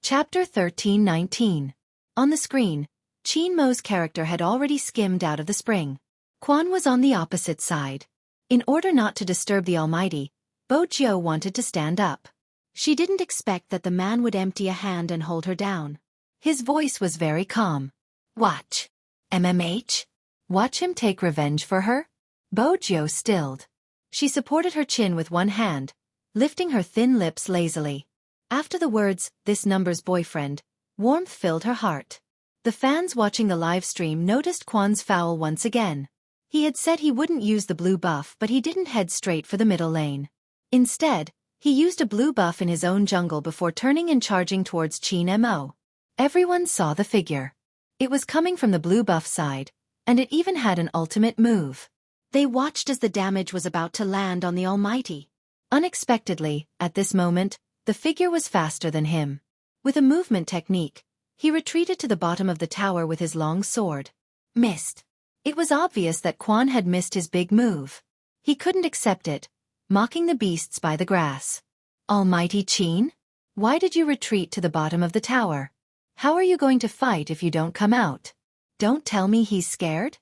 Chapter 13-19. On the screen, Qin Mo's character had already skimmed out of the spring. Quan was on the opposite side. In order not to disturb the Almighty, Wuxia wanted to stand up. She didn't expect that the man would empty a hand and hold her down. His voice was very calm. Watch. MMH? Watch him take revenge for her? Wuxia stilled. She supported her chin with one hand, lifting her thin lips lazily. After the words, "this number's boyfriend," warmth filled her heart. The fans watching the live stream noticed Quan's foul once again. He had said he wouldn't use the blue buff, but he didn't head straight for the middle lane. Instead, he used a blue buff in his own jungle before turning and charging towards Qin Mo. Everyone saw the figure. It was coming from the blue buff side, and it even had an ultimate move. They watched as the damage was about to land on the Almighty. Unexpectedly, at this moment, the figure was faster than him. With a movement technique, he retreated to the bottom of the tower with his long sword. Missed. It was obvious that Quan had missed his big move. He couldn't accept it, mocking the beasts by the grass. Almighty Qin? Why did you retreat to the bottom of the tower? How are you going to fight if you don't come out? Don't tell me he's scared?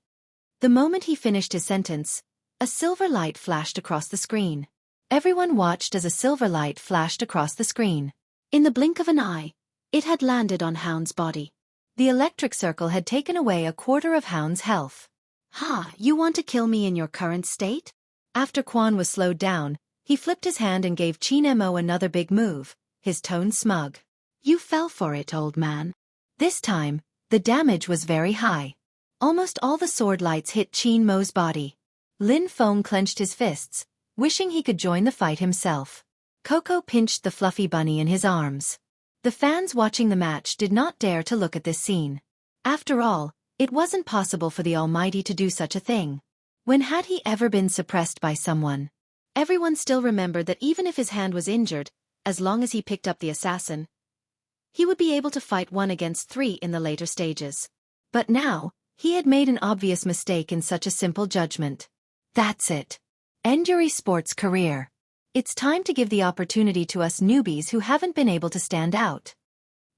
The moment he finished his sentence, a silver light flashed across the screen. Everyone watched as a silver light flashed across the screen. In the blink of an eye, it had landed on Hound's body. The electric circle had taken away a quarter of Hound's health. Ha, you want to kill me in your current state? After Quan was slowed down, he flipped his hand and gave Qin Mo another big move, his tone smug. You fell for it, old man. This time, the damage was very high. Almost all the sword lights hit Qin Mo's body. Lin Feng clenched his fists, wishing he could join the fight himself. Coco pinched the fluffy bunny in his arms. The fans watching the match did not dare to look at this scene. After all, it wasn't possible for the Almighty to do such a thing. When had he ever been suppressed by someone? Everyone still remembered that even if his hand was injured, as long as he picked up the assassin, he would be able to fight 1 against 3 in the later stages. But now, he had made an obvious mistake in such a simple judgment. That's it. End your esports career. It's time to give the opportunity to us newbies who haven't been able to stand out.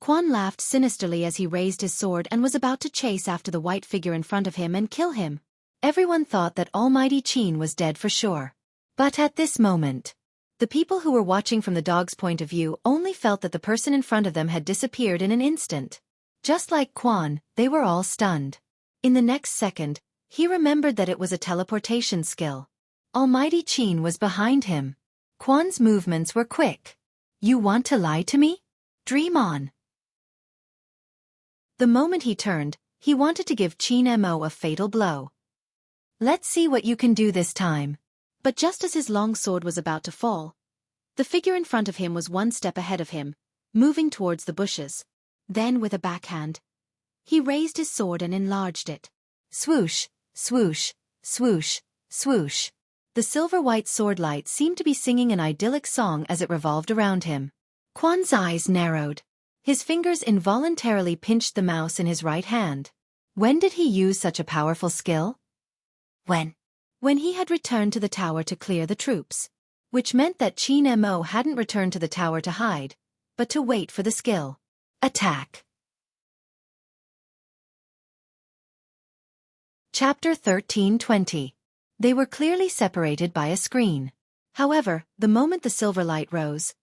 Quan laughed sinisterly as he raised his sword and was about to chase after the white figure in front of him and kill him. Everyone thought that Almighty Qin was dead for sure. But at this moment, the people who were watching from the dog's point of view only felt that the person in front of them had disappeared in an instant. Just like Quan, they were all stunned. In the next second, he remembered that it was a teleportation skill. Almighty Qin was behind him. Quan's movements were quick. You want to lie to me? Dream on. The moment he turned, he wanted to give Qin Mo a fatal blow. Let's see what you can do this time. But just as his long sword was about to fall, the figure in front of him was 1 step ahead of him, moving towards the bushes. Then with a backhand, he raised his sword and enlarged it. Swoosh, swoosh, swoosh, swoosh. The silver-white sword light seemed to be singing an idyllic song as it revolved around him. Quan's eyes narrowed. His fingers involuntarily pinched the mouse in his right hand. When did he use such a powerful skill? When he had returned to the tower to clear the troops. Which meant that Qin Mo hadn't returned to the tower to hide, but to wait for the skill. Attack. Chapter 13-20. They were clearly separated by a screen. However, the moment the silver light rose,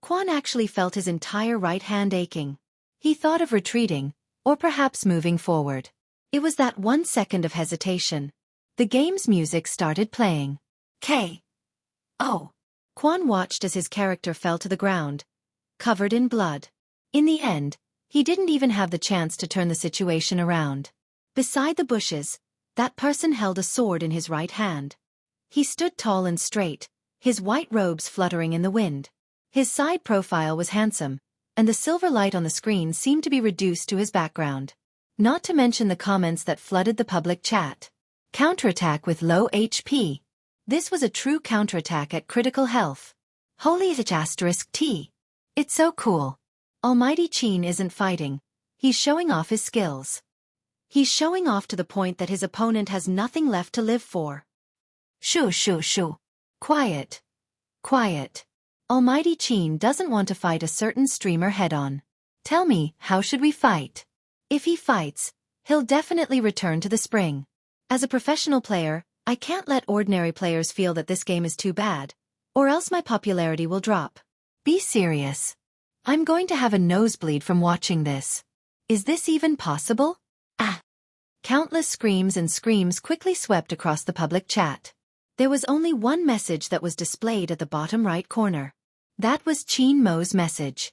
Quan actually felt his entire right hand aching. He thought of retreating, or perhaps moving forward. It was that 1 second of hesitation. The game's music started playing. K.O. Quan watched as his character fell to the ground, covered in blood. In the end, he didn't even have the chance to turn the situation around. Beside the bushes, that person held a sword in his right hand. He stood tall and straight, his white robes fluttering in the wind. His side profile was handsome, and the silver light on the screen seemed to be reduced to his background. Not to mention the comments that flooded the public chat. Counterattack with low HP. This was a true counterattack at critical health. Holy *T. It's so cool. Almighty Qin isn't fighting. He's showing off his skills. He's showing off to the point that his opponent has nothing left to live for. Shoo shoo shoo. Quiet. Quiet. Almighty Qin doesn't want to fight a certain streamer head-on. Tell me, how should we fight? If he fights, he'll definitely return to the spring. As a professional player, I can't let ordinary players feel that this game is too bad, or else my popularity will drop. Be serious. I'm going to have a nosebleed from watching this. Is this even possible? Ah! Countless screams and screams quickly swept across the public chat. There was only one message that was displayed at the bottom right corner. That was Qin Mo's message.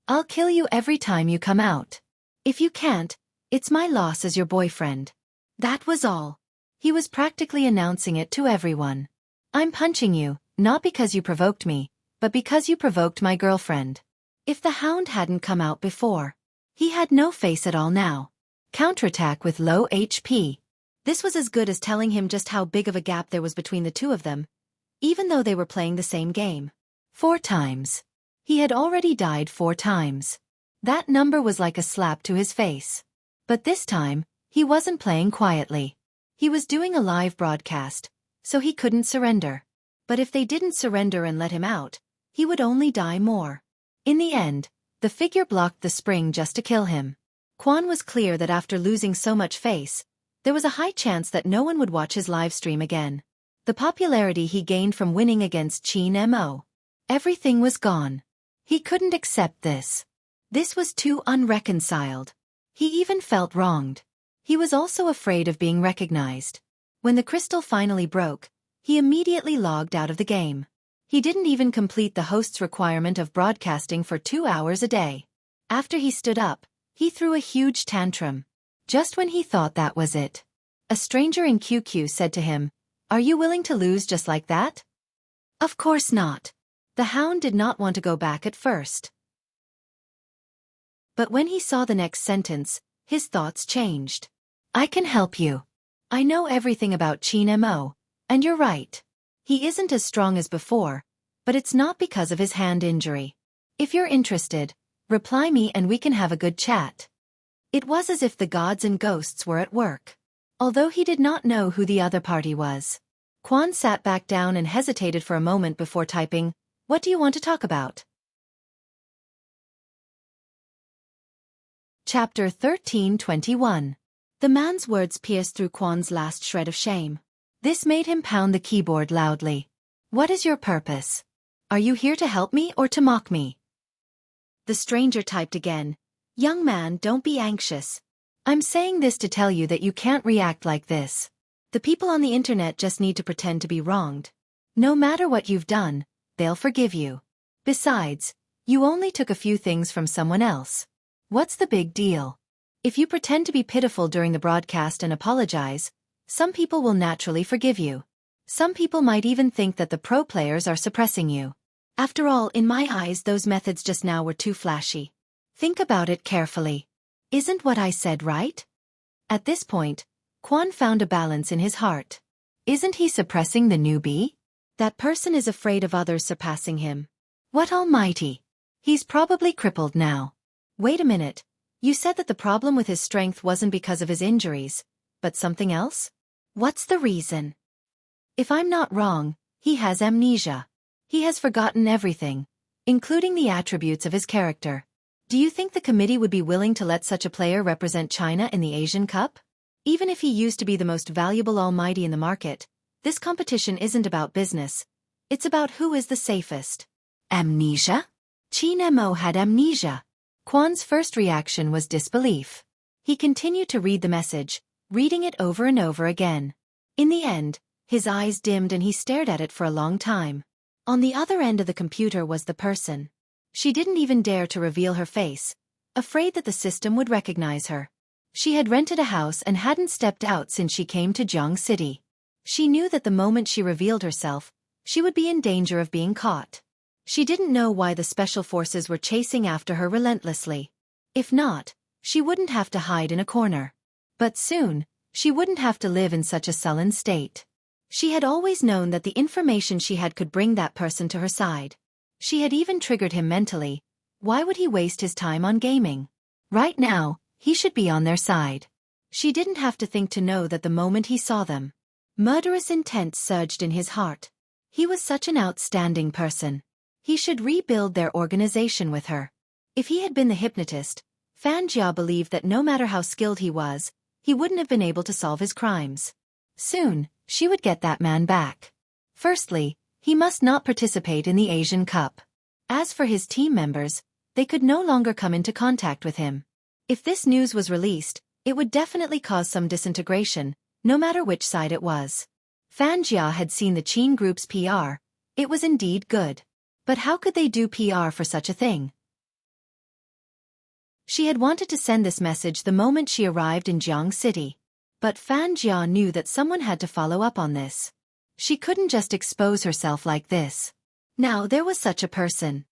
I'll kill you every time you come out. If you can't, it's my loss as your boyfriend. That was all. He was practically announcing it to everyone. I'm punching you, not because you provoked me, but because you provoked my girlfriend. If the hound hadn't come out before, he had no face at all now. Counterattack with low HP. This was as good as telling him just how big of a gap there was between the two of them, even though they were playing the same game. 4 times. He had already died 4 times. That number was like a slap to his face. But this time, he wasn't playing quietly. He was doing a live broadcast, so he couldn't surrender. But if they didn't surrender and let him out, he would only die more. In the end, the figure blocked the spring just to kill him. Quan was clear that after losing so much face, there was a high chance that no one would watch his live stream again. The popularity he gained from winning against Qin Mo. Everything was gone. He couldn't accept this. This was too unreconciled. He even felt wronged. He was also afraid of being recognized. When the crystal finally broke, he immediately logged out of the game. He didn't even complete the host's requirement of broadcasting for 2 hours a day. After he stood up, he threw a huge tantrum. Just when he thought that was it, a stranger in QQ said to him, "Are you willing to lose just like that?" Of course not. The hound did not want to go back at first. But when he saw the next sentence, his thoughts changed. I can help you. I know everything about Qin Mo, and you're right. He isn't as strong as before, but it's not because of his hand injury. If you're interested, reply me and we can have a good chat. It was as if the gods and ghosts were at work. Although he did not know who the other party was. Quan sat back down and hesitated for a moment before typing, "What do you want to talk about?" Chapter 13:21. The man's words pierced through Quan's last shred of shame. This made him pound the keyboard loudly. What is your purpose? Are you here to help me or to mock me? The stranger typed again. Young man, don't be anxious. I'm saying this to tell you that you can't react like this. The people on the internet just need to pretend to be wronged. No matter what you've done, they'll forgive you. Besides, you only took a few things from someone else. What's the big deal? If you pretend to be pitiful during the broadcast and apologize, some people will naturally forgive you. Some people might even think that the pro players are suppressing you. After all, in my eyes, those methods just now were too flashy. Think about it carefully. Isn't what I said right? At this point, Quan found a balance in his heart. Isn't he suppressing the newbie? That person is afraid of others surpassing him. What almighty! He's probably crippled now. Wait a minute. You said that the problem with his strength wasn't because of his injuries, but something else? What's the reason? If I'm not wrong, he has amnesia. He has forgotten everything, including the attributes of his character. Do you think the committee would be willing to let such a player represent China in the Asian Cup? Even if he used to be the most valuable almighty in the market, this competition isn't about business. It's about who is the safest. Amnesia? Qin Mo had amnesia. Quan's first reaction was disbelief. He continued to read the message, reading it over and over again. In the end, his eyes dimmed and he stared at it for a long time. On the other end of the computer was the person. She didn't even dare to reveal her face, afraid that the system would recognize her. She had rented a house and hadn't stepped out since she came to Jiang City. She knew that the moment she revealed herself, she would be in danger of being caught. She didn't know why the special forces were chasing after her relentlessly. If not, she wouldn't have to hide in a corner. But soon, she wouldn't have to live in such a sullen state. She had always known that the information she had could bring that person to her side. She had even triggered him mentally. Why would he waste his time on gaming? Right now, he should be on their side. She didn't have to think to know that the moment he saw them, murderous intent surged in his heart. He was such an outstanding person. He should rebuild their organization with her. If he had been the hypnotist, Fan Jia believed that no matter how skilled he was, he wouldn't have been able to solve his crimes. Soon, she would get that man back. Firstly, he must not participate in the Asian Cup. As for his team members, they could no longer come into contact with him. If this news was released, it would definitely cause some disintegration, no matter which side it was. Fan Jia had seen the Qin Group's PR. It was indeed good. But how could they do PR for such a thing? She had wanted to send this message the moment she arrived in Jiang City. But Fan Jia knew that someone had to follow up on this. She couldn't just expose herself like this. Now there was such a person.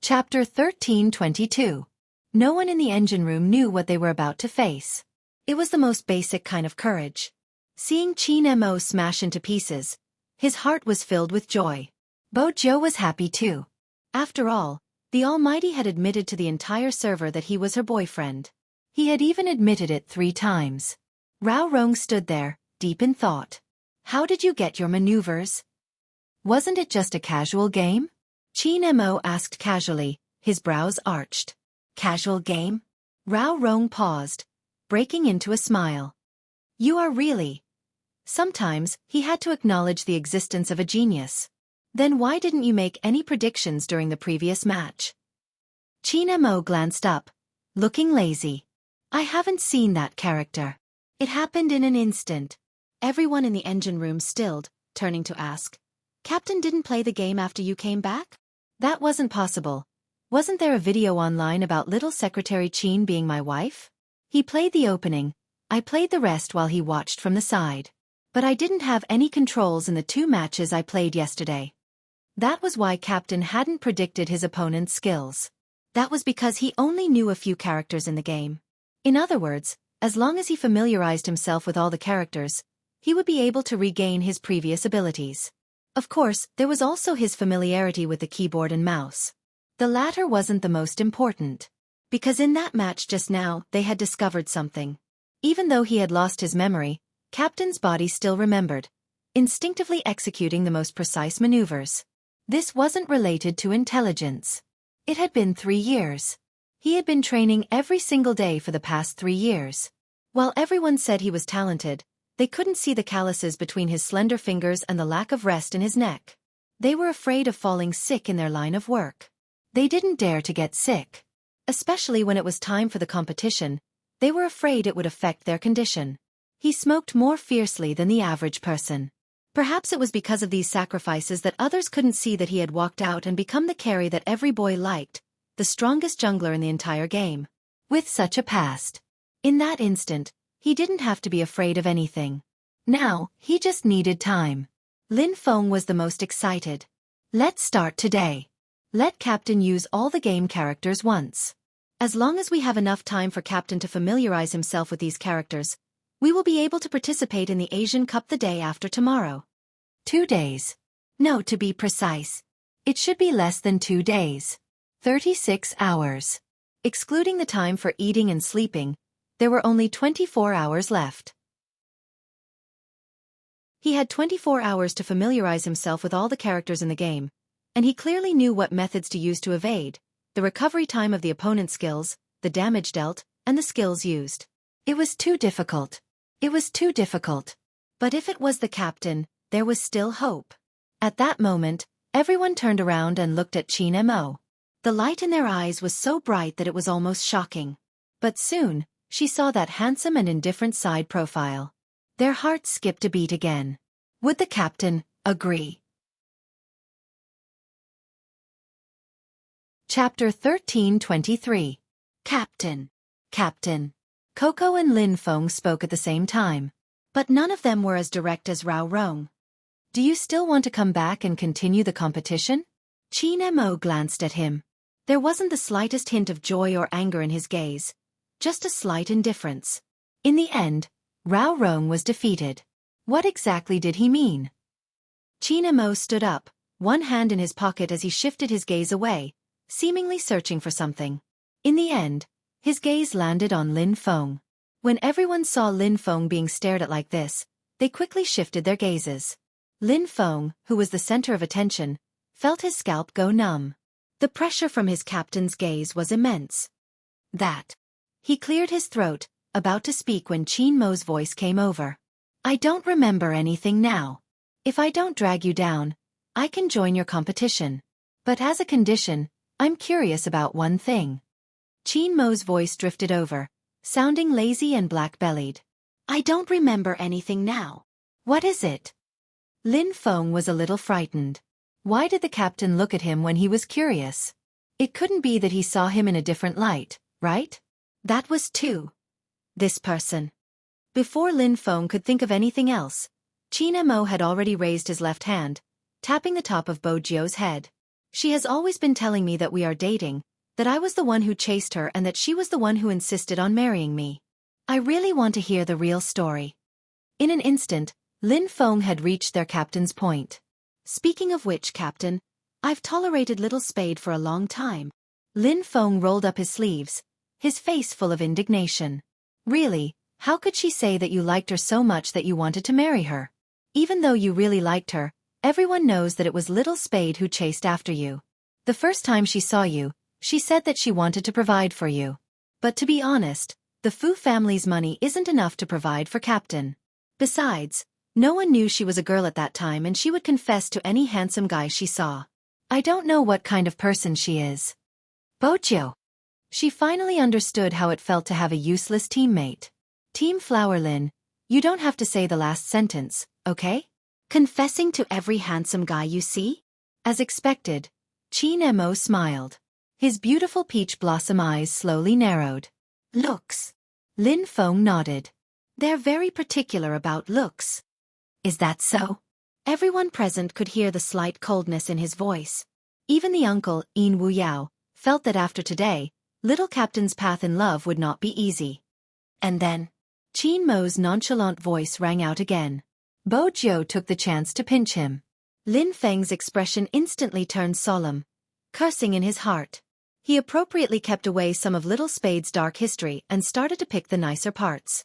Chapter 13:22. No one in the engine room knew what they were about to face. It was the most basic kind of courage. Seeing Qin Mo smash into pieces, his heart was filled with joy. Bo Jiu was happy too. After all, the Almighty had admitted to the entire server that he was her boyfriend. He had even admitted it 3 times. Rao Rong stood there, deep in thought. How did you get your maneuvers? Wasn't it just a casual game? Qin Mo asked casually, his brows arched. Casual game? Rao Rong paused, breaking into a smile. You are really... Sometimes, he had to acknowledge the existence of a genius. Then why didn't you make any predictions during the previous match? Qin Mo glanced up, looking lazy. I haven't seen that character. It happened in an instant. Everyone in the engine room stilled, turning to ask. Captain didn't play the game after you came back? That wasn't possible. Wasn't there a video online about little Secretary Qin being my wife? He played the opening. I played the rest while he watched from the side. But I didn't have any controls in the 2 matches I played yesterday. That was why Captain hadn't predicted his opponent's skills. That was because he only knew a few characters in the game. In other words, as long as he familiarized himself with all the characters, he would be able to regain his previous abilities. Of course, there was also his familiarity with the keyboard and mouse. The latter wasn't the most important. Because in that match just now, they had discovered something. Even though he had lost his memory, Captain's body still remembered, instinctively executing the most precise maneuvers. This wasn't related to intelligence. It had been 3 years. He had been training every single day for the past 3 years. While everyone said he was talented, they couldn't see the calluses between his slender fingers and the lack of rest in his neck. They were afraid of falling sick in their line of work. They didn't dare to get sick. Especially when it was time for the competition, they were afraid it would affect their condition. He smoked more fiercely than the average person. Perhaps it was because of these sacrifices that others couldn't see that he had walked out and become the carry that every boy liked, the strongest jungler in the entire game. With such a past. In that instant, he didn't have to be afraid of anything. Now, he just needed time. Lin Feng was the most excited. Let's start today. Let Captain use all the game characters once. As long as we have enough time for Captain to familiarize himself with these characters, we will be able to participate in the Asian Cup the day after tomorrow. 2 days. No, to be precise. It should be less than 2 days. 36 hours. Excluding the time for eating and sleeping, there were only 24 hours left. He had 24 hours to familiarize himself with all the characters in the game, and he clearly knew what methods to use to evade, the recovery time of the opponent's skills, the damage dealt, and the skills used. It was too difficult. It was too difficult. But if it was the captain, there was still hope. At that moment, everyone turned around and looked at Qin Mo. The light in their eyes was so bright that it was almost shocking. But soon, she saw that handsome and indifferent side profile. Their hearts skipped a beat again. Would the captain agree? Chapter 13:23. Captain. Captain. Coco and Lin Feng spoke at the same time. But none of them were as direct as Rao Rong. Do you still want to come back and continue the competition? Qin Mo glanced at him. There wasn't the slightest hint of joy or anger in his gaze, just a slight indifference. In the end, Rao Rong was defeated. What exactly did he mean? Qin Mo stood up, one hand in his pocket as he shifted his gaze away, seemingly searching for something. In the end, his gaze landed on Lin Feng. When everyone saw Lin Feng being stared at like this, they quickly shifted their gazes. Lin Feng, who was the center of attention, felt his scalp go numb. The pressure from his captain's gaze was immense. He cleared his throat, about to speak when Qin Mo's voice came over. I don't remember anything now. If I don't drag you down, I can join your competition. But as a condition, I'm curious about one thing. Qin Mo's voice drifted over, sounding lazy and black-bellied. I don't remember anything now. What is it? Lin Feng was a little frightened. Why did the captain look at him when he was curious? It couldn't be that he saw him in a different light, right? That was this person. Before Lin Feng could think of anything else, Qin Mo had already raised his left hand, tapping the top of Bo Jio's head. She has always been telling me that we are dating, that I was the one who chased her and that she was the one who insisted on marrying me. I really want to hear the real story. In an instant, Lin Feng had reached their captain's point. Speaking of which, Captain, I've tolerated Little Spade for a long time. Lin Feng rolled up his sleeves, his face full of indignation. Really, how could she say that you liked her so much that you wanted to marry her? Even though you really liked her, everyone knows that it was Little Spade who chased after you. The first time she saw you, she said that she wanted to provide for you. But to be honest, the Fu family's money isn't enough to provide for Captain. Besides, no one knew she was a girl at that time and she would confess to any handsome guy she saw. I don't know what kind of person she is. Bojo. She finally understood how it felt to have a useless teammate. Team Flower Lin, you don't have to say the last sentence, okay? Confessing to every handsome guy you see? As expected, Qin Mo smiled. His beautiful peach blossom eyes slowly narrowed. Looks. Lin Feng nodded. They're very particular about looks. Is that so? Everyone present could hear the slight coldness in his voice. Even the uncle, Yin Wu Yao, felt that after today, little Captain's path in love would not be easy. And then, Qin Mo's nonchalant voice rang out again. Bo Jiu took the chance to pinch him. Lin Feng's expression instantly turned solemn, cursing in his heart. He appropriately kept away some of Little Spade's dark history and started to pick the nicer parts.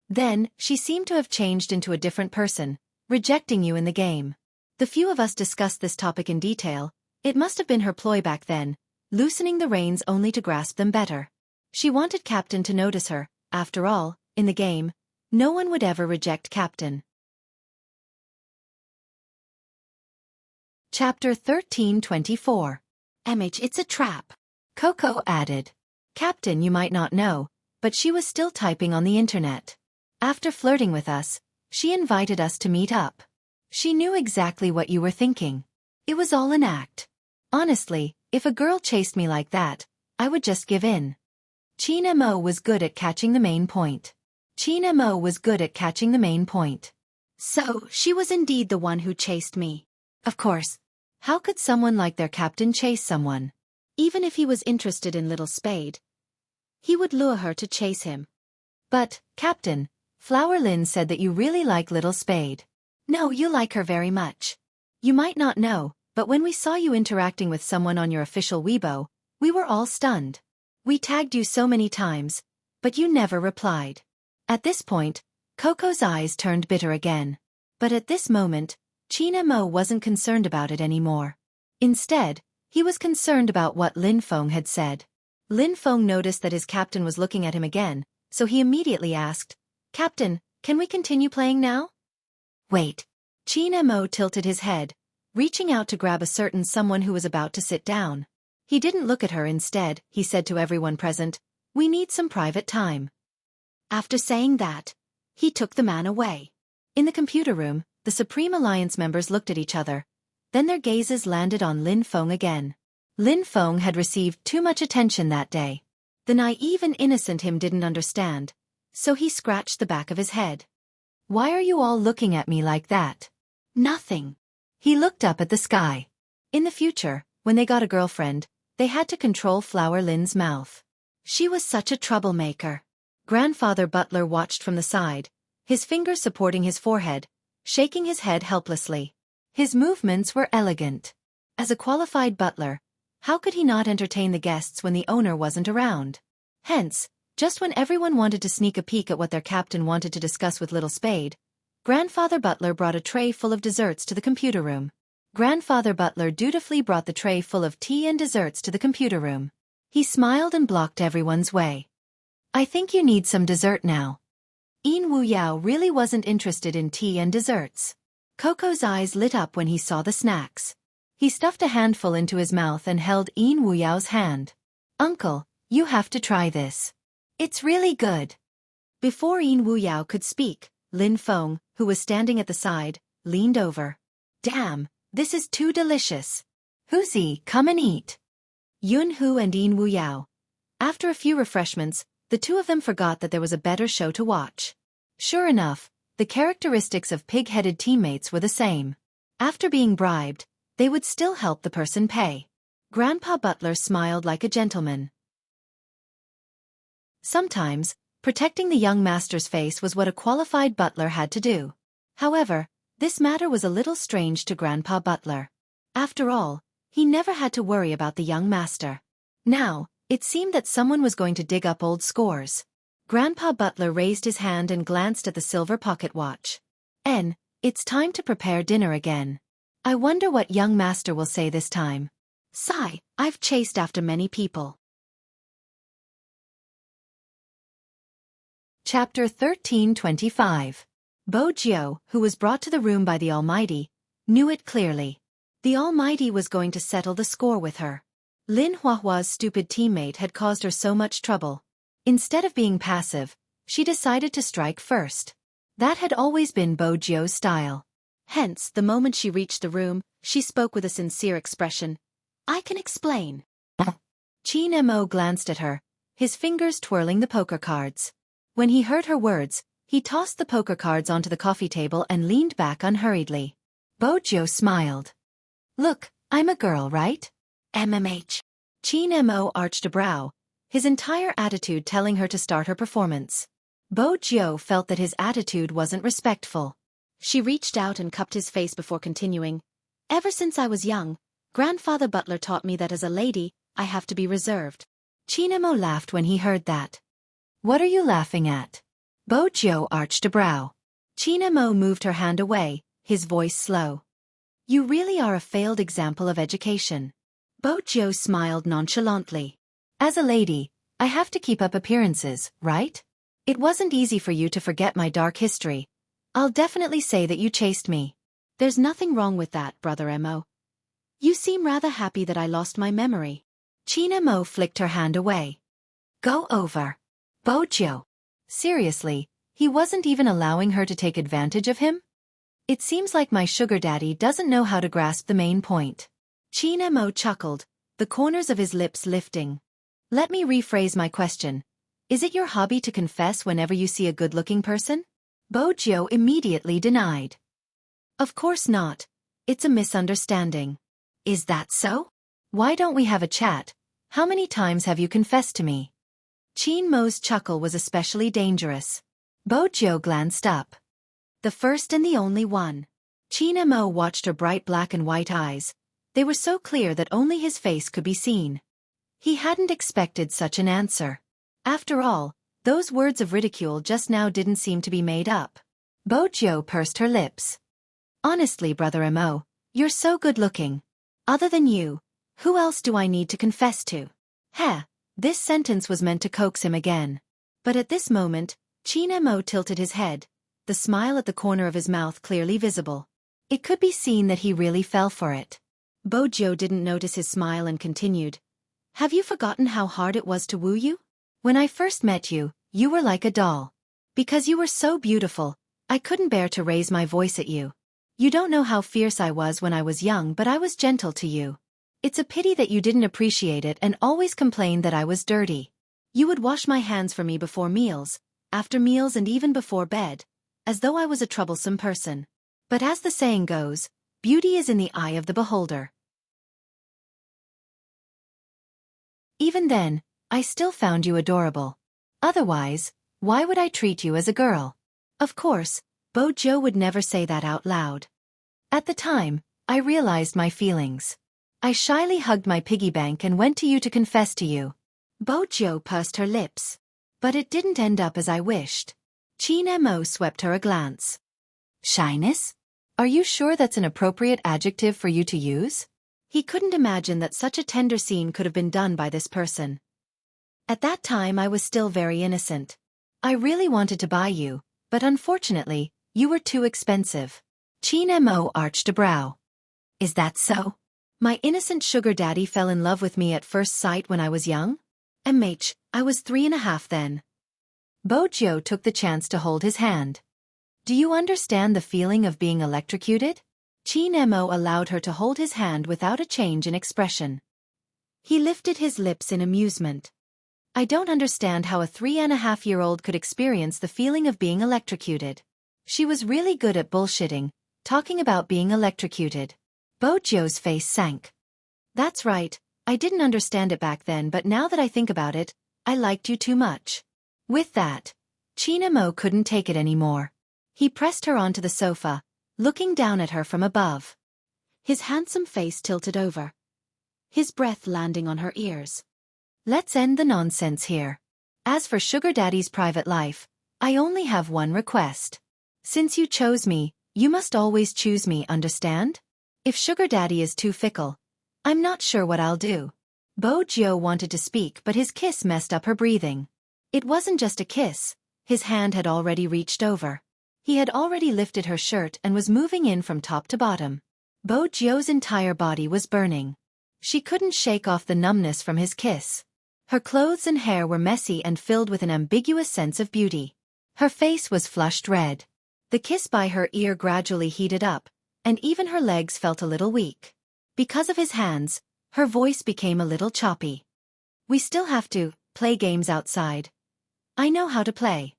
Then, she seemed to have changed into a different person, rejecting you in the game. The few of us discussed this topic in detail. It must have been her ploy back then, loosening the reins only to grasp them better. She wanted Captain to notice her. After all, in the game, no one would ever reject Captain. Chapter 13:24. It's a trap. Coco added. Captain, you might not know, but she was still typing on the internet. After flirting with us, she invited us to meet up. She knew exactly what you were thinking. It was all an act. Honestly, if a girl chased me like that, I would just give in. Qin Mo was good at catching the main point. So, she was indeed the one who chased me. Of course. How could someone like their captain chase someone? Even if he was interested in Little Spade, he would lure her to chase him. But, Captain, Flower Lin said that you really like Little Spade. No, you like her very much. You might not know, but when we saw you interacting with someone on your official Weibo, we were all stunned. We tagged you so many times, but you never replied. At this point, Coco's eyes turned bitter again. But at this moment, Qin Mo wasn't concerned about it anymore. Instead, he was concerned about what Lin Feng had said. Lin Feng noticed that his captain was looking at him again, so he immediately asked, Captain, can we continue playing now? Wait. Qin Mo tilted his head, reaching out to grab a certain someone who was about to sit down. He didn't look at her. Instead, he said to everyone present, we need some private time. After saying that, he took the man away. In the computer room, the Supreme Alliance members looked at each other. Then their gazes landed on Lin Feng again. Lin Feng had received too much attention that day. The naive and innocent him didn't understand, so he scratched the back of his head. Why are you all looking at me like that? Nothing. He looked up at the sky. In the future, when they got a girlfriend, they had to control Flower Lin's mouth. She was such a troublemaker. Grandfather Butler watched from the side, his fingers supporting his forehead, shaking his head helplessly. His movements were elegant. As a qualified butler, how could he not entertain the guests when the owner wasn't around? Hence, just when everyone wanted to sneak a peek at what their captain wanted to discuss with Little Spade, Grandfather Butler brought a tray full of desserts to the computer room. Grandfather Butler dutifully brought the tray full of tea and desserts to the computer room. He smiled and blocked everyone's way. I think you need some dessert now. Wu Yao really wasn't interested in tea and desserts. Coco's eyes lit up when he saw the snacks. He stuffed a handful into his mouth and held Wu Yao's hand. Uncle, you have to try this. It's really good. Before Wu Yao could speak, Lin Feng, who was standing at the side, leaned over. Damn, this is too delicious. Huzi, come and eat. Yun Hu and Wu Yao. After a few refreshments, the two of them forgot that there was a better show to watch. Sure enough, the characteristics of pig-headed teammates were the same. After being bribed, they would still help the person pay. Grandpa Butler smiled like a gentleman. Sometimes, protecting the young master's face was what a qualified butler had to do. However, this matter was a little strange to Grandpa Butler. After all, he never had to worry about the young master. Now, it seemed that someone was going to dig up old scores. Grandpa Butler raised his hand and glanced at the silver pocket watch. It's time to prepare dinner again. I wonder what young master will say this time. Sigh, I've chased after many people. Chapter 1325. Bo Jiu, who was brought to the room by the Almighty, knew it clearly. The Almighty was going to settle the score with her. Lin Huahua's stupid teammate had caused her so much trouble. Instead of being passive, she decided to strike first. That had always been Bo Jiu's style. Hence, the moment she reached the room, she spoke with a sincere expression. I can explain. Qin Mo glanced at her, his fingers twirling the poker cards. When he heard her words, he tossed the poker cards onto the coffee table and leaned back unhurriedly. Bo Jiu smiled. Look, I'm a girl, right? MMH. Qin Mo arched a brow, his entire attitude telling her to start her performance. Bo Jiu felt that his attitude wasn't respectful. She reached out and cupped his face before continuing. Ever since I was young, Grandfather Butler taught me that as a lady, I have to be reserved. Qin Mo laughed when he heard that. What are you laughing at? Bo Jiu arched a brow. Qin Mo moved her hand away, his voice slow. You really are a failed example of education. Bo Jiu smiled nonchalantly. As a lady, I have to keep up appearances, right? It wasn't easy for you to forget my dark history. I'll definitely say that you chased me. There's nothing wrong with that, Brother Mo. You seem rather happy that I lost my memory. Qin Mo flicked her hand away. Go over. Bo Jiu. Seriously, he wasn't even allowing her to take advantage of him? It seems like my sugar daddy doesn't know how to grasp the main point. Qin Mo chuckled, the corners of his lips lifting. Let me rephrase my question. Is it your hobby to confess whenever you see a good-looking person? Bo Jiu immediately denied. Of course not. It's a misunderstanding. Is that so? Why don't we have a chat? How many times have you confessed to me? Qin Mo's chuckle was especially dangerous. Bo Jiu glanced up. The first and the only one. Qin Mo watched her bright black and white eyes. They were so clear that only his face could be seen. He hadn't expected such an answer. After all, those words of ridicule just now didn't seem to be made up. Bo Jiu pursed her lips. Honestly, Brother Mo, you're so good-looking. Other than you, who else do I need to confess to? Heh, this sentence was meant to coax him again. But at this moment, Qin Mo tilted his head, the smile at the corner of his mouth clearly visible. It could be seen that he really fell for it. Bo Jiu didn't notice his smile and continued. Have you forgotten how hard it was to woo you? When I first met you, you were like a doll. Because you were so beautiful, I couldn't bear to raise my voice at you. You don't know how fierce I was when I was young, but I was gentle to you. It's a pity that you didn't appreciate it and always complained that I was dirty. You would wash my hands for me before meals, after meals and even before bed, as though I was a troublesome person. But as the saying goes, beauty is in the eye of the beholder. Even then, I still found you adorable. Otherwise, why would I treat you as a girl? Of course, Bo Jiu would never say that out loud. At the time, I realized my feelings. I shyly hugged my piggy bank and went to you to confess to you. Bo Jiu pursed her lips. But it didn't end up as I wished. Qin Mo swept her a glance. Shyness? Are you sure that's an appropriate adjective for you to use? He couldn't imagine that such a tender scene could have been done by this person. At that time I was still very innocent. I really wanted to buy you, but unfortunately, you were too expensive. Qin Mo arched a brow. Is that so? My innocent sugar daddy fell in love with me at first sight when I was young? I was 3.5 then. Bojo took the chance to hold his hand. Do you understand the feeling of being electrocuted? Qin Mo allowed her to hold his hand without a change in expression. He lifted his lips in amusement. I don't understand how a 3.5-year-old could experience the feeling of being electrocuted. She was really good at bullshitting, talking about being electrocuted. Bojo's face sank. That's right, I didn't understand it back then, but now that I think about it, I liked you too much. With that, Qin Mo couldn't take it anymore. He pressed her onto the sofa, looking down at her from above. His handsome face tilted over, his breath landing on her ears. Let's end the nonsense here. As for Sugar Daddy's private life, I only have one request. Since you chose me, you must always choose me, understand? If Sugar Daddy is too fickle, I'm not sure what I'll do. Bojo wanted to speak, but his kiss messed up her breathing. It wasn't just a kiss, his hand had already reached over. He had already lifted her shirt and was moving in from top to bottom. Bojo's entire body was burning. She couldn't shake off the numbness from his kiss. Her clothes and hair were messy and filled with an ambiguous sense of beauty. Her face was flushed red. The kiss by her ear gradually heated up, and even her legs felt a little weak. Because of his hands, her voice became a little choppy. We still have to play games outside. I know how to play.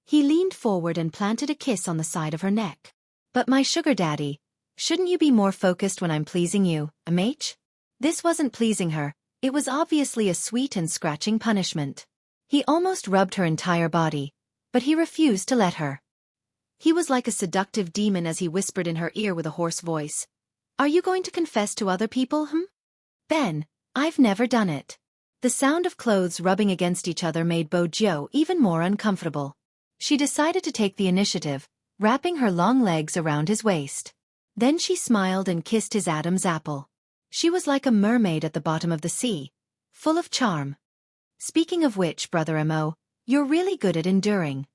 He leaned forward and planted a kiss on the side of her neck. But my sugar daddy, shouldn't you be more focused when I'm pleasing you, MH? This wasn't pleasing her. It was obviously a sweet and scratching punishment. He almost rubbed her entire body, but he refused to let her. He was like a seductive demon as he whispered in her ear with a hoarse voice. Are you going to confess to other people, Ben, I've never done it. The sound of clothes rubbing against each other made Bojo even more uncomfortable. She decided to take the initiative, wrapping her long legs around his waist. Then she smiled and kissed his Adam's apple. She was like a mermaid at the bottom of the sea, full of charm. Speaking of which, Brother Mo, you're really good at enduring.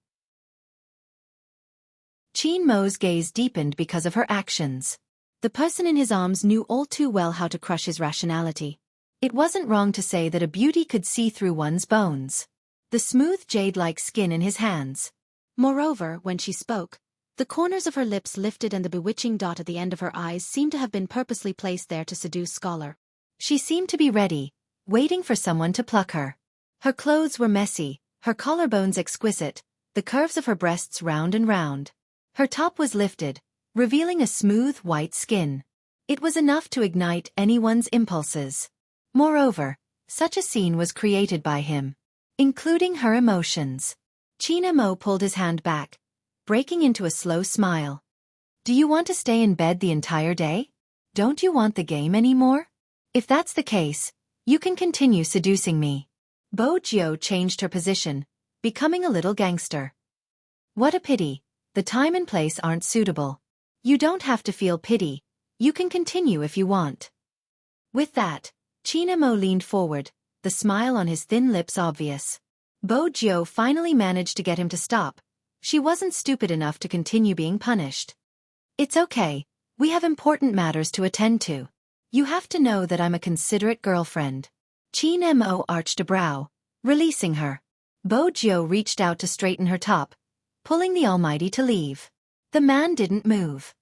Qin Mo's gaze deepened because of her actions. The person in his arms knew all too well how to crush his rationality. It wasn't wrong to say that a beauty could see through one's bones. The smooth jade-like skin in his hands. Moreover, when she spoke, the corners of her lips lifted and the bewitching dot at the end of her eyes seemed to have been purposely placed there to seduce Scholar. She seemed to be ready, waiting for someone to pluck her. Her clothes were messy, her collarbones exquisite, the curves of her breasts round and round. Her top was lifted, revealing a smooth white skin. It was enough to ignite anyone's impulses. Moreover, such a scene was created by him, including her emotions. Qin Mo pulled his hand back, breaking into a slow smile. Do you want to stay in bed the entire day? Don't you want the game anymore? If that's the case, you can continue seducing me. Bojo changed her position, becoming a little gangster. What a pity, the time and place aren't suitable. You don't have to feel pity, you can continue if you want. With that, Qin Mo leaned forward, the smile on his thin lips obvious. Bojo finally managed to get him to stop. She wasn't stupid enough to continue being punished. It's okay, we have important matters to attend to. You have to know that I'm a considerate girlfriend. Qin Mo arched a brow, releasing her. Bojo reached out to straighten her top, pulling the Almighty to leave. The man didn't move.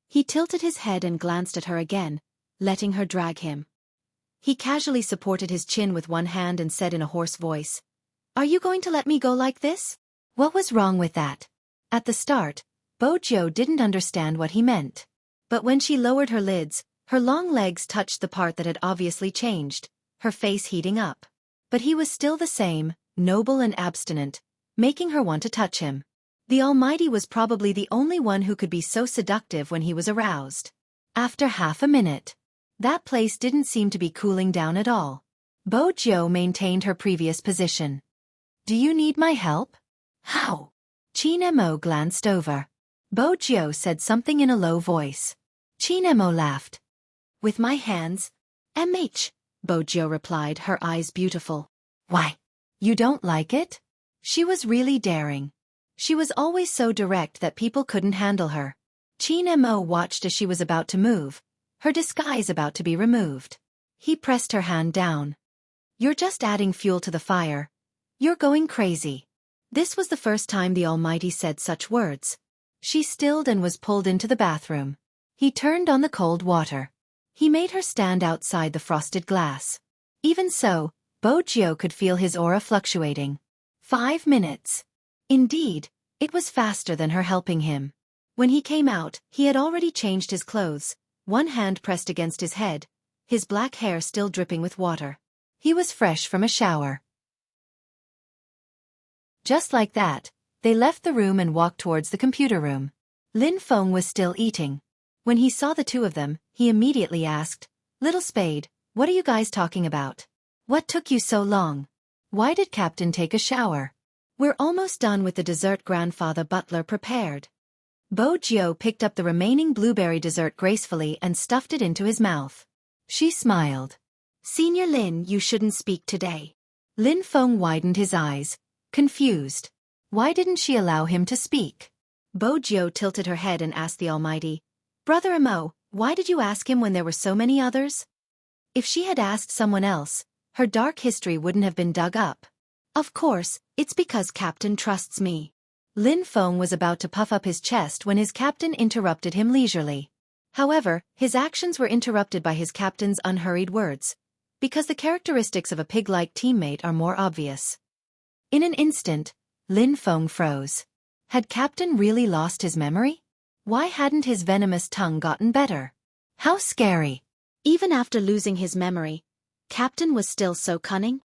He tilted his head and glanced at her again, letting her drag him. He casually supported his chin with one hand and said in a hoarse voice, Are you going to let me go like this? What was wrong with that? At the start, Bojo didn't understand what he meant. But when she lowered her lids, her long legs touched the part that had obviously changed, her face heating up. But he was still the same, noble and abstinent, making her want to touch him. The Almighty was probably the only one who could be so seductive when he was aroused. After half a minute, that place didn't seem to be cooling down at all. Bojo maintained her previous position. Do you need my help? How? Qin Mo glanced over. Bojo said something in a low voice. Qin Mo laughed. With my hands. Bojo replied, her eyes beautiful. Why? You don't like it? She was really daring. She was always so direct that people couldn't handle her. Qin Mo watched as she was about to move, her disguise about to be removed. He pressed her hand down. You're just adding fuel to the fire. You're going crazy. This was the first time the Almighty said such words. She stilled and was pulled into the bathroom. He turned on the cold water. He made her stand outside the frosted glass. Even so, Bojo could feel his aura fluctuating. 5 minutes. Indeed, it was faster than her helping him. When he came out, he had already changed his clothes, one hand pressed against his head, his black hair still dripping with water. He was fresh from a shower. Just like that, they left the room and walked towards the computer room. Lin Feng was still eating. When he saw the two of them, he immediately asked, Little Spade, what are you guys talking about? What took you so long? Why did Captain take a shower? We're almost done with the dessert grandfather butler prepared. Bojo picked up the remaining blueberry dessert gracefully and stuffed it into his mouth. She smiled. Senior Lin, you shouldn't speak today. Lin Feng widened his eyes, confused. Why didn't she allow him to speak? Bojo tilted her head and asked the Almighty, Brother Mo, why did you ask him when there were so many others? If she had asked someone else, her dark history wouldn't have been dug up. Of course, it's because Captain trusts me. Lin Feng was about to puff up his chest when his captain interrupted him leisurely. However, his actions were interrupted by his captain's unhurried words, because the characteristics of a pig-like teammate are more obvious. In an instant, Lin Feng froze. Had Captain really lost his memory? Why hadn't his venomous tongue gotten better? How scary! Even after losing his memory, Captain was still so cunning?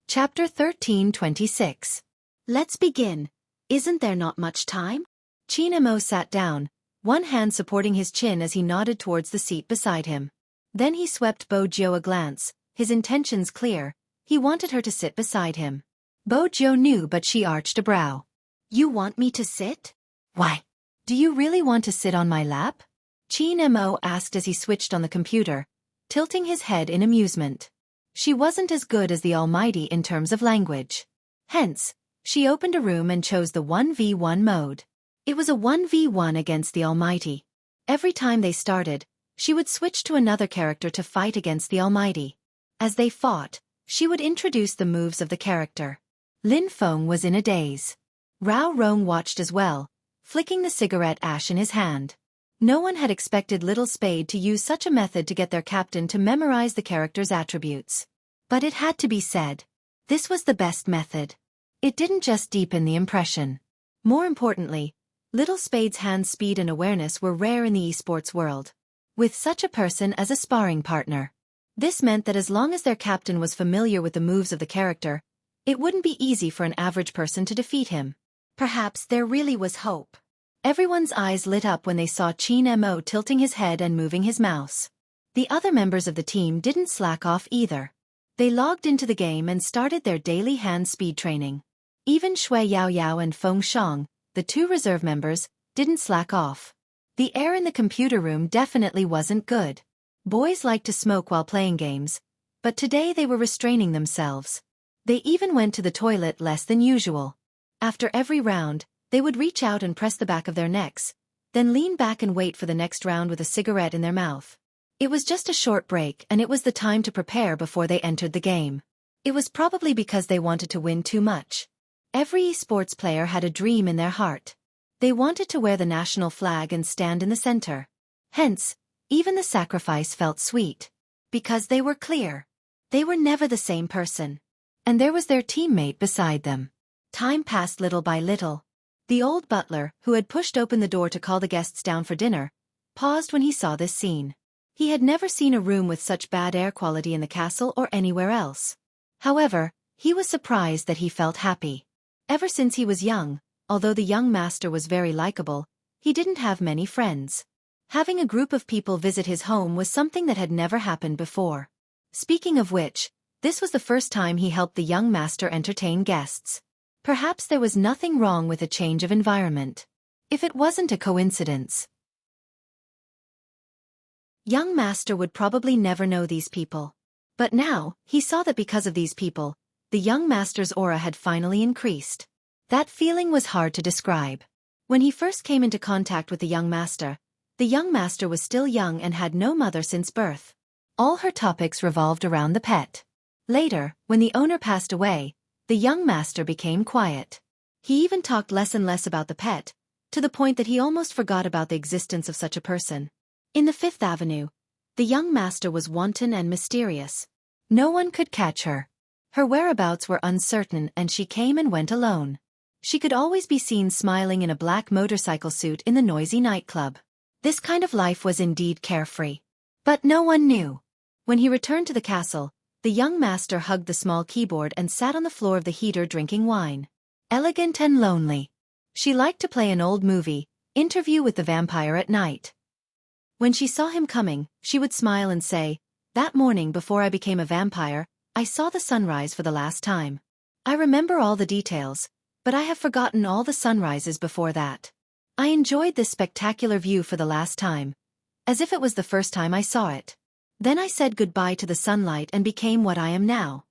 Chapter 13:26. Let's begin. Isn't there not much time? Qin Mo sat down, one hand supporting his chin as he nodded towards the seat beside him. Then he swept Bojo a glance, his intentions clear. He wanted her to sit beside him. Bojo knew, but she arched a brow. You want me to sit? Why? Do you really want to sit on my lap? Qin Mo asked as he switched on the computer, tilting his head in amusement. She wasn't as good as the Almighty in terms of language. Hence, she opened a room and chose the 1v1 mode. It was a 1v1 against the Almighty. Every time they started, she would switch to another character to fight against the Almighty. As they fought, she would introduce the moves of the character. Lin Feng was in a daze. Rao Rong watched as well, flicking the cigarette ash in his hand. No one had expected Little Spade to use such a method to get their captain to memorize the character's attributes. But it had to be said. This was the best method. It didn't just deepen the impression. More importantly, Little Spade's hand speed and awareness were rare in the esports world. With such a person as a sparring partner. This meant that as long as their captain was familiar with the moves of the character, it wouldn't be easy for an average person to defeat him. Perhaps there really was hope. Everyone's eyes lit up when they saw Qin Mo tilting his head and moving his mouse. The other members of the team didn't slack off either. They logged into the game and started their daily hand speed training. Even Shui Yaoyao and Feng Shang, the two reserve members, didn't slack off. The air in the computer room definitely wasn't good. Boys like to smoke while playing games, but today they were restraining themselves. They even went to the toilet less than usual. After every round, they would reach out and press the back of their necks, then lean back and wait for the next round with a cigarette in their mouth. It was just a short break and it was the time to prepare before they entered the game. It was probably because they wanted to win too much. Every esports player had a dream in their heart. They wanted to wear the national flag and stand in the center. Hence, even the sacrifice felt sweet. Because they were clear. They were never the same person. And there was their teammate beside them. Time passed little by little. The old butler, who had pushed open the door to call the guests down for dinner, paused when he saw this scene. He had never seen a room with such bad air quality in the castle or anywhere else. However, he was surprised that he felt happy. Ever since he was young, although the young master was very likable, he didn't have many friends. Having a group of people visit his home was something that had never happened before. Speaking of which, this was the first time he helped the young master entertain guests. Perhaps there was nothing wrong with a change of environment. If it wasn't a coincidence. Young master would probably never know these people. But now, he saw that because of these people, the young master's aura had finally increased. That feeling was hard to describe. When he first came into contact with the young master was still young and had no mother since birth. All her topics revolved around the pet. Later, when the owner passed away, the young master became quiet. He even talked less and less about the pet, to the point that he almost forgot about the existence of such a person. In the Fifth Avenue, the young master was wanton and mysterious. No one could catch her. Her whereabouts were uncertain and she came and went alone. She could always be seen smiling in a black motorcycle suit in the noisy nightclub. This kind of life was indeed carefree. But no one knew. When he returned to the castle, the young master hugged the small keyboard and sat on the floor of the heater drinking wine. Elegant and lonely. She liked to play an old movie, Interview with the Vampire at night. When she saw him coming, she would smile and say, "That morning before I became a vampire, I saw the sunrise for the last time. I remember all the details, but I have forgotten all the sunrises before that. I enjoyed this spectacular view for the last time, as if it was the first time I saw it. Then I said goodbye to the sunlight and became what I am now."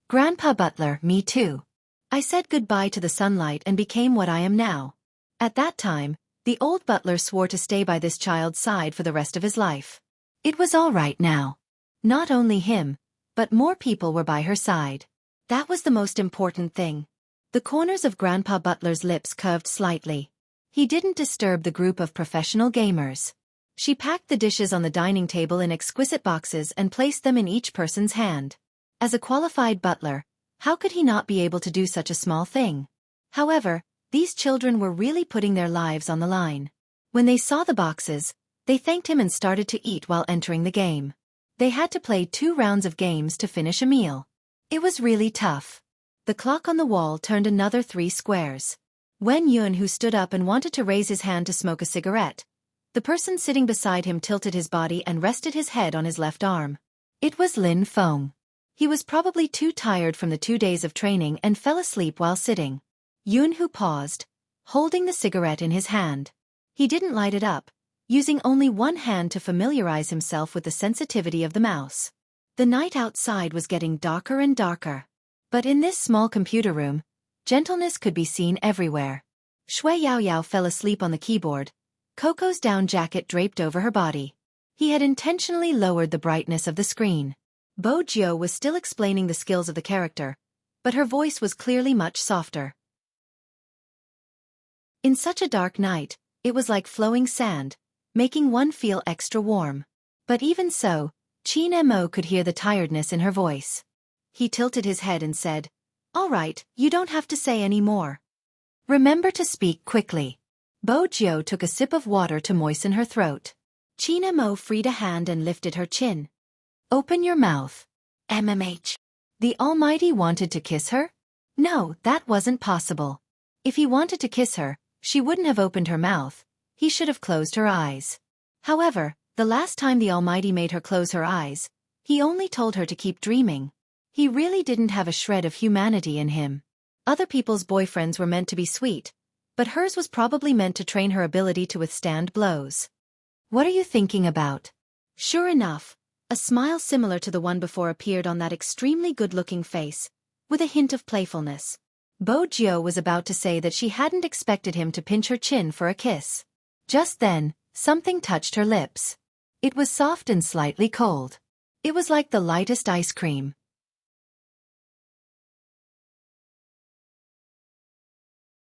Grandpa Butler, me too. I said goodbye to the sunlight and became what I am now. At that time, the old butler swore to stay by this child's side for the rest of his life. It was all right now. Not only him, but more people were by her side. That was the most important thing. The corners of Grandpa Butler's lips curved slightly. He didn't disturb the group of professional gamers. She packed the dishes on the dining table in exquisite boxes and placed them in each person's hand. As a qualified butler, how could he not be able to do such a small thing? However, these children were really putting their lives on the line. When they saw the boxes, they thanked him and started to eat while entering the game. They had to play 2 rounds of games to finish a meal. It was really tough. The clock on the wall turned another 3 squares. Wen Yun, who stood up and wanted to raise his hand to smoke a cigarette, the person sitting beside him tilted his body and rested his head on his left arm. It was Lin Feng. He was probably too tired from the 2 days of training and fell asleep while sitting. Yun Hu paused, holding the cigarette in his hand. He didn't light it up, using only one hand to familiarize himself with the sensitivity of the mouse. The night outside was getting darker and darker. But in this small computer room, gentleness could be seen everywhere. Shui Yaoyao fell asleep on the keyboard, Coco's down jacket draped over her body. He had intentionally lowered the brightness of the screen. Bo Jiu was still explaining the skills of the character, but her voice was clearly much softer. In such a dark night, it was like flowing sand, making one feel extra warm. But even so, Qin Mo could hear the tiredness in her voice. He tilted his head and said, "All right, you don't have to say any more. Remember to speak quickly." Bo Jiu took a sip of water to moisten her throat. Qin Mo freed a hand and lifted her chin. "Open your mouth." MMH. The Almighty wanted to kiss her? No, that wasn't possible. If he wanted to kiss her, she wouldn't have opened her mouth. He should have closed her eyes. However, the last time the Almighty made her close her eyes, he only told her to keep dreaming. He really didn't have a shred of humanity in him. Other people's boyfriends were meant to be sweet, but hers was probably meant to train her ability to withstand blows. "What are you thinking about?" Sure enough, a smile similar to the one before appeared on that extremely good-looking face, with a hint of playfulness. Bo Jiu was about to say that she hadn't expected him to pinch her chin for a kiss. Just then, something touched her lips. It was soft and slightly cold. It was like the lightest ice cream.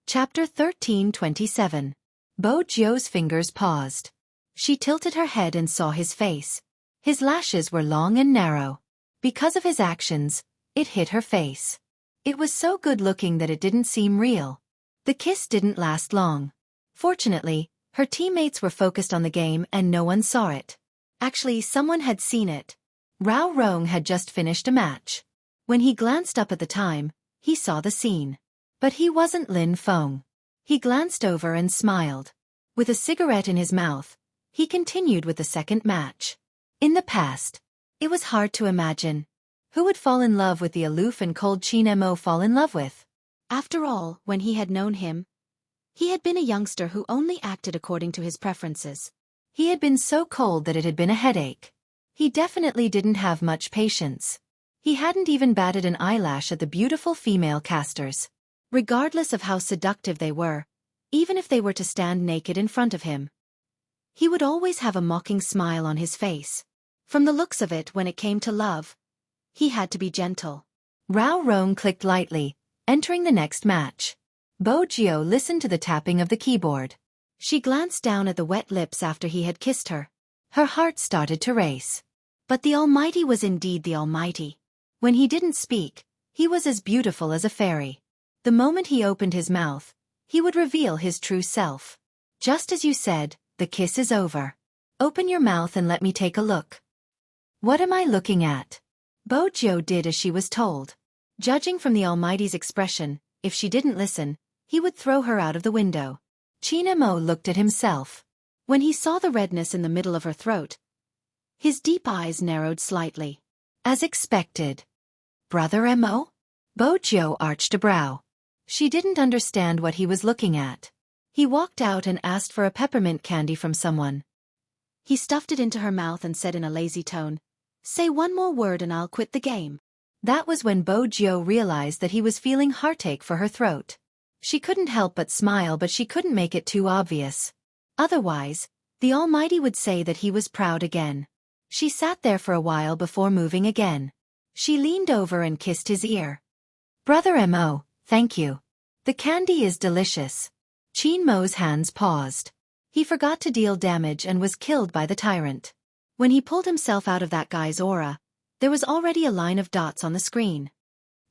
Chapter 13:27. Bo Jiu's fingers paused. She tilted her head and saw his face. His lashes were long and narrow. Because of his actions, it hit her face. It was so good-looking that it didn't seem real. The kiss didn't last long. Fortunately, her teammates were focused on the game and no one saw it. Actually, someone had seen it. Rao Rong had just finished a match. When he glanced up at the time, he saw the scene. But he wasn't Lin Feng. He glanced over and smiled. With a cigarette in his mouth, he continued with the second match. In the past, it was hard to imagine. Who would fall in love with the aloof and cold Qin Mo fall in love with? After all, when he had known him, he had been a youngster who only acted according to his preferences. He had been so cold that it had been a headache. He definitely didn't have much patience. He hadn't even batted an eyelash at the beautiful female casters. Regardless of how seductive they were, even if they were to stand naked in front of him, he would always have a mocking smile on his face. From the looks of it, when it came to love, he had to be gentle. Rao Rong clicked lightly, entering the next match. Bo Jio listened to the tapping of the keyboard. She glanced down at the wet lips after he had kissed her. Her heart started to race. But the Almighty was indeed the Almighty. When he didn't speak, he was as beautiful as a fairy. The moment he opened his mouth, he would reveal his true self. Just as you said, the kiss is over. Open your mouth and let me take a look. What am I looking at? Bo Jio did as she was told. Judging from the Almighty's expression, if she didn't listen, he would throw her out of the window. Qin Mo looked at himself. When he saw the redness in the middle of her throat, his deep eyes narrowed slightly. As expected. Brother Mo? Bo Jio arched a brow. She didn't understand what he was looking at. He walked out and asked for a peppermint candy from someone. He stuffed it into her mouth and said in a lazy tone, "Say one more word and I'll quit the game." That was when Bo Jio realized that he was feeling heartache for her throat. She couldn't help but smile, but she couldn't make it too obvious. Otherwise, the Almighty would say that he was proud again. She sat there for a while before moving again. She leaned over and kissed his ear. Brother Mo, thank you. The candy is delicious. Qin Mo's hands paused. He forgot to deal damage and was killed by the tyrant. When he pulled himself out of that guy's aura, there was already a line of dots on the screen.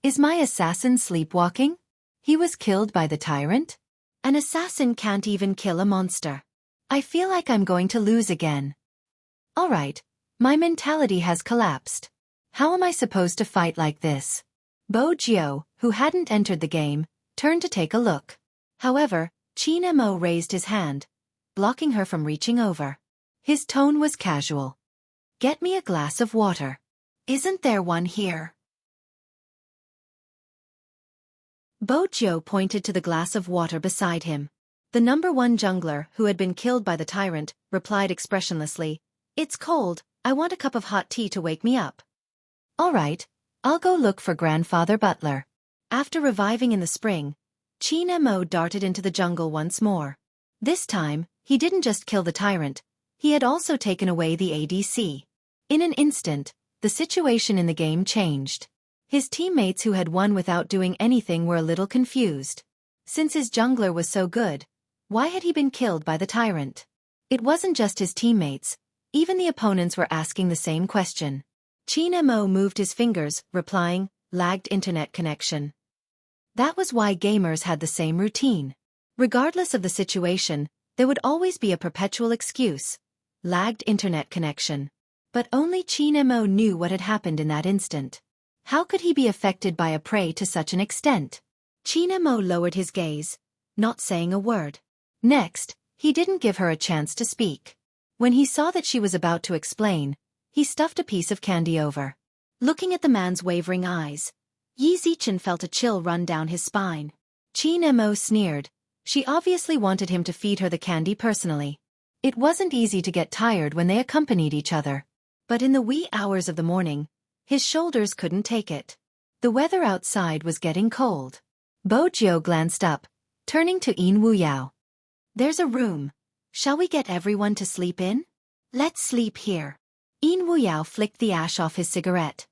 Is my assassin sleepwalking? He was killed by the tyrant? An assassin can't even kill a monster. I feel like I'm going to lose again. Alright, my mentality has collapsed. How am I supposed to fight like this? Bo Jio, who hadn't entered the game, turned to take a look. However, Qin Mo raised his hand, blocking her from reaching over. His tone was casual. Get me a glass of water. Isn't there one here? Bo Jio pointed to the glass of water beside him. The #1 jungler, who had been killed by the tyrant, replied expressionlessly, "It's cold, I want a cup of hot tea to wake me up." Alright, I'll go look for Grandfather Butler. After reviving in the spring, Qin Mo darted into the jungle once more. This time, he didn't just kill the tyrant, he had also taken away the ADC. In an instant, the situation in the game changed. His teammates who had won without doing anything were a little confused. Since his jungler was so good, why had he been killed by the tyrant? It wasn't just his teammates, even the opponents were asking the same question. Qin Mo moved his fingers, replying, lagged internet connection. That was why gamers had the same routine. Regardless of the situation, there would always be a perpetual excuse. Lagged internet connection. But only Qin Mo knew what had happened in that instant. How could he be affected by a prey to such an extent? Qin Mo lowered his gaze, not saying a word. Next, he didn't give her a chance to speak. When he saw that she was about to explain, he stuffed a piece of candy over. Looking at the man's wavering eyes, Yi Zichen felt a chill run down his spine. Qin Mo sneered. She obviously wanted him to feed her the candy personally. It wasn't easy to get tired when they accompanied each other. But in the wee hours of the morning, his shoulders couldn't take it. The weather outside was getting cold. Bo Jio glanced up, turning to Yin Wuyao. There's a room. Shall we get everyone to sleep in? Let's sleep here. Yin Wuyao flicked the ash off his cigarette.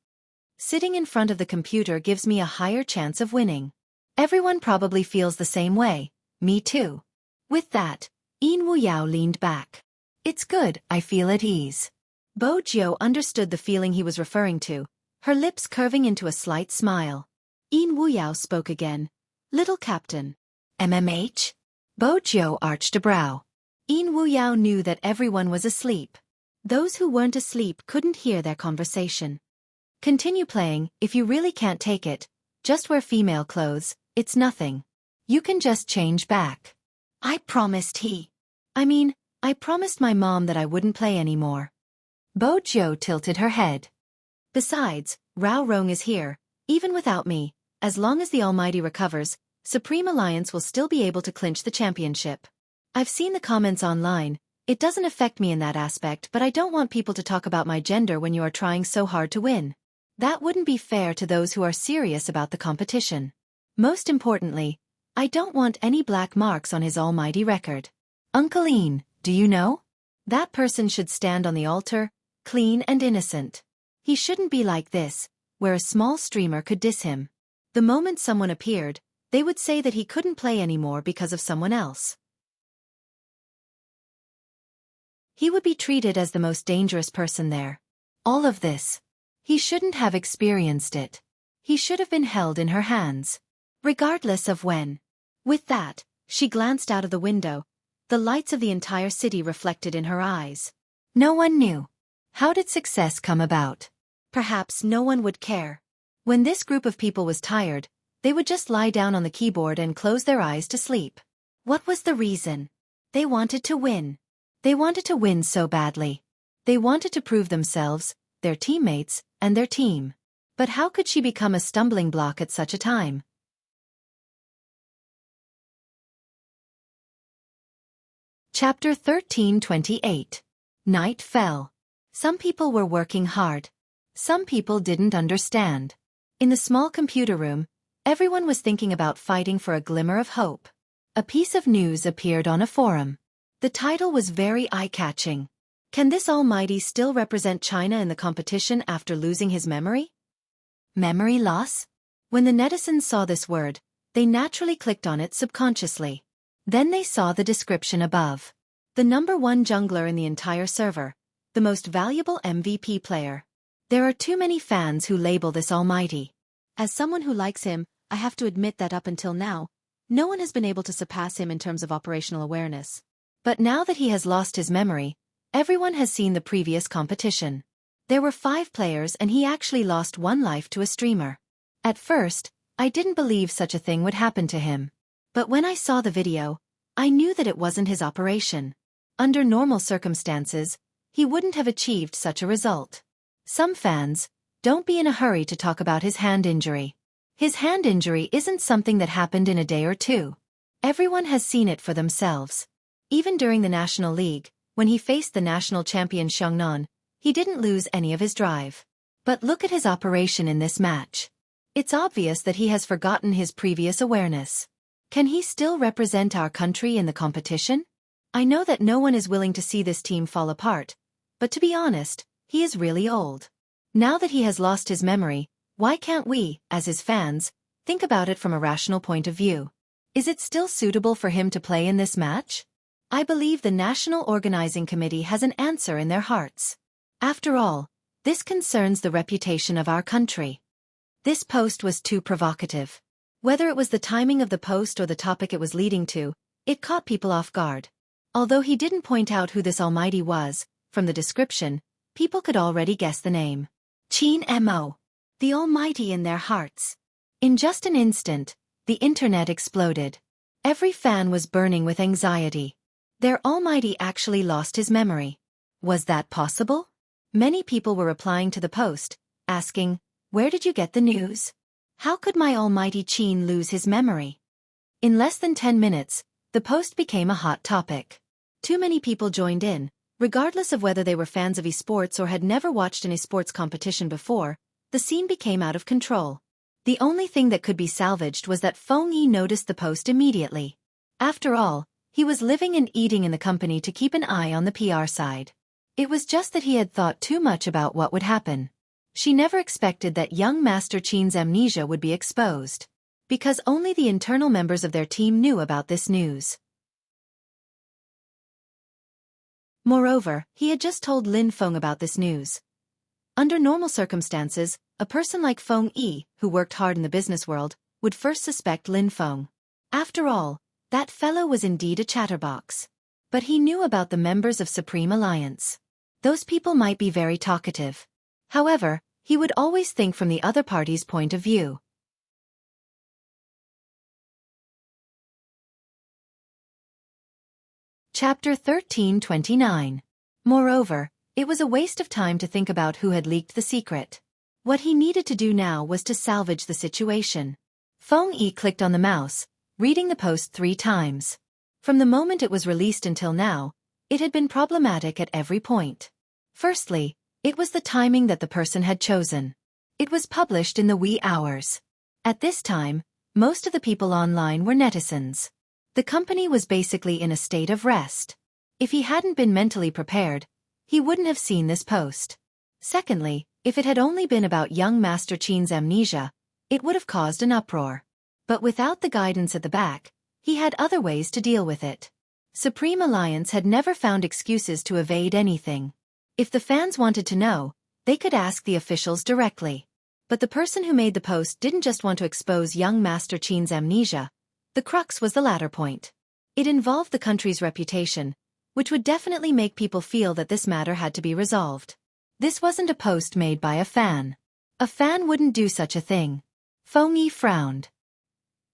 Sitting in front of the computer gives me a higher chance of winning. Everyone probably feels the same way. Me too. With that, Yin Wuyao leaned back. It's good, I feel at ease. Bo Jio understood the feeling he was referring to, her lips curving into a slight smile. Yin Wuyao spoke again. Little Captain. MMH? Bo Jio arched a brow. Yin Wuyao knew that everyone was asleep. Those who weren't asleep couldn't hear their conversation. Continue playing, if you really can't take it. Just wear female clothes, it's nothing. You can just change back. I promised I promised my mom that I wouldn't play anymore. Bo Jio tilted her head. Besides, Rao Rong is here, even without me, as long as the Almighty recovers, Supreme Alliance will still be able to clinch the championship. I've seen the comments online. It doesn't affect me in that aspect, but I don't want people to talk about my gender when you are trying so hard to win. That wouldn't be fair to those who are serious about the competition. Most importantly, I don't want any black marks on his almighty record. Uncle Ian, do you know? That person should stand on the altar, clean and innocent. He shouldn't be like this, where a small streamer could diss him. The moment someone appeared, they would say that he couldn't play anymore because of someone else. He would be treated as the most dangerous person there. All of this. He shouldn't have experienced it. He should have been held in her hands. Regardless of when. With that, she glanced out of the window, the lights of the entire city reflected in her eyes. No one knew. How did success come about? Perhaps no one would care. When this group of people was tired, they would just lie down on the keyboard and close their eyes to sleep. What was the reason? They wanted to win. They wanted to win so badly. They wanted to prove themselves, their teammates, and their team. But how could she become a stumbling block at such a time? Chapter 13:28. Night fell. Some people were working hard. Some people didn't understand. In the small computer room, everyone was thinking about fighting for a glimmer of hope. A piece of news appeared on a forum. The title was very eye-catching. Can this almighty still represent China in the competition after losing his memory? Memory loss? When the netizens saw this word, they naturally clicked on it subconsciously. Then they saw the description above. The #1 jungler in the entire server. The most valuable MVP player. There are too many fans who label this almighty. As someone who likes him, I have to admit that up until now, no one has been able to surpass him in terms of operational awareness. But now that he has lost his memory, everyone has seen the previous competition. There were 5 players and he actually lost 1 life to a streamer. At first, I didn't believe such a thing would happen to him. But when I saw the video, I knew that it wasn't his operation. Under normal circumstances, he wouldn't have achieved such a result. Some fans, don't be in a hurry to talk about his hand injury. His hand injury isn't something that happened in a day or two. Everyone has seen it for themselves. Even during the National League, when he faced the national champion Xiaofan, he didn't lose any of his drive. But look at his operation in this match. It's obvious that he has forgotten his previous awareness. Can he still represent our country in the competition? I know that no one is willing to see this team fall apart, but to be honest, he is really old. Now that he has lost his memory, why can't we, as his fans, think about it from a rational point of view? Is it still suitable for him to play in this match? I believe the National Organizing Committee has an answer in their hearts. After all, this concerns the reputation of our country. This post was too provocative. Whether it was the timing of the post or the topic it was leading to, it caught people off guard. Although he didn't point out who this almighty was, from the description, people could already guess the name. Qin Mo. The almighty in their hearts. In just an instant, the internet exploded. Every fan was burning with anxiety. Their almighty actually lost his memory. Was that possible? Many people were replying to the post, asking, "Where did you get the news? How could my almighty Qin lose his memory?" In less than 10 minutes, the post became a hot topic. Too many people joined in, regardless of whether they were fans of esports or had never watched an esports competition before. The scene became out of control. The only thing that could be salvaged was that Feng Yi noticed the post immediately. After all, he was living and eating in the company to keep an eye on the PR side. It was just that he had thought too much about what would happen. She never expected that young Master Qin's amnesia would be exposed. Because only the internal members of their team knew about this news. Moreover, he had just told Lin Feng about this news. Under normal circumstances, a person like Feng Yi, who worked hard in the business world, would first suspect Lin Feng. After all, that fellow was indeed a chatterbox. But he knew about the members of Supreme Alliance. Those people might be very talkative. However, he would always think from the other party's point of view. Chapter 13:29. Moreover, it was a waste of time to think about who had leaked the secret. What he needed to do now was to salvage the situation. Feng Yi clicked on the mouse, reading the post 3 times. From the moment it was released until now, it had been problematic at every point. Firstly, it was the timing that the person had chosen. It was published in the wee hours. At this time, most of the people online were netizens. The company was basically in a state of rest. If he hadn't been mentally prepared, he wouldn't have seen this post. Secondly, if it had only been about young Master Qin's amnesia, it would have caused an uproar. But without the guidance at the back, he had other ways to deal with it. Supreme Alliance had never found excuses to evade anything. If the fans wanted to know, they could ask the officials directly. But the person who made the post didn't just want to expose young Master Qin's amnesia. The crux was the latter point. It involved the country's reputation, which would definitely make people feel that this matter had to be resolved. This wasn't a post made by a fan. A fan wouldn't do such a thing. Feng Yi frowned.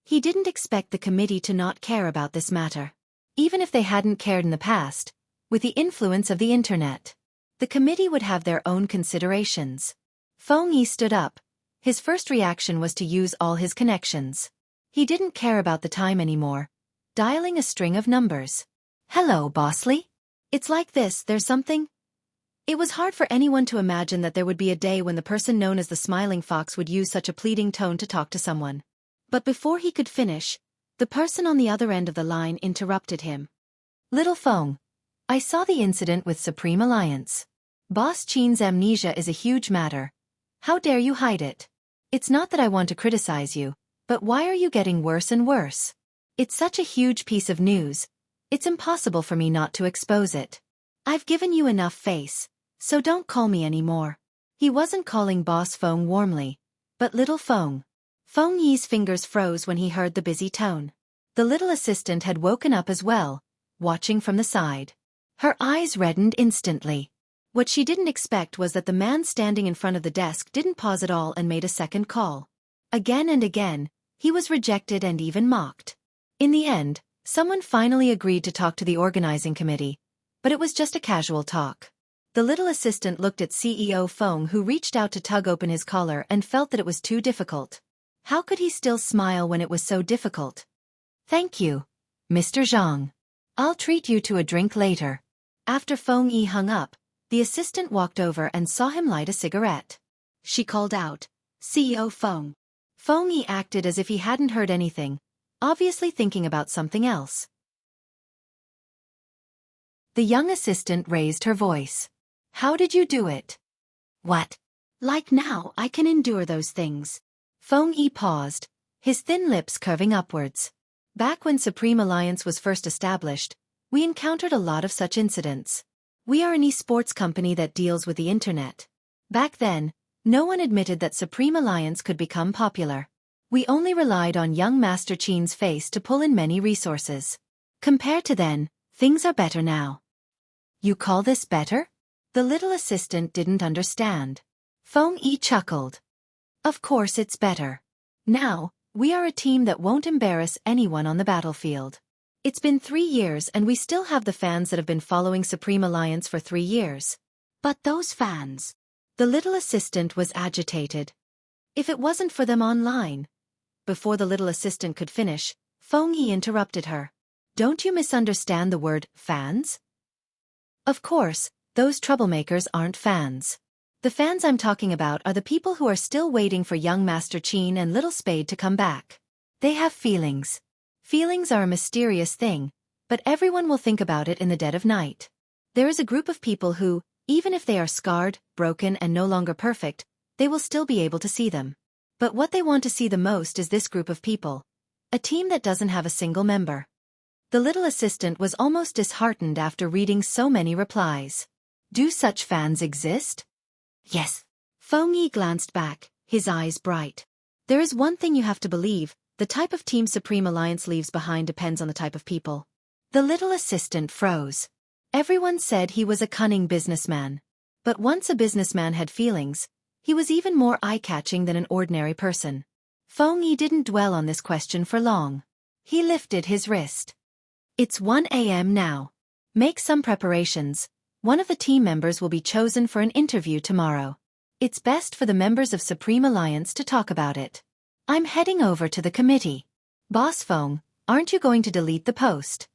He didn't expect the committee to not care about this matter. Even if they hadn't cared in the past, with the influence of the internet, the committee would have their own considerations. Feng Yi stood up. His first reaction was to use all his connections. He didn't care about the time anymore, dialing a string of numbers. Hello, Bosley? It's like this, there's something. It was hard for anyone to imagine that there would be a day when the person known as the Smiling Fox would use such a pleading tone to talk to someone. But before he could finish, the person on the other end of the line interrupted him. Little Feng, I saw the incident with Supreme Alliance. Boss Qin's amnesia is a huge matter. How dare you hide it? It's not that I want to criticize you, but why are you getting worse and worse? It's such a huge piece of news. It's impossible for me not to expose it. I've given you enough face, so don't call me anymore. He wasn't calling Boss Feng warmly, but Little Feng. Feng Yi's fingers froze when he heard the busy tone. The little assistant had woken up as well, watching from the side. Her eyes reddened instantly. What she didn't expect was that the man standing in front of the desk didn't pause at all and made a second call. Again and again, he was rejected and even mocked. In the end, someone finally agreed to talk to the organizing committee, but it was just a casual talk. The little assistant looked at CEO Feng, who reached out to tug open his collar and felt that it was too difficult. How could he still smile when it was so difficult? Thank you, Mr. Zhang. I'll treat you to a drink later. After Feng Yi hung up, the assistant walked over and saw him light a cigarette. She called out, CEO Feng. Feng Yi acted as if he hadn't heard anything, obviously thinking about something else. The young assistant raised her voice. How did you do it? What? Like now I can endure those things. Feng Yi paused, his thin lips curving upwards. Back when Supreme Alliance was first established, we encountered a lot of such incidents. We are an esports company that deals with the internet. Back then, no one admitted that Supreme Alliance could become popular. We only relied on young Master Qin's face to pull in many resources. Compared to then, things are better now. You call this better? The little assistant didn't understand. Feng Yi chuckled. Of course it's better. Now, we are a team that won't embarrass anyone on the battlefield. It's been 3 years and we still have the fans that have been following Supreme Alliance for 3 years. But those fans. The little assistant was agitated. If it wasn't for them online. Before the little assistant could finish, Feng Yi interrupted her. Don't you misunderstand the word fans? Of course, those troublemakers aren't fans. The fans I'm talking about are the people who are still waiting for young Master Qin and Little Spade to come back. They have feelings. Feelings are a mysterious thing, but everyone will think about it in the dead of night. There is a group of people who, even if they are scarred, broken and no longer perfect, they will still be able to see them. But what they want to see the most is this group of people. A team that doesn't have a single member. The little assistant was almost disheartened after reading so many replies. Do such fans exist? Yes. Feng Yi glanced back, his eyes bright. There is one thing you have to believe, the type of team Supreme Alliance leaves behind depends on the type of people. The little assistant froze. Everyone said he was a cunning businessman. But once a businessman had feelings, he was even more eye-catching than an ordinary person. Feng Yi didn't dwell on this question for long. He lifted his wrist. It's 1 a.m. now. Make some preparations. One of the team members will be chosen for an interview tomorrow. It's best for the members of Supreme Alliance to talk about it. I'm heading over to the committee. Boss Feng, Aren't you going to delete the post?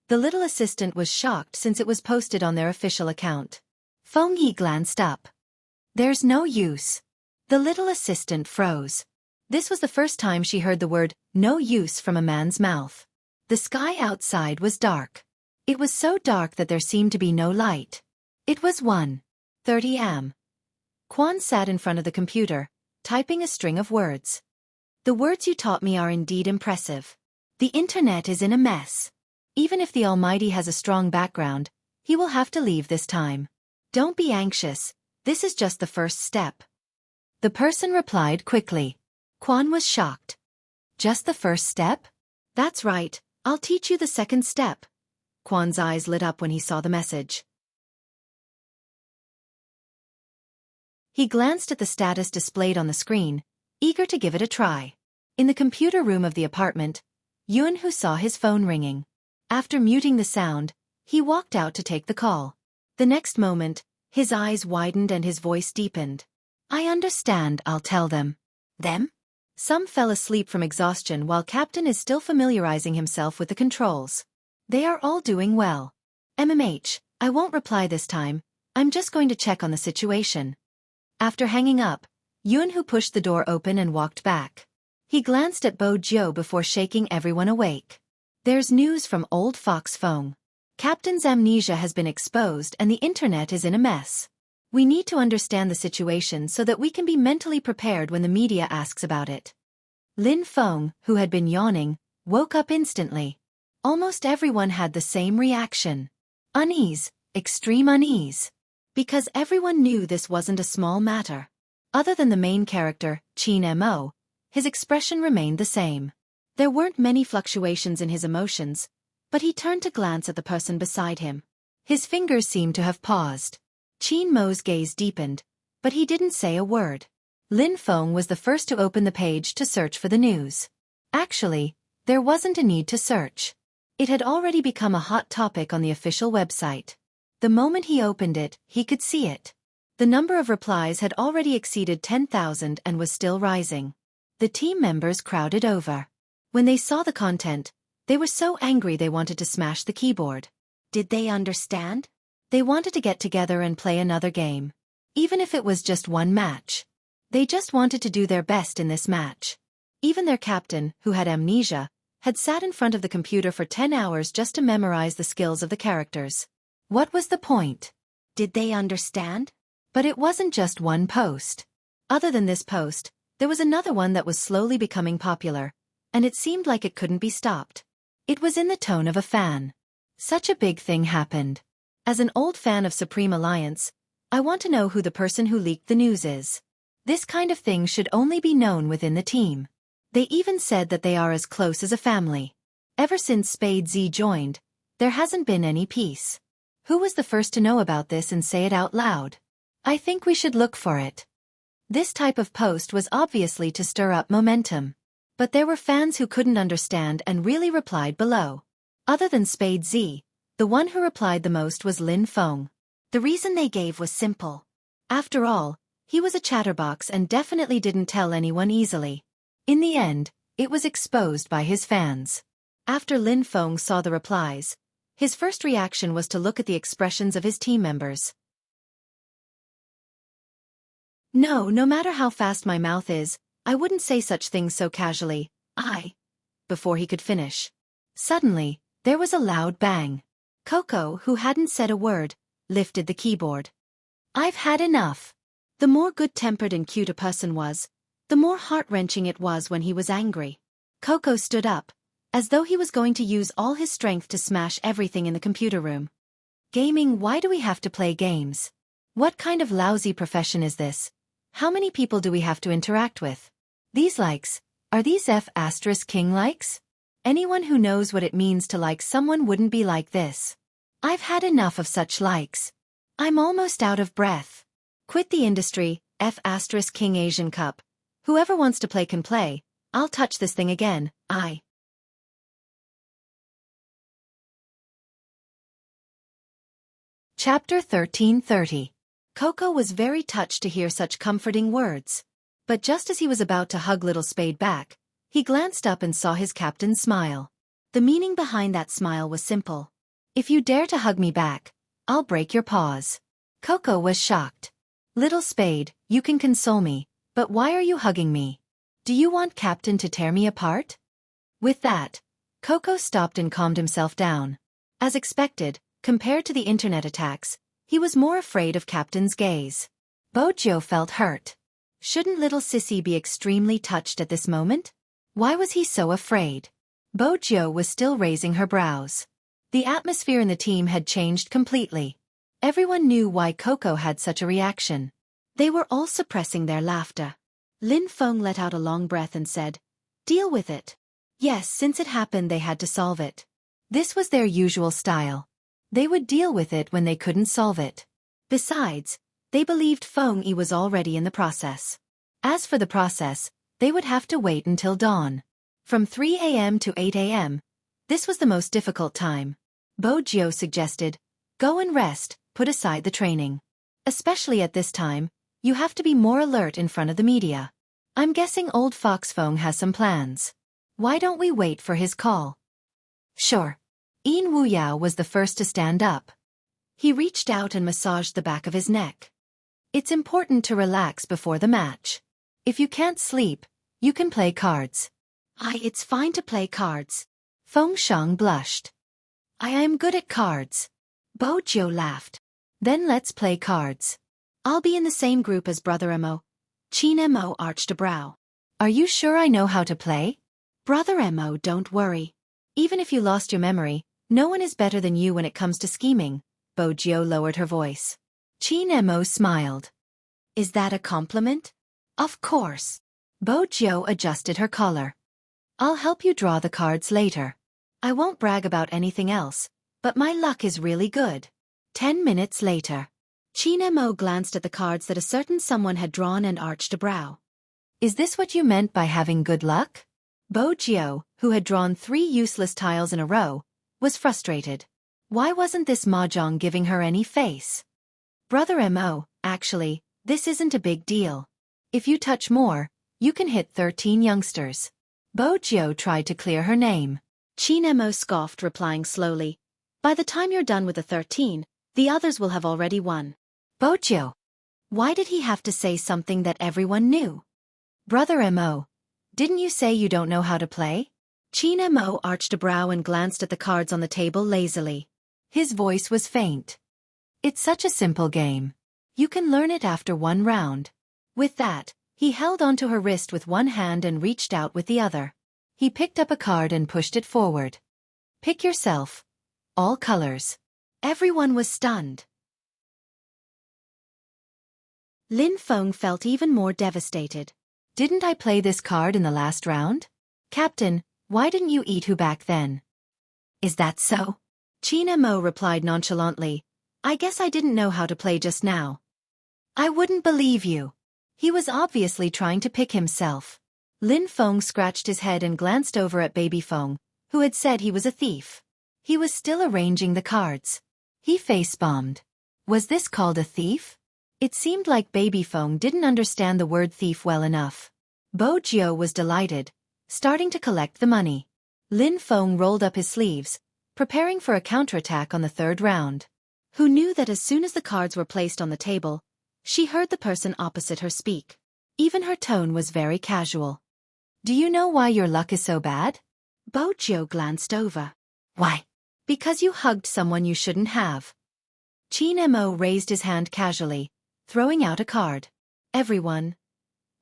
The little assistant was shocked since it was posted on their official account. Feng Yi glanced up. There's no use. The little assistant froze. This was the first time she heard the word, no use, from a man's mouth. The sky outside was dark. It was so dark that there seemed to be no light. It was 1:30 am. Quan sat in front of the computer, typing a string of words. The words you taught me are indeed impressive. The internet is in a mess. Even if the Almighty has a strong background, he will have to leave this time. Don't be anxious, this is just the first step. The person replied quickly. Quan was shocked. Just the first step? That's right, I'll teach you the second step. Quan's eyes lit up when he saw the message. He glanced at the status displayed on the screen, eager to give it a try. In the computer room of the apartment, Yun-Hu saw his phone ringing. After muting the sound, he walked out to take the call. The next moment, his eyes widened and his voice deepened. I understand, I'll tell them. Them? Some fell asleep from exhaustion while Captain is still familiarizing himself with the controls. They are all doing well. I won't reply this time, I'm just going to check on the situation. After hanging up, Yun-Hu pushed the door open and walked back. He glanced at Bo Jiu before shaking everyone awake. There's news from old Fox Feng. Captain's amnesia has been exposed and the internet is in a mess. We need to understand the situation so that we can be mentally prepared when the media asks about it. Lin Feng, who had been yawning, woke up instantly. Almost everyone had the same reaction. Unease, extreme unease. Because everyone knew this wasn't a small matter. Other than the main character, Qin Mo, his expression remained the same. There weren't many fluctuations in his emotions, but he turned to glance at the person beside him. His fingers seemed to have paused. Qin Mo's gaze deepened, but he didn't say a word. Lin Feng was the first to open the page to search for the news. Actually, there wasn't a need to search. It had already become a hot topic on the official website. The moment he opened it, he could see it. The number of replies had already exceeded 10,000 and was still rising. The team members crowded over. When they saw the content, they were so angry they wanted to smash the keyboard. Did they understand? They wanted to get together and play another game. Even if it was just one match. They just wanted to do their best in this match. Even their captain, who had amnesia, had sat in front of the computer for 10 hours just to memorize the skills of the characters. What was the point? Did they understand? But it wasn't just one post. Other than this post, there was another one that was slowly becoming popular, and it seemed like it couldn't be stopped. It was in the tone of a fan. Such a big thing happened. As an old fan of Supreme Alliance, I want to know who the person who leaked the news is. This kind of thing should only be known within the team. They even said that they are as close as a family. Ever since Spade Z joined, there hasn't been any peace. Who was the first to know about this and say it out loud? I think we should look for it. This type of post was obviously to stir up momentum. But there were fans who couldn't understand and really replied below. Other than Spade Z, the one who replied the most was Lin Feng. The reason they gave was simple. After all, he was a chatterbox and definitely didn't tell anyone easily. In the end, it was exposed by his fans. After Lin Feng saw the replies, his first reaction was to look at the expressions of his team members. No matter how fast my mouth is, I wouldn't say such things so casually. Before he could finish. Suddenly, there was a loud bang. Coco, who hadn't said a word, lifted the keyboard. I've had enough. The more good-tempered and cute a person was, the more heart-wrenching it was when he was angry. Coco stood up, as though he was going to use all his strength to smash everything in the computer room. Gaming, why do we have to play games? What kind of lousy profession is this? How many people do we have to interact with? These likes, are these F***king likes? Anyone who knows what it means to like someone wouldn't be like this. I've had enough of such likes. I'm almost out of breath. Quit the industry, F***king Asian Cup. Whoever wants to play can play, I'll touch this thing again, Chapter 1330. Coco was very touched to hear such comforting words. But just as he was about to hug little Spade back, he glanced up and saw his captain smile. The meaning behind that smile was simple. If you dare to hug me back, I'll break your paws. Coco was shocked. Little Spade, you can console me, but why are you hugging me? Do you want Captain to tear me apart? With that, Coco stopped and calmed himself down. As expected, compared to the internet attacks, he was more afraid of Captain's gaze. Bojo felt hurt. Shouldn't little Sissy be extremely touched at this moment? Why was he so afraid? Bojo was still raising her brows. The atmosphere in the team had changed completely. Everyone knew why Coco had such a reaction. They were all suppressing their laughter. Lin Feng let out a long breath and said, "Deal with it." Yes, since it happened they had to solve it. This was their usual style. They would deal with it when they couldn't solve it. Besides, they believed Feng Yi was already in the process. As for the process, they would have to wait until dawn. From 3 a.m. to 8 a.m., this was the most difficult time. Bojo suggested, "Go and rest, put aside the training. Especially at this time, you have to be more alert in front of the media. I'm guessing old Fox Feng has some plans. Why don't we wait for his call?" Sure. Yin Wuyao was the first to stand up. He reached out and massaged the back of his neck. It's important to relax before the match. If you can't sleep, you can play cards. It's fine to play cards. Feng Shang blushed. I am good at cards. Bojo laughed. Then let's play cards. I'll be in the same group as Brother Mo. Qin Mo arched a brow. Are you sure I know how to play? Brother Mo, don't worry. Even if you lost your memory, no one is better than you when it comes to scheming. Bojo lowered her voice. Qin Mo smiled. Is that a compliment? Of course. Bojo adjusted her collar. I'll help you draw the cards later. I won't brag about anything else, but my luck is really good. 10 minutes later. Qin Mo glanced at the cards that a certain someone had drawn and arched a brow. Is this what you meant by having good luck? Bojo, who had drawn 3 useless tiles in a row, was frustrated. Why wasn't this mahjong giving her any face? Brother Mo, actually, this isn't a big deal. If you touch more, you can hit 13 youngsters. Bojo tried to clear her name. Qin Mo scoffed, replying slowly, by the time you're done with the 13, the others will have already won. Bojo. Why did he have to say something that everyone knew? Brother Mo, didn't you say you don't know how to play? Qin Mo arched a brow and glanced at the cards on the table lazily. His voice was faint. It's such a simple game. You can learn it after 1 round. With that, he held onto her wrist with one hand and reached out with the other. He picked up a card and pushed it forward. Pick yourself. All colors. Everyone was stunned. Lin Feng felt even more devastated. Didn't I play this card in the last round? Captain, why didn't you eat who back then? Is that so? Qin Mo replied nonchalantly, I guess I didn't know how to play just now. I wouldn't believe you. He was obviously trying to pick himself. Lin Feng scratched his head and glanced over at Baby Feng, who had said he was a thief. He was still arranging the cards. He face-bombed. Was this called a thief? It seemed like Baby Feng didn't understand the word thief well enough. Bojo was delighted, starting to collect the money. Lin Feng rolled up his sleeves, preparing for a counterattack on the 3rd round. Who knew that as soon as the cards were placed on the table, she heard the person opposite her speak. Even her tone was very casual. Do you know why your luck is so bad? Bojo glanced over. Why? Because you hugged someone you shouldn't have. Qin Mo raised his hand casually, throwing out a card. Everyone.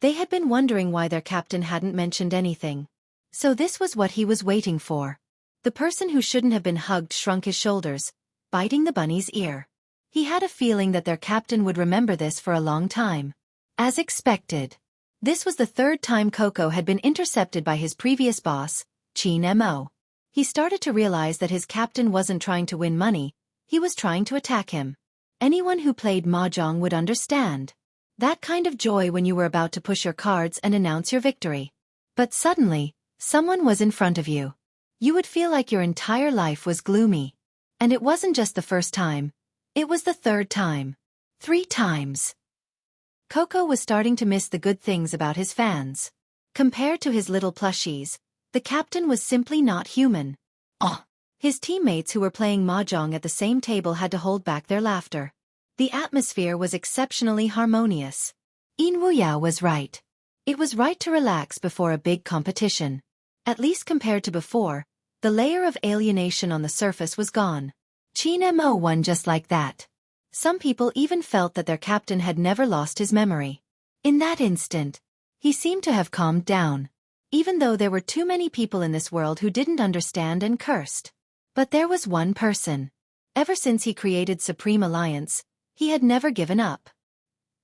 They had been wondering why their captain hadn't mentioned anything. So this was what he was waiting for. The person who shouldn't have been hugged shrunk his shoulders, biting the bunny's ear. He had a feeling that their captain would remember this for a long time. As expected. This was the 3rd time Coco had been intercepted by his previous boss, Qin Mo. He started to realize that his captain wasn't trying to win money, he was trying to attack him. Anyone who played mahjong would understand. That kind of joy when you were about to push your cards and announce your victory. But suddenly, someone was in front of you. You would feel like your entire life was gloomy. And it wasn't just the first time. It was the 3rd time. 3 times. Coco was starting to miss the good things about his fans. Compared to his little plushies, the captain was simply not human. Oh. His teammates who were playing mahjong at the same table had to hold back their laughter. The atmosphere was exceptionally harmonious. Wuxia was right. It was right to relax before a big competition. At least compared to before, the layer of alienation on the surface was gone. Qin Mo won just like that. Some people even felt that their captain had never lost his memory. In that instant, he seemed to have calmed down. Even though there were too many people in this world who didn't understand and cursed. But there was one person. Ever since he created Supreme Alliance, he had never given up.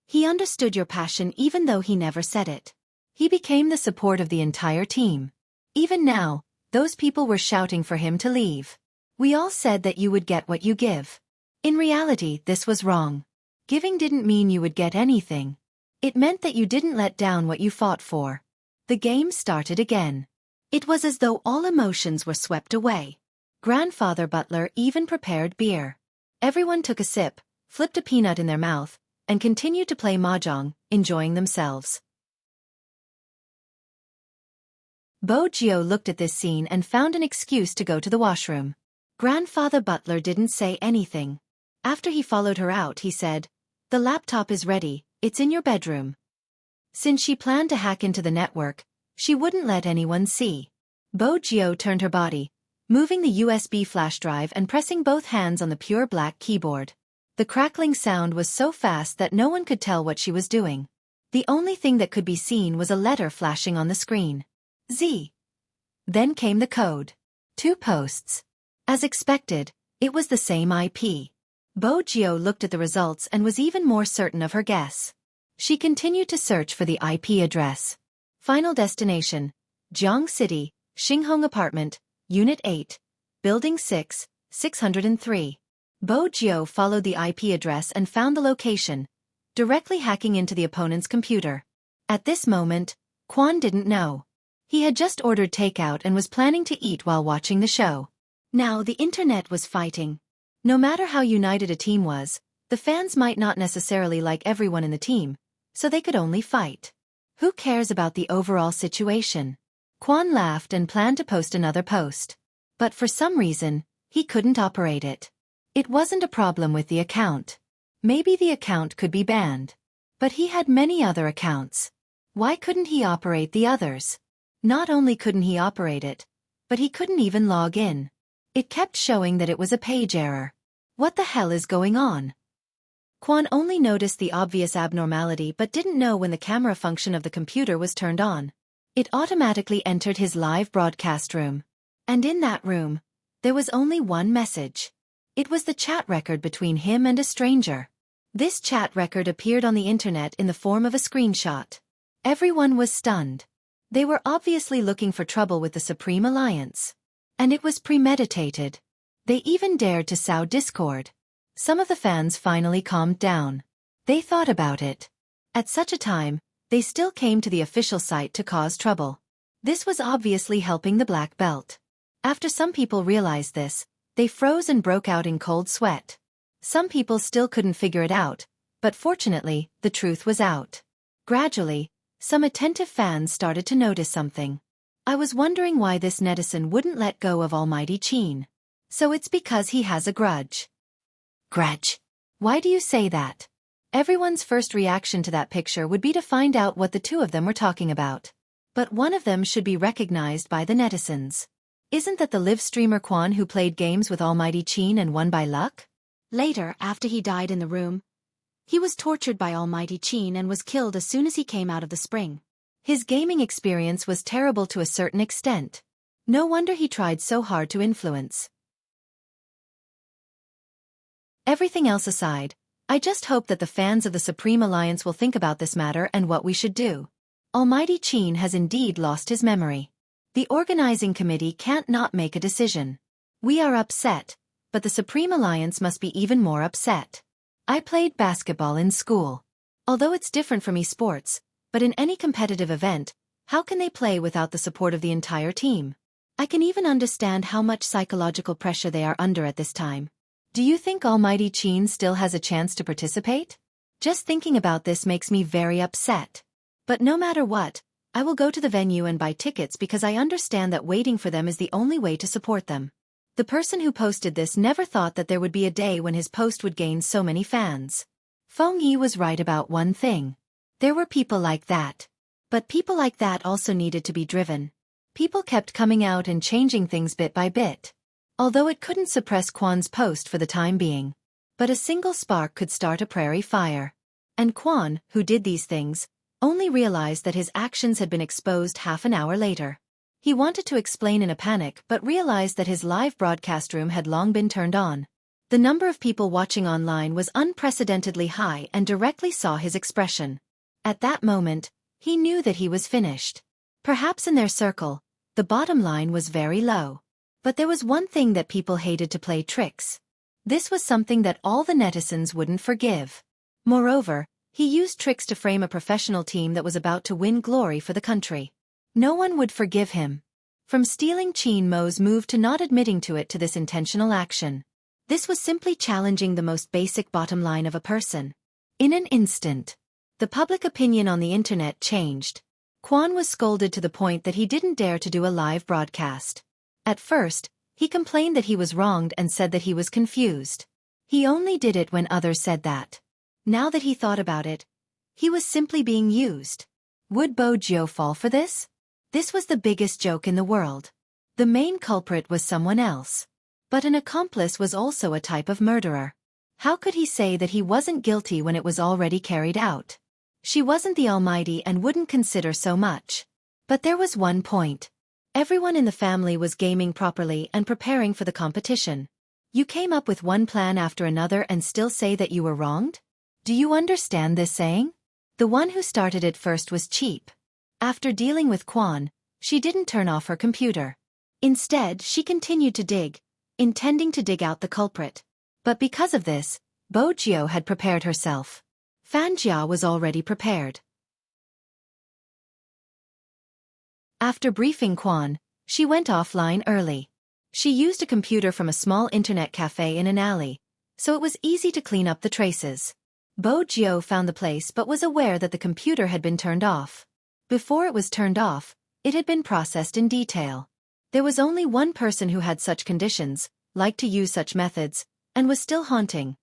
He understood your passion even though he never said it. He became the support of the entire team. Even now, those people were shouting for him to leave. We all said that you would get what you give. In reality, this was wrong. Giving didn't mean you would get anything. It meant that you didn't let down what you fought for. The game started again. It was as though all emotions were swept away. Grandfather Butler even prepared beer. Everyone took a sip, flipped a peanut in their mouth, and continued to play mahjong, enjoying themselves. Wuxia looked at this scene and found an excuse to go to the washroom. Grandfather Butler didn't say anything. After he followed her out, he said, "The laptop is ready, it's in your bedroom." Since she planned to hack into the network, she wouldn't let anyone see. Wuxia turned her body, moving the USB flash drive and pressing both hands on the pure black keyboard. The crackling sound was so fast that no one could tell what she was doing. The only thing that could be seen was a letter flashing on the screen. Z. Then came the code. 2 posts. As expected, it was the same IP. Wuxia looked at the results and was even more certain of her guess. She continued to search for the IP address. Final destination: Jiang City, Xinghong Apartment, Unit 8, Building 6, 603. Wuxia followed the IP address and found the location, directly hacking into the opponent's computer. At this moment, Quan didn't know. He had just ordered takeout and was planning to eat while watching the show. Now the internet was fighting. No matter how united a team was, the fans might not necessarily like everyone in the team, so they could only fight. Who cares about the overall situation? Quan laughed and planned to post another post. But for some reason, he couldn't operate it. It wasn't a problem with the account. Maybe the account could be banned. But he had many other accounts. Why couldn't he operate the others? Not only couldn't he operate it, but he couldn't even log in. It kept showing that it was a page error. What the hell is going on? Quan only noticed the obvious abnormality but didn't know when the camera function of the computer was turned on. It automatically entered his live broadcast room. And in that room, there was only one message. It was the chat record between him and a stranger. This chat record appeared on the internet in the form of a screenshot. Everyone was stunned. They were obviously looking for trouble with the Supreme Alliance. And it was premeditated. They even dared to sow discord. Some of the fans finally calmed down. They thought about it. At such a time, they still came to the official site to cause trouble. This was obviously helping the black belt. After some people realized this, they froze and broke out in cold sweat. Some people still couldn't figure it out, but fortunately, the truth was out. Gradually, some attentive fans started to notice something. I was wondering why this netizen wouldn't let go of Almighty Qin. So it's because he has a grudge. Grudge? Why do you say that? Everyone's first reaction to that picture would be to find out what the two of them were talking about. But one of them should be recognized by the netizens. Isn't that the live streamer Quan who played games with Almighty Qin and won by luck? Later, after he died in the room, he was tortured by Almighty Qin and was killed as soon as he came out of the spring. His gaming experience was terrible to a certain extent. No wonder he tried so hard to influence. Everything else aside, I just hope that the fans of the Supreme Alliance will think about this matter and what we should do. Almighty Qin has indeed lost his memory. The organizing committee can't not make a decision. We are upset, but the Supreme Alliance must be even more upset. I played basketball in school. Although it's different from esports, but in any competitive event, how can they play without the support of the entire team? I can even understand how much psychological pressure they are under at this time. Do you think Almighty Qin still has a chance to participate? Just thinking about this makes me very upset. But no matter what, I will go to the venue and buy tickets because I understand that waiting for them is the only way to support them. The person who posted this never thought that there would be a day when his post would gain so many fans. Feng Yi was right about one thing. There were people like that. But people like that also needed to be driven. People kept coming out and changing things bit by bit. Although it couldn't suppress Quan's post for the time being. But a single spark could start a prairie fire. And Quan, who did these things, only realized that his actions had been exposed half an hour later. He wanted to explain in a panic but realized that his live broadcast room had long been turned on. The number of people watching online was unprecedentedly high and directly saw his expression. At that moment, he knew that he was finished. Perhaps in their circle, the bottom line was very low. But there was one thing that people hated to play tricks. This was something that all the netizens wouldn't forgive. Moreover, he used tricks to frame a professional team that was about to win glory for the country. No one would forgive him. From stealing Qin Mo's move to not admitting to it to this intentional action. This was simply challenging the most basic bottom line of a person. In an instant, the public opinion on the internet changed. Quan was scolded to the point that he didn't dare to do a live broadcast. At first, he complained that he was wronged and said that he was confused. He only did it when others said that. Now that he thought about it, he was simply being used. Would Bo Jiu fall for this? This was the biggest joke in the world. The main culprit was someone else. But an accomplice was also a type of murderer. How could he say that he wasn't guilty when it was already carried out? She wasn't the Almighty and wouldn't consider so much. But there was one point. Everyone in the family was gaming properly and preparing for the competition. You came up with one plan after another and still say that you were wronged? Do you understand this saying? The one who started it first was cheap. After dealing with Quan, she didn't turn off her computer. Instead, she continued to dig, intending to dig out the culprit. But because of this, Bo Jiu had prepared herself. Fan Jia was already prepared. After briefing Quan, she went offline early. She used a computer from a small internet cafe in an alley, so it was easy to clean up the traces. Bo Jiu found the place but was aware that the computer had been turned off. Before it was turned off, it had been processed in detail. There was only one person who had such conditions, liked to use such methods, and was still haunting.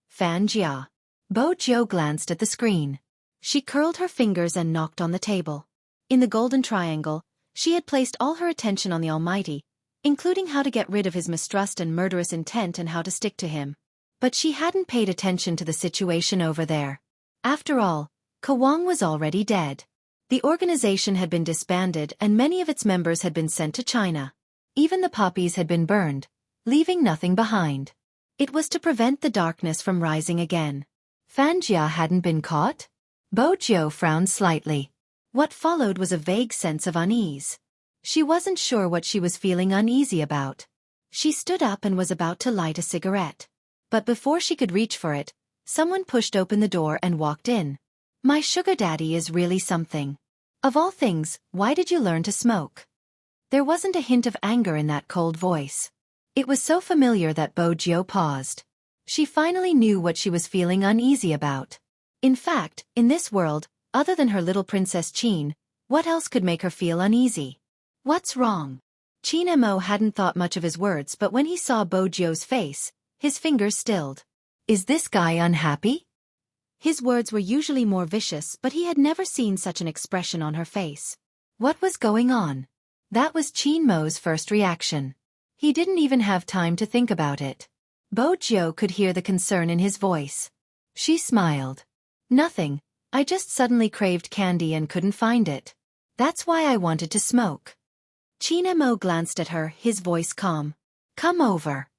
Fan Jia. Bo Jiu glanced at the screen. She curled her fingers and knocked on the table. In the golden triangle, she had placed all her attention on the Almighty, including how to get rid of his mistrust and murderous intent and how to stick to him. But she hadn't paid attention to the situation over there. After all, Kawang was already dead. The organization had been disbanded and many of its members had been sent to China. Even the poppies had been burned, leaving nothing behind. It was to prevent the darkness from rising again. Fan Jia hadn't been caught? Bo Jiu frowned slightly. What followed was a vague sense of unease. She wasn't sure what she was feeling uneasy about. She stood up and was about to light a cigarette. But before she could reach for it, someone pushed open the door and walked in. My sugar daddy is really something. Of all things, why did you learn to smoke? There wasn't a hint of anger in that cold voice. It was so familiar that Bo Jiu paused. She finally knew what she was feeling uneasy about. In fact, in this world, other than her little princess Qin, what else could make her feel uneasy? What's wrong? Qin Mo hadn't thought much of his words, but when he saw Bo Jiu's face, his fingers stilled. Is this guy unhappy? His words were usually more vicious, but he had never seen such an expression on her face. What was going on? That was Qin Mo's first reaction. He didn't even have time to think about it. Bo Jiu could hear the concern in his voice. She smiled. Nothing. I just suddenly craved candy and couldn't find it. That's why I wanted to smoke. Qin Mo glanced at her, his voice calm. Come over.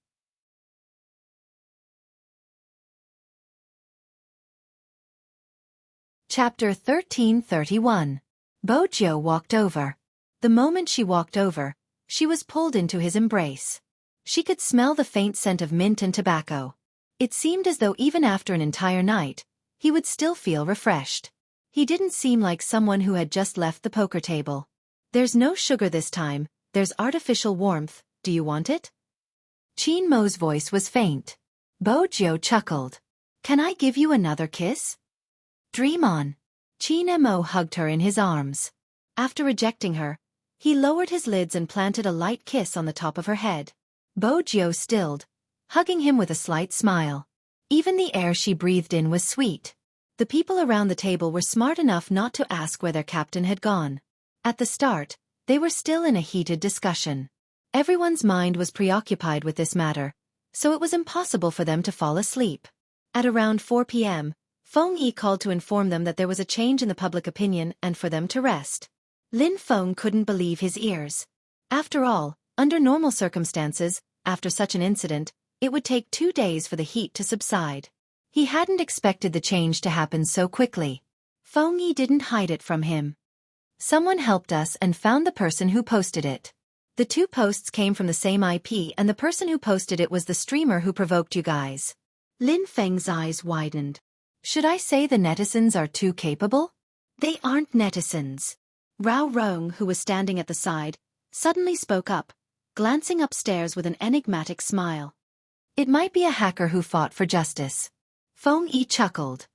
Chapter 1331. Bo Jiu walked over. The moment she walked over, she was pulled into his embrace. She could smell the faint scent of mint and tobacco. It seemed as though even after an entire night, he would still feel refreshed. He didn't seem like someone who had just left the poker table. There's no sugar this time, there's artificial warmth, do you want it? Qin Mo's voice was faint. Bo Jiu chuckled. Can I give you another kiss? Dream on. Qin Mo hugged her in his arms. After rejecting her, he lowered his lids and planted a light kiss on the top of her head. Bojo stilled, hugging him with a slight smile. Even the air she breathed in was sweet. The people around the table were smart enough not to ask where their captain had gone. At the start, they were still in a heated discussion. Everyone's mind was preoccupied with this matter, so it was impossible for them to fall asleep. At around 4 p.m., Feng Yi called to inform them that there was a change in the public opinion and for them to rest. Lin Feng couldn't believe his ears. After all, under normal circumstances, after such an incident, it would take 2 days for the heat to subside. He hadn't expected the change to happen so quickly. Feng Yi didn't hide it from him. Someone helped us and found the person who posted it. The 2 posts came from the same IP and the person who posted it was the streamer who provoked you guys. Lin Feng's eyes widened. Should I say the netizens are too capable? They aren't netizens. Rao Rong, who was standing at the side, suddenly spoke up, glancing upstairs with an enigmatic smile. It might be a hacker who fought for justice. Feng Yi chuckled.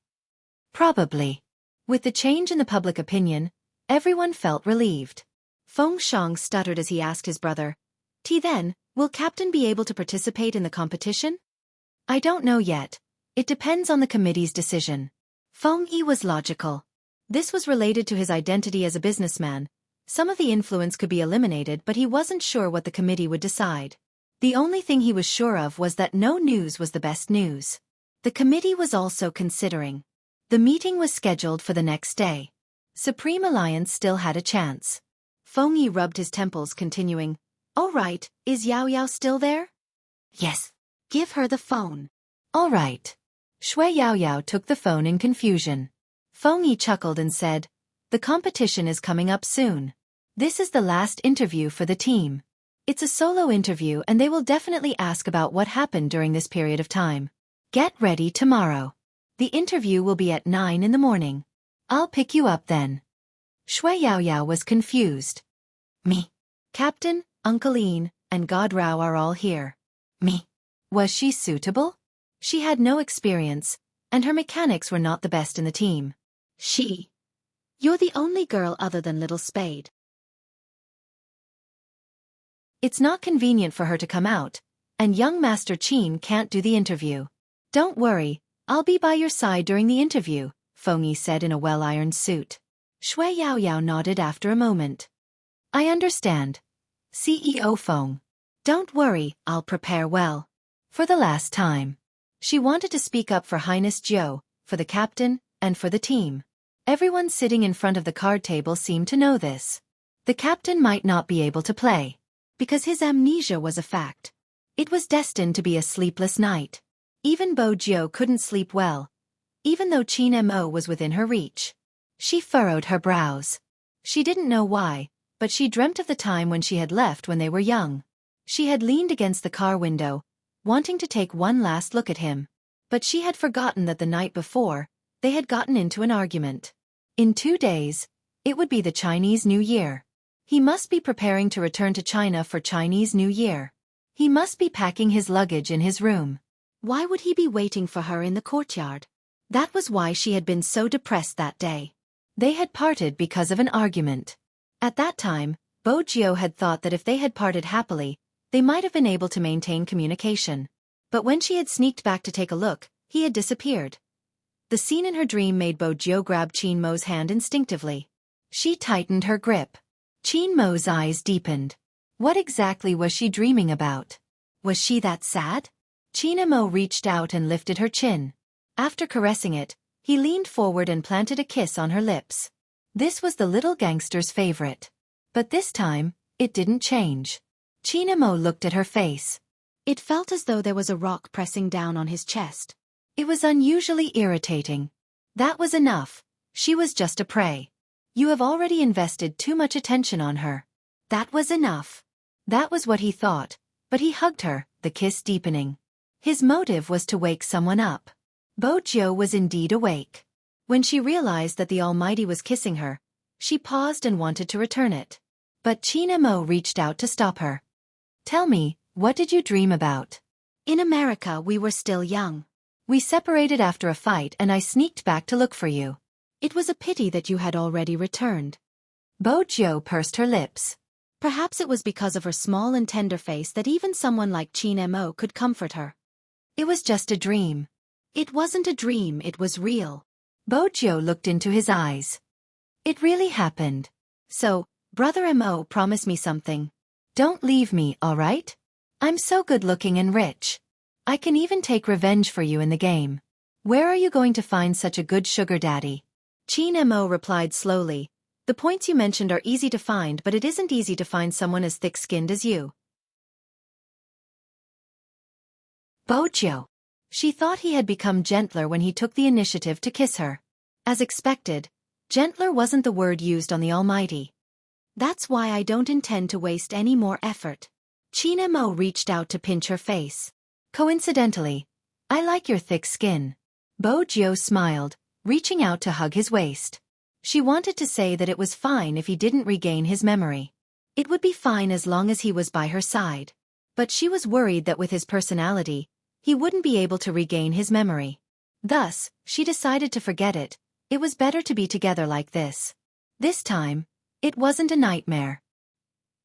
Probably. With the change in the public opinion, everyone felt relieved. Feng Shang stuttered as he asked his brother, Then, will Captain be able to participate in the competition? I don't know yet. It depends on the committee's decision. Feng Yi was logical. This was related to his identity as a businessman. Some of the influence could be eliminated, but he wasn't sure what the committee would decide. The only thing he was sure of was that no news was the best news. The committee was also considering. The meeting was scheduled for the next day. Supreme Alliance still had a chance. Feng Yi rubbed his temples, continuing, All right, is Yao Yao still there? Yes. Give her the phone. All right. Shui Yao Yao took the phone in confusion. Feng Yi chuckled and said, The competition is coming up soon. This is the last interview for the team. It's a solo interview and they will definitely ask about what happened during this period of time. Get ready tomorrow. The interview will be at 9 in the morning. I'll pick you up then. Shui Yao Yao was confused. Me. Captain, Uncle Ian, and God Rao are all here. Me. Was she suitable? She had no experience, and her mechanics were not the best in the team. You're the only girl other than Little Spade. It's not convenient for her to come out, and young Master Qin can't do the interview. Don't worry, I'll be by your side during the interview, Feng Yi said in a well-ironed suit. Shui Yao Yao nodded after a moment. I understand. CEO Feng. Don't worry, I'll prepare well. For the last time. She wanted to speak up for Highness Jiu, for the captain, and for the team. Everyone sitting in front of the card table seemed to know this. The captain might not be able to play, because his amnesia was a fact. It was destined to be a sleepless night. Even Bojo couldn't sleep well, even though Qin Mo was within her reach. She furrowed her brows. She didn't know why, but she dreamt of the time when she had left when they were young. She had leaned against the car window, wanting to take one last look at him. But she had forgotten that the night before, they had gotten into an argument. In 2 days, it would be the Chinese New Year. He must be preparing to return to China for Chinese New Year. He must be packing his luggage in his room. Why would he be waiting for her in the courtyard? That was why she had been so depressed that day. They had parted because of an argument. At that time, Bojo had thought that if they had parted happily, they might have been able to maintain communication. But when she had sneaked back to take a look, he had disappeared. The scene in her dream made Bojo grab Qin Mo's hand instinctively. She tightened her grip. Qin Mo's eyes deepened. What exactly was she dreaming about? Was she that sad? Qin Mo reached out and lifted her chin. After caressing it, he leaned forward and planted a kiss on her lips. This was the little gangster's favorite. But this time, it didn't change. Qin Mo looked at her face. It felt as though there was a rock pressing down on his chest. It was unusually irritating. That was enough. She was just a prey. You have already invested too much attention on her. That was enough. That was what he thought, but he hugged her, the kiss deepening. His motive was to wake someone up. Bojo was indeed awake. When she realized that the Almighty was kissing her, she paused and wanted to return it. But Qin Mo reached out to stop her. Tell me, what did you dream about? In America we were still young. We separated after a fight and I sneaked back to look for you. It was a pity that you had already returned. Bojo pursed her lips. Perhaps it was because of her small and tender face that even someone like Qin Mo could comfort her. It was just a dream. It wasn't a dream, it was real. Bojo looked into his eyes. It really happened. So, Brother Mo, promise me something. Don't leave me, alright? I'm so good-looking and rich. I can even take revenge for you in the game. Where are you going to find such a good sugar daddy? Qin Mo replied slowly. The points you mentioned are easy to find, but it isn't easy to find someone as thick-skinned as you. Bojo. She thought he had become gentler when he took the initiative to kiss her. As expected, gentler wasn't the word used on the Almighty. That's why I don't intend to waste any more effort. Qin Mo reached out to pinch her face. Coincidentally, I like your thick skin. Bojo smiled, reaching out to hug his waist. She wanted to say that it was fine if he didn't regain his memory. It would be fine as long as he was by her side. But she was worried that with his personality, he wouldn't be able to regain his memory. Thus, she decided to forget it. It was better to be together like this. This time, it wasn't a nightmare.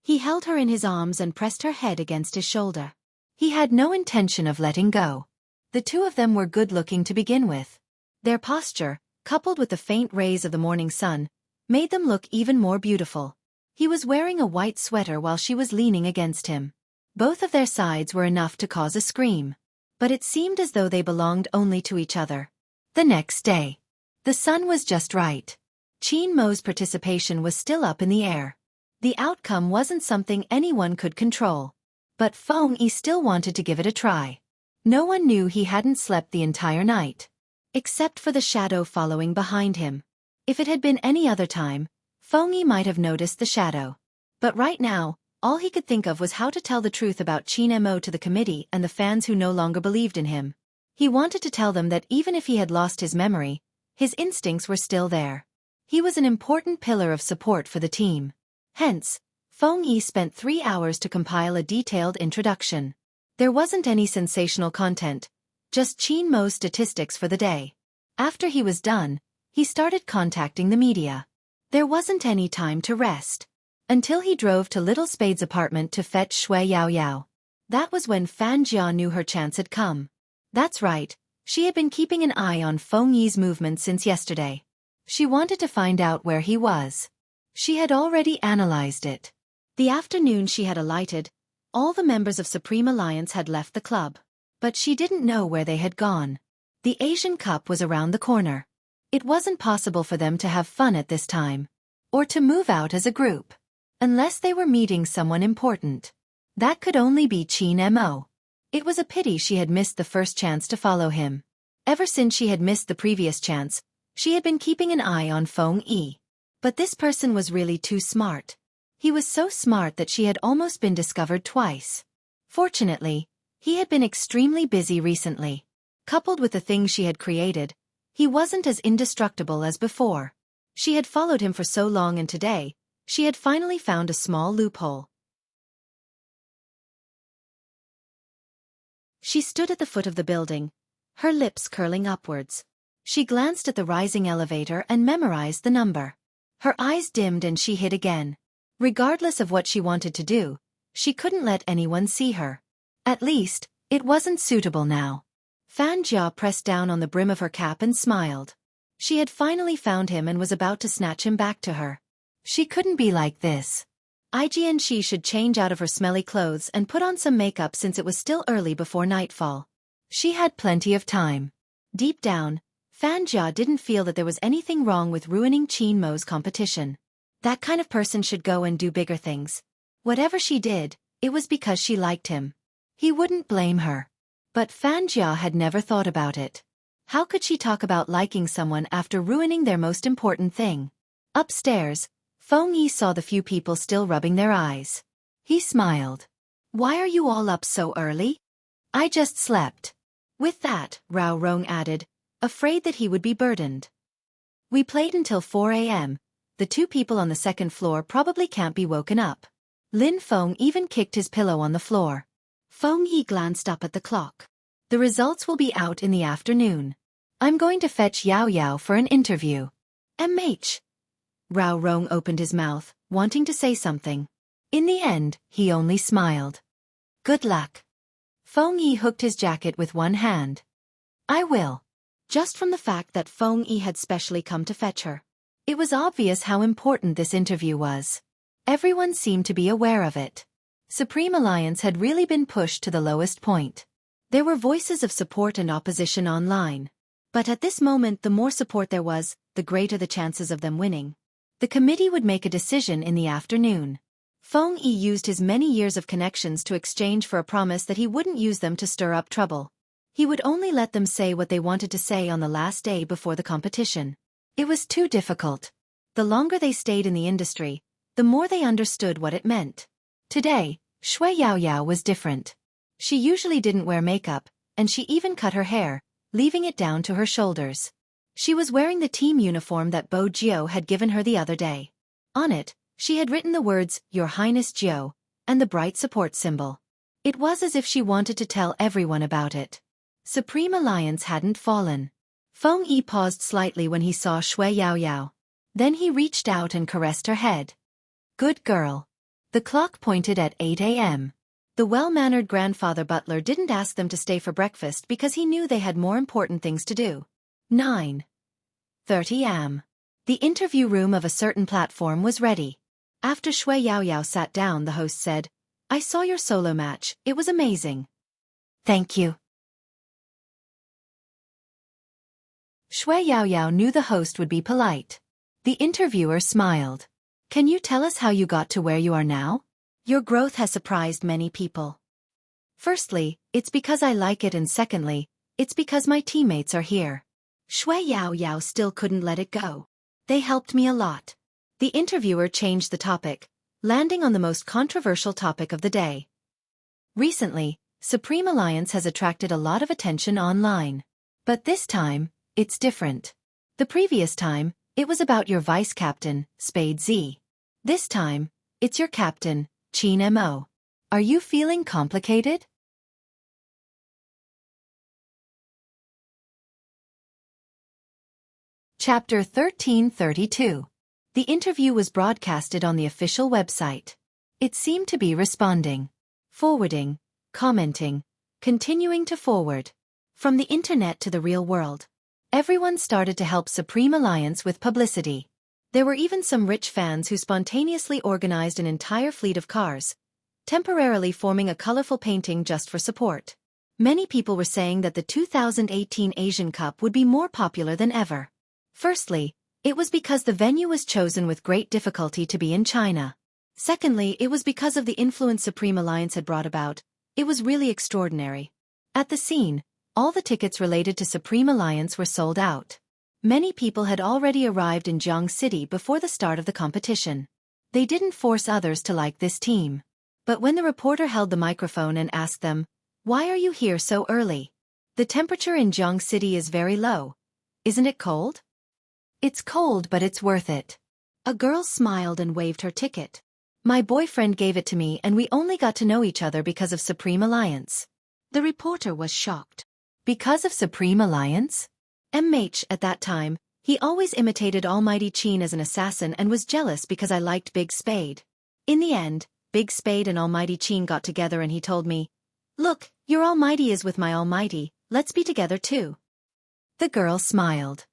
He held her in his arms and pressed her head against his shoulder. He had no intention of letting go. The two of them were good-looking to begin with. Their posture, coupled with the faint rays of the morning sun, made them look even more beautiful. He was wearing a white sweater while she was leaning against him. Both of their sides were enough to cause a scream. But it seemed as though they belonged only to each other. The next day. The sun was just right. Qin Mo's participation was still up in the air. The outcome wasn't something anyone could control. But Feng Yi still wanted to give it a try. No one knew he hadn't slept the entire night. Except for the shadow following behind him. If it had been any other time, Feng Yi might have noticed the shadow. But right now, all he could think of was how to tell the truth about Qin Mo to the committee and the fans who no longer believed in him. He wanted to tell them that even if he had lost his memory, his instincts were still there. He was an important pillar of support for the team. Hence, Feng Yi spent 3 hours to compile a detailed introduction. There wasn't any sensational content, just Qin Mo's statistics for the day. After he was done, he started contacting the media. There wasn't any time to rest. Until he drove to Little Spade's apartment to fetch Shui Yao Yao. That was when Fan Jia knew her chance had come. That's right, she had been keeping an eye on Feng Yi's movements since yesterday. She wanted to find out where he was. She had already analyzed it. The afternoon she had alighted, all the members of Supreme Alliance had left the club. But she didn't know where they had gone. The Asian Cup was around the corner. It wasn't possible for them to have fun at this time. Or to move out as a group. Unless they were meeting someone important. That could only be Qin Mo. It was a pity she had missed the first chance to follow him. Ever since she had missed the previous chance, she had been keeping an eye on Feng Yi. But this person was really too smart. He was so smart that she had almost been discovered twice. Fortunately, he had been extremely busy recently. Coupled with the things she had created, he wasn't as indestructible as before. She had followed him for so long, and today, she had finally found a small loophole. She stood at the foot of the building, her lips curling upwards. She glanced at the rising elevator and memorized the number. Her eyes dimmed and she hid again. Regardless of what she wanted to do, she couldn't let anyone see her. At least, it wasn't suitable now. Fan Jia pressed down on the brim of her cap and smiled. She had finally found him and was about to snatch him back to her. She couldn't be like this. She should change out of her smelly clothes and put on some makeup since it was still early before nightfall. She had plenty of time. Deep down, Fan Jia didn't feel that there was anything wrong with ruining Qin Mo's competition. That kind of person should go and do bigger things. Whatever she did, it was because she liked him. He wouldn't blame her. But Fan Jia had never thought about it. How could she talk about liking someone after ruining their most important thing? Upstairs, Feng Yi saw the few people still rubbing their eyes. He smiled. "Why are you all up so early?" "I just slept." With that, Rao Rong added, afraid that he would be burdened. "We played until 4 a.m. The two people on the second floor probably can't be woken up." Lin Feng even kicked his pillow on the floor. Feng Yi glanced up at the clock. "The results will be out in the afternoon. I'm going to fetch Yao Yao for an interview." "MH." Rao Rong opened his mouth, wanting to say something. In the end, he only smiled. Good luck. Feng Yi hooked his jacket with one hand. I will. Just from the fact that Feng Yi had specially come to fetch her. It was obvious how important this interview was. Everyone seemed to be aware of it. Supreme Alliance had really been pushed to the lowest point. There were voices of support and opposition online. But at this moment, the more support there was, the greater the chances of them winning. The committee would make a decision in the afternoon. Feng Yi used his many years of connections to exchange for a promise that he wouldn't use them to stir up trouble. He would only let them say what they wanted to say on the last day before the competition. It was too difficult. The longer they stayed in the industry, the more they understood what it meant. Today, Shui Yaoyao was different. She usually didn't wear makeup, and she even cut her hair, leaving it down to her shoulders. She was wearing the team uniform that Bo Jiao had given her the other day. On it, she had written the words, Your Highness Jiao, and the bright support symbol. It was as if she wanted to tell everyone about it. Supreme Alliance hadn't fallen. Feng Yi paused slightly when he saw Shui Yaoyao. Then he reached out and caressed her head. Good girl. The clock pointed at 8 a.m. The well-mannered grandfather butler didn't ask them to stay for breakfast because he knew they had more important things to do. 9:30 am. The interview room of a certain platform was ready. After Shui Yaoyao sat down, the host said, I saw your solo match, it was amazing. Thank you. Shui Yaoyao knew the host would be polite. The interviewer smiled. Can you tell us how you got to where you are now? Your growth has surprised many people. Firstly, it's because I like it, and secondly, it's because my teammates are here. Shui Yaoyao still couldn't let it go. They helped me a lot. The interviewer changed the topic, landing on the most controversial topic of the day. Recently, Supreme Alliance has attracted a lot of attention online. But this time, it's different. The previous time, it was about your vice captain, Spade Z. This time, it's your captain, Qin Mo. Are you feeling complicated? Chapter 1332. The interview was broadcasted on the official website. It seemed to be responding, forwarding, commenting, continuing to forward. From the internet to the real world. Everyone started to help Supreme Alliance with publicity. There were even some rich fans who spontaneously organized an entire fleet of cars, temporarily forming a colorful painting just for support. Many people were saying that the 2018 Asian Cup would be more popular than ever. Firstly, it was because the venue was chosen with great difficulty to be in China. Secondly, it was because of the influence Supreme Alliance had brought about. It was really extraordinary. At the scene, all the tickets related to Supreme Alliance were sold out. Many people had already arrived in Jiang City before the start of the competition. They didn't force others to like this team. But when the reporter held the microphone and asked them, Why are you here so early? The temperature in Jiang City is very low. Isn't it cold? It's cold, but it's worth it. A girl smiled and waved her ticket. My boyfriend gave it to me, and we only got to know each other because of Supreme Alliance. The reporter was shocked. Because of Supreme Alliance? At that time, he always imitated Almighty Qin as an assassin and was jealous because I liked Big Spade. In the end, Big Spade and Almighty Qin got together and he told me, Look, your Almighty is with my Almighty, let's be together too. The girl smiled.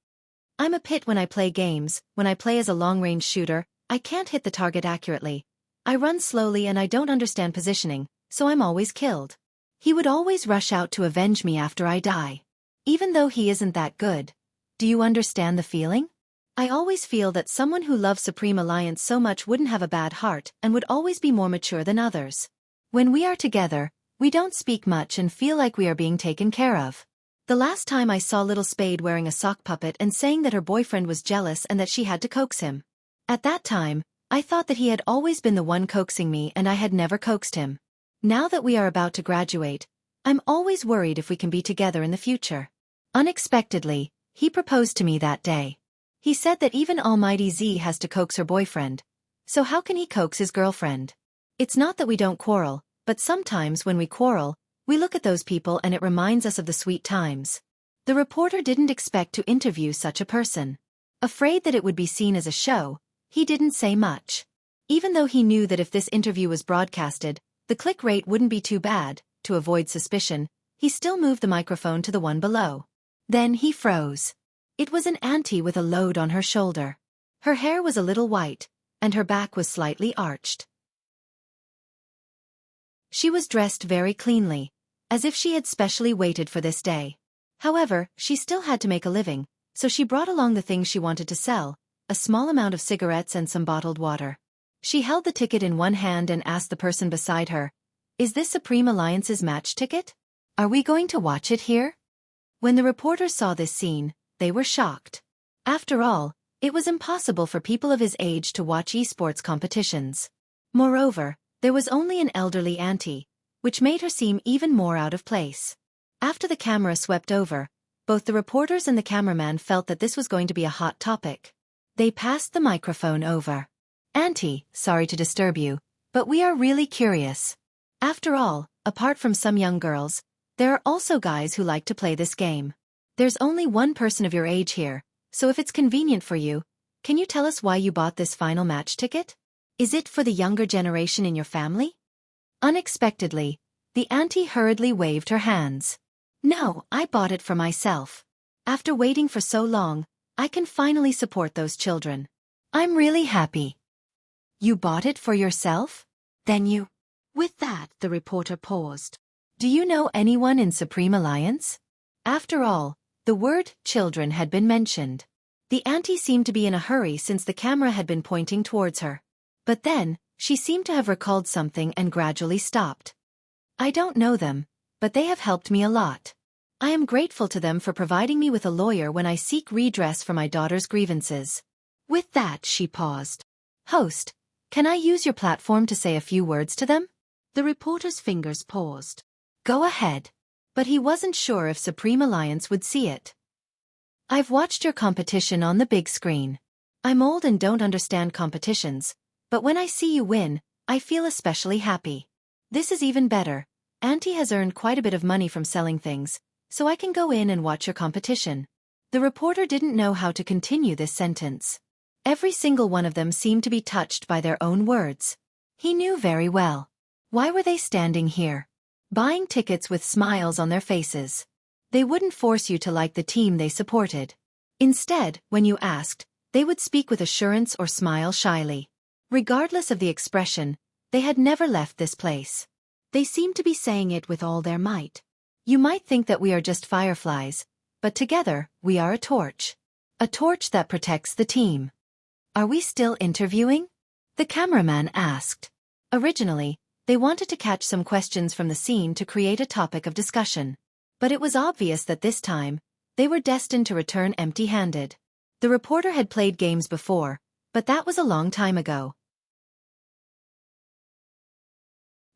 I'm a pit when I play games. When I play as a long-range shooter, I can't hit the target accurately. I run slowly and I don't understand positioning, so I'm always killed. He would always rush out to avenge me after I die. Even though he isn't that good. Do you understand the feeling? I always feel that someone who loves Supreme Alliance so much wouldn't have a bad heart and would always be more mature than others. When we are together, we don't speak much and feel like we are being taken care of. The last time I saw little Spade wearing a sock puppet and saying that her boyfriend was jealous and that she had to coax him. At that time, I thought that he had always been the one coaxing me and I had never coaxed him. Now that we are about to graduate, I'm always worried if we can be together in the future. Unexpectedly, he proposed to me that day. He said that even Almighty Z has to coax her boyfriend. So how can he coax his girlfriend? It's not that we don't quarrel, but sometimes when we quarrel, we look at those people and it reminds us of the sweet times. The reporter didn't expect to interview such a person. Afraid that it would be seen as a show, he didn't say much. Even though he knew that if this interview was broadcasted, the click rate wouldn't be too bad, to avoid suspicion, he still moved the microphone to the one below. Then he froze. It was an auntie with a load on her shoulder. Her hair was a little white, and her back was slightly arched. She was dressed very cleanly, as if she had specially waited for this day. However, she still had to make a living, so she brought along the things she wanted to sell, a small amount of cigarettes and some bottled water. She held the ticket in one hand and asked the person beside her, "Is this Supreme Alliance's match ticket? Are we going to watch it here?" When the reporters saw this scene, they were shocked. After all, it was impossible for people of his age to watch esports competitions. Moreover, there was only an elderly auntie, which made her seem even more out of place. After the camera swept over, both the reporters and the cameraman felt that this was going to be a hot topic. They passed the microphone over. "Auntie, sorry to disturb you, but we are really curious. After all, apart from some young girls, there are also guys who like to play this game. There's only one person of your age here, so if it's convenient for you, can you tell us why you bought this final match ticket? Is it for the younger generation in your family?" Unexpectedly, the auntie hurriedly waved her hands. "No, I bought it for myself. After waiting for so long, I can finally support those children. I'm really happy." "You bought it for yourself? Then you—" With that, the reporter paused. "Do you know anyone in Supreme Alliance?" After all, the word children had been mentioned. The auntie seemed to be in a hurry since the camera had been pointing towards her. But then, she seemed to have recalled something and gradually stopped. "I don't know them, but they have helped me a lot. I am grateful to them for providing me with a lawyer when I seek redress for my daughter's grievances." With that, she paused. "Host, can I use your platform to say a few words to them?" The reporter's fingers paused. "Go ahead." But he wasn't sure if Supreme Alliance would see it. "I've watched your competition on the big screen. I'm old and don't understand competitions, but when I see you win, I feel especially happy. This is even better. Auntie has earned quite a bit of money from selling things, so I can go in and watch your competition." The reporter didn't know how to continue this sentence. Every single one of them seemed to be touched by their own words. He knew very well. Why were they standing here, buying tickets with smiles on their faces? They wouldn't force you to like the team they supported. Instead, when you asked, they would speak with assurance or smile shyly. Regardless of the expression, they had never left this place. They seemed to be saying it with all their might. "You might think that we are just fireflies, but together, we are a torch. A torch that protects the team." "Are we still interviewing?" the cameraman asked. Originally, they wanted to catch some questions from the scene to create a topic of discussion. But it was obvious that this time, they were destined to return empty-handed. The reporter had played games before, but that was a long time ago.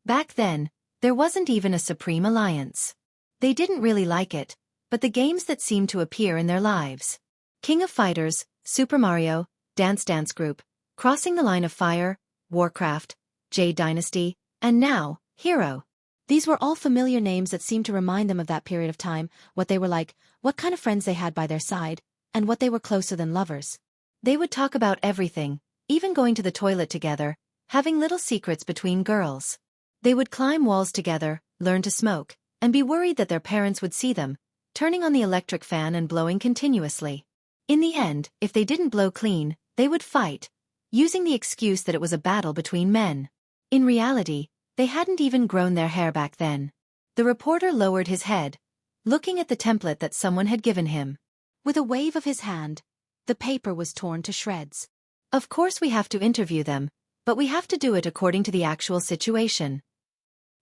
Back then, there wasn't even a Supreme Alliance. They didn't really like it, but the games that seemed to appear in their lives. King of Fighters, Super Mario, Dance Dance Group, Crossing the Line of Fire, Warcraft, Jade Dynasty, and now, Hero. These were all familiar names that seemed to remind them of that period of time, what they were like, what kind of friends they had by their side, and what they were closer than lovers. They would talk about everything, even going to the toilet together, having little secrets between girls. They would climb walls together, learn to smoke, and be worried that their parents would see them, turning on the electric fan and blowing continuously. In the end, if they didn't blow clean, they would fight, using the excuse that it was a battle between men. In reality, they hadn't even grown their hair back then. The reporter lowered his head, looking at the template that someone had given him. With a wave of his hand, the paper was torn to shreds. "Of course we have to interview them, but we have to do it according to the actual situation.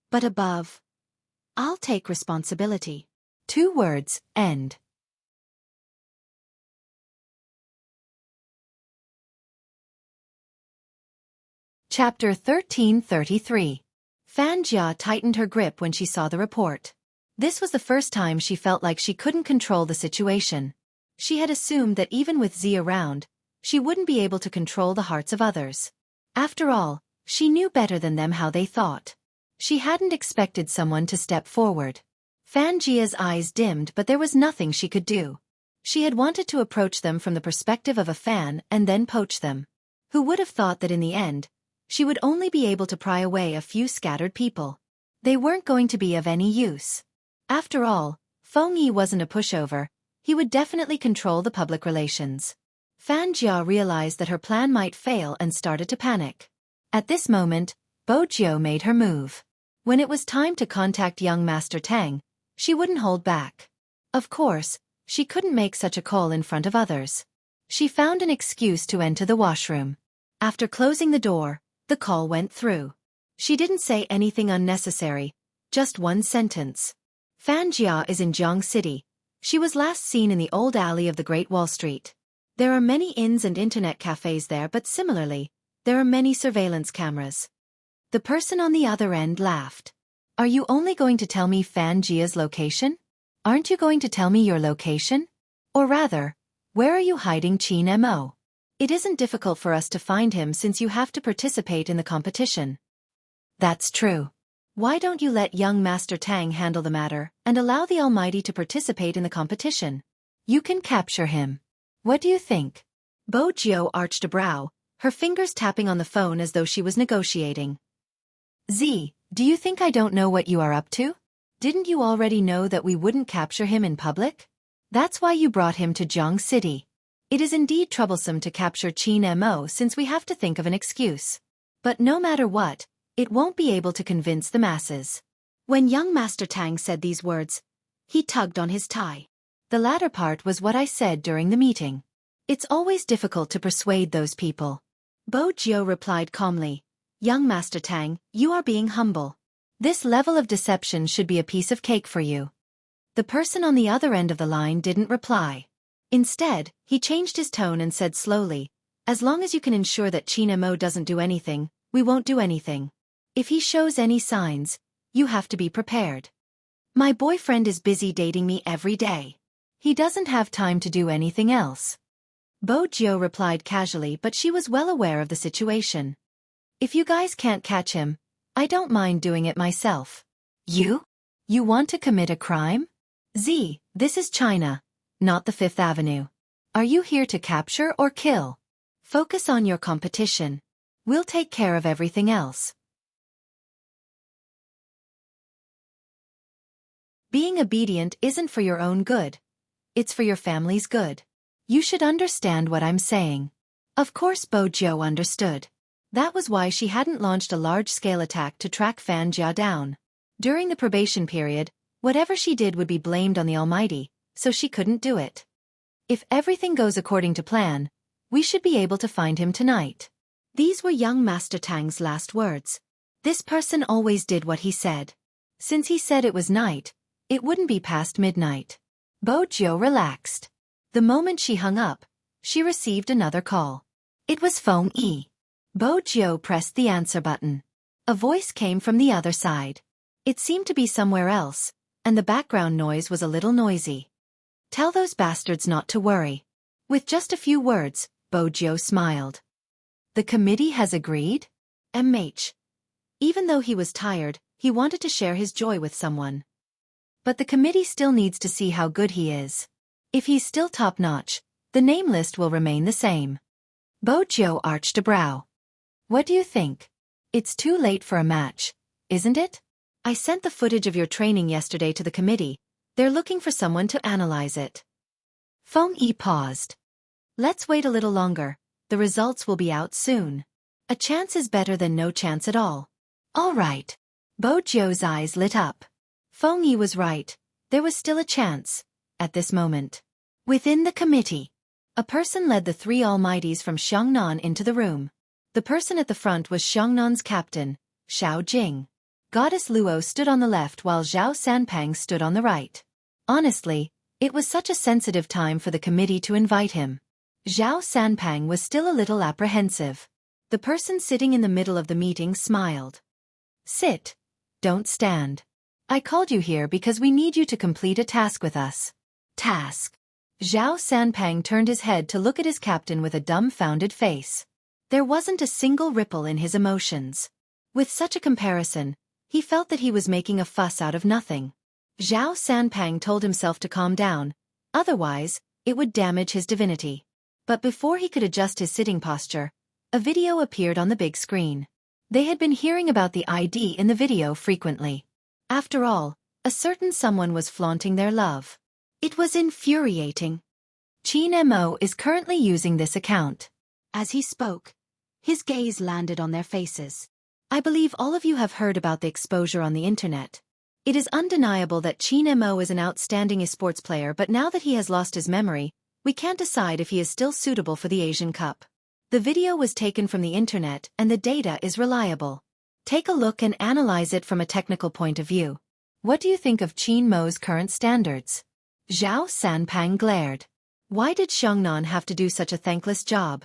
But above, I'll take responsibility." 2 words, end. Chapter 1333. Fan Jia tightened her grip when she saw the report. This was the first time she felt like she couldn't control the situation. She had assumed that even with Z around, she wouldn't be able to control the hearts of others. After all, she knew better than them how they thought. She hadn't expected someone to step forward. Fan Jia's eyes dimmed, but there was nothing she could do. She had wanted to approach them from the perspective of a fan and then poach them. Who would have thought that in the end, she would only be able to pry away a few scattered people. They weren't going to be of any use. After all, Feng Yi wasn't a pushover. He would definitely control the public relations. Fan Jia realized that her plan might fail and started to panic. At this moment, Bo Jiu made her move. When it was time to contact young Master Tang, she wouldn't hold back. Of course, she couldn't make such a call in front of others. She found an excuse to enter the washroom. After closing the door, the call went through. She didn't say anything unnecessary, just one sentence. Fan Jia is in Jiang City. She was last seen in the old alley of the Great Wall Street. There are many inns and internet cafes there, but similarly, there are many surveillance cameras. The person on the other end laughed. Are you only going to tell me Fan Jia's location? Aren't you going to tell me your location? Or rather, where are you hiding Qin Mo? It isn't difficult for us to find him since you have to participate in the competition. That's true. Why don't you let young Master Tang handle the matter and allow the Almighty to participate in the competition? You can capture him. What do you think? Bo Jiu arched a brow, her fingers tapping on the phone as though she was negotiating. Z, do you think I don't know what you are up to? Didn't you already know that we wouldn't capture him in public? That's why you brought him to Jiang City. It is indeed troublesome to capture Qin Mo since we have to think of an excuse. But no matter what, it won't be able to convince the masses. When young Master Tang said these words, he tugged on his tie. The latter part was what I said during the meeting. It's always difficult to persuade those people. Bo Jiu replied calmly, Young Master Tang, you are being humble. This level of deception should be a piece of cake for you. The person on the other end of the line didn't reply. Instead, he changed his tone and said slowly, as long as you can ensure that Qin Mo doesn't do anything, we won't do anything. If he shows any signs, you have to be prepared. My boyfriend is busy dating me every day. He doesn't have time to do anything else. Bo Jiu replied casually, but she was well aware of the situation. If you guys can't catch him, I don't mind doing it myself. You? You want to commit a crime? Z, this is China, not the Fifth Avenue. Are you here to capture or kill? Focus on your competition. We'll take care of everything else. Being obedient isn't for your own good. It's for your family's good. You should understand what I'm saying. Of course Bo Jiu understood. That was why she hadn't launched a large-scale attack to track Fan Jia down. During the probation period, whatever she did would be blamed on the Almighty, so she couldn't do it. If everything goes according to plan, we should be able to find him tonight. These were young Master Tang's last words. This person always did what he said. Since he said it was night, it wouldn't be past midnight. Bo Jiu relaxed. The moment she hung up, she received another call. It was Feng Yi. Bo Jiu pressed the answer button. A voice came from the other side. It seemed to be somewhere else, and the background noise was a little noisy. Tell those bastards not to worry. With just a few words, Bo Jiu smiled. The committee has agreed? MH. Even though he was tired, he wanted to share his joy with someone. But the committee still needs to see how good he is. If he's still top-notch, the name list will remain the same. Bo Jiu arched a brow. What do you think? It's too late for a match, isn't it? I sent the footage of your training yesterday to the committee. They're looking for someone to analyze it. Feng Yi paused. Let's wait a little longer. The results will be out soon. A chance is better than no chance at all. All right. Bo Jiu's eyes lit up. Feng Yi was right. There was still a chance. At this moment. Within the committee, a person led the three Almighties from Xiangnan into the room. The person at the front was Xiangnan's captain, Xiao Jing. Goddess Luo stood on the left while Zhao Sanpang stood on the right. Honestly, it was such a sensitive time for the committee to invite him. Zhao Sanpang was still a little apprehensive. The person sitting in the middle of the meeting smiled. Sit. Don't stand. I called you here because we need you to complete a task with us. Task. Zhao Sanpang turned his head to look at his captain with a dumbfounded face. There wasn't a single ripple in his emotions. With such a comparison, he felt that he was making a fuss out of nothing. Zhao Sanpang told himself to calm down, otherwise, it would damage his divinity. But before he could adjust his sitting posture, a video appeared on the big screen. They had been hearing about the ID in the video frequently. After all, a certain someone was flaunting their love. It was infuriating. Qin Mo is currently using this account. As he spoke, his gaze landed on their faces. I believe all of you have heard about the exposure on the internet. It is undeniable that Qin Mo is an outstanding esports player, but now that he has lost his memory, we can't decide if he is still suitable for the Asian Cup. The video was taken from the internet and the data is reliable. Take a look and analyze it from a technical point of view. What do you think of Qin Mo's current standards? Zhao Sanpang glared. Why did Xiongnan have to do such a thankless job?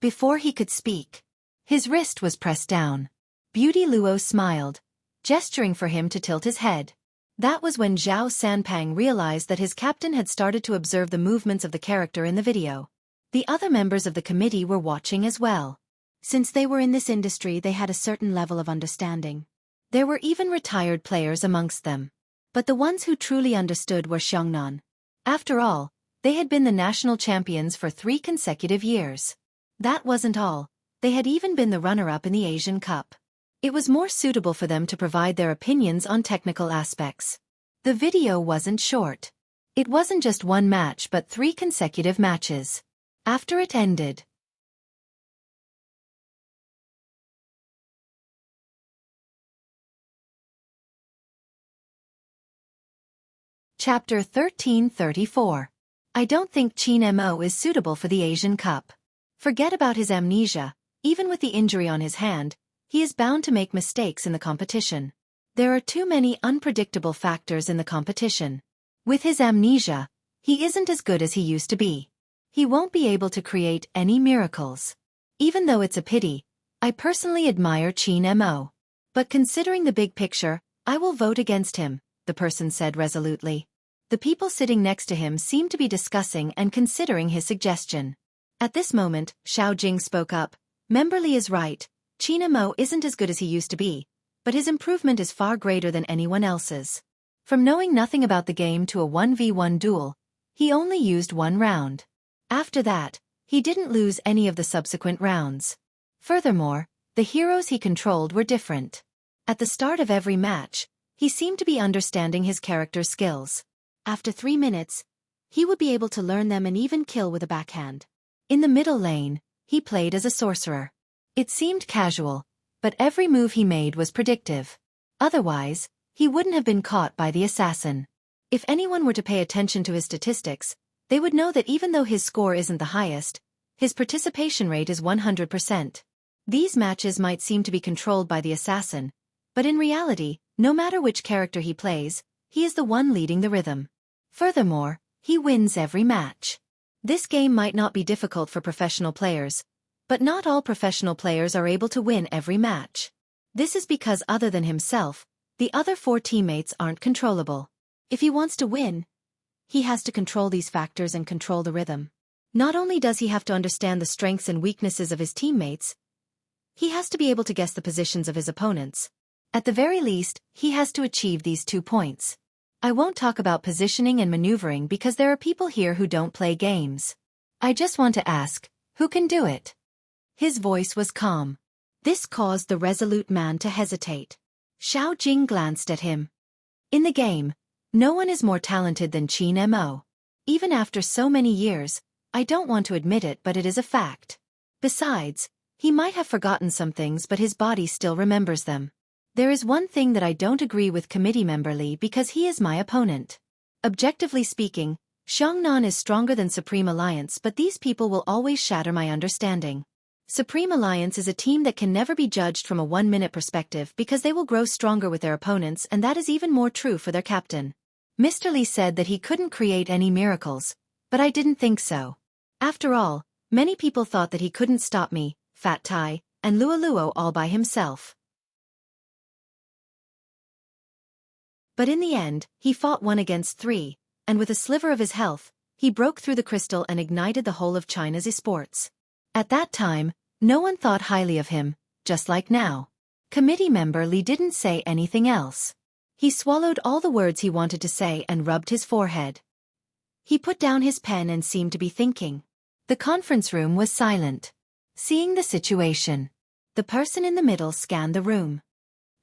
Before he could speak, his wrist was pressed down. Beauty Luo smiled, gesturing for him to tilt his head. That was when Zhao Sanpang realized that his captain had started to observe the movements of the character in the video. The other members of the committee were watching as well. Since they were in this industry, they had a certain level of understanding. There were even retired players amongst them. But the ones who truly understood were Xiongnan. After all, they had been the national champions for 3 consecutive years. That wasn't all, they had even been the runner-up in the Asian Cup. It was more suitable for them to provide their opinions on technical aspects. The video wasn't short. It wasn't just one match but 3 consecutive matches. After it ended, Chapter 1334. I don't think Qin Mo is suitable for the Asian Cup. Forget about his amnesia, even with the injury on his hand, he is bound to make mistakes in the competition. There are too many unpredictable factors in the competition. With his amnesia, he isn't as good as he used to be. He won't be able to create any miracles. Even though it's a pity, I personally admire Qin Mo. But considering the big picture, I will vote against him, the person said resolutely. The people sitting next to him seemed to be discussing and considering his suggestion. At this moment, Xiao Jing spoke up. Member Li is right, Qin Mo isn't as good as he used to be, but his improvement is far greater than anyone else's. From knowing nothing about the game to a 1v1 duel, he only used 1 round. After that, he didn't lose any of the subsequent rounds. Furthermore, the heroes he controlled were different. At the start of every match, he seemed to be understanding his character's skills. After 3 minutes, he would be able to learn them and even kill with a backhand. In the middle lane, he played as a sorcerer. It seemed casual, but every move he made was predictive. Otherwise, he wouldn't have been caught by the assassin. If anyone were to pay attention to his statistics, they would know that even though his score isn't the highest, his participation rate is 100%. These matches might seem to be controlled by the assassin, but in reality, no matter which character he plays, he is the one leading the rhythm. Furthermore, he wins every match. This game might not be difficult for professional players, but not all professional players are able to win every match. This is because other than himself, the other 4 teammates aren't controllable. If he wants to win, he has to control these factors and control the rhythm. Not only does he have to understand the strengths and weaknesses of his teammates, he has to be able to guess the positions of his opponents. At the very least, he has to achieve these 2 points. I won't talk about positioning and maneuvering because there are people here who don't play games. I just want to ask, who can do it? His voice was calm. This caused the resolute man to hesitate. Xiao Jing glanced at him. In the game, no one is more talented than Qin Mo. Even after so many years, I don't want to admit it, but it is a fact. Besides, he might have forgotten some things but his body still remembers them. There is one thing that I don't agree with committee member Li because he is my opponent. Objectively speaking, Xiongnan is stronger than Supreme Alliance, but these people will always shatter my understanding. Supreme Alliance is a team that can never be judged from a 1-minute perspective because they will grow stronger with their opponents, and that is even more true for their captain. Mr. Li said that he couldn't create any miracles, but I didn't think so. After all, many people thought that he couldn't stop me, Fat Tai, and Luo all by himself. But in the end, he fought 1 against 3, and with a sliver of his health, he broke through the crystal and ignited the whole of China's esports. At that time, no one thought highly of him, just like now. Committee member Li didn't say anything else. He swallowed all the words he wanted to say and rubbed his forehead. He put down his pen and seemed to be thinking. The conference room was silent. Seeing the situation, the person in the middle scanned the room.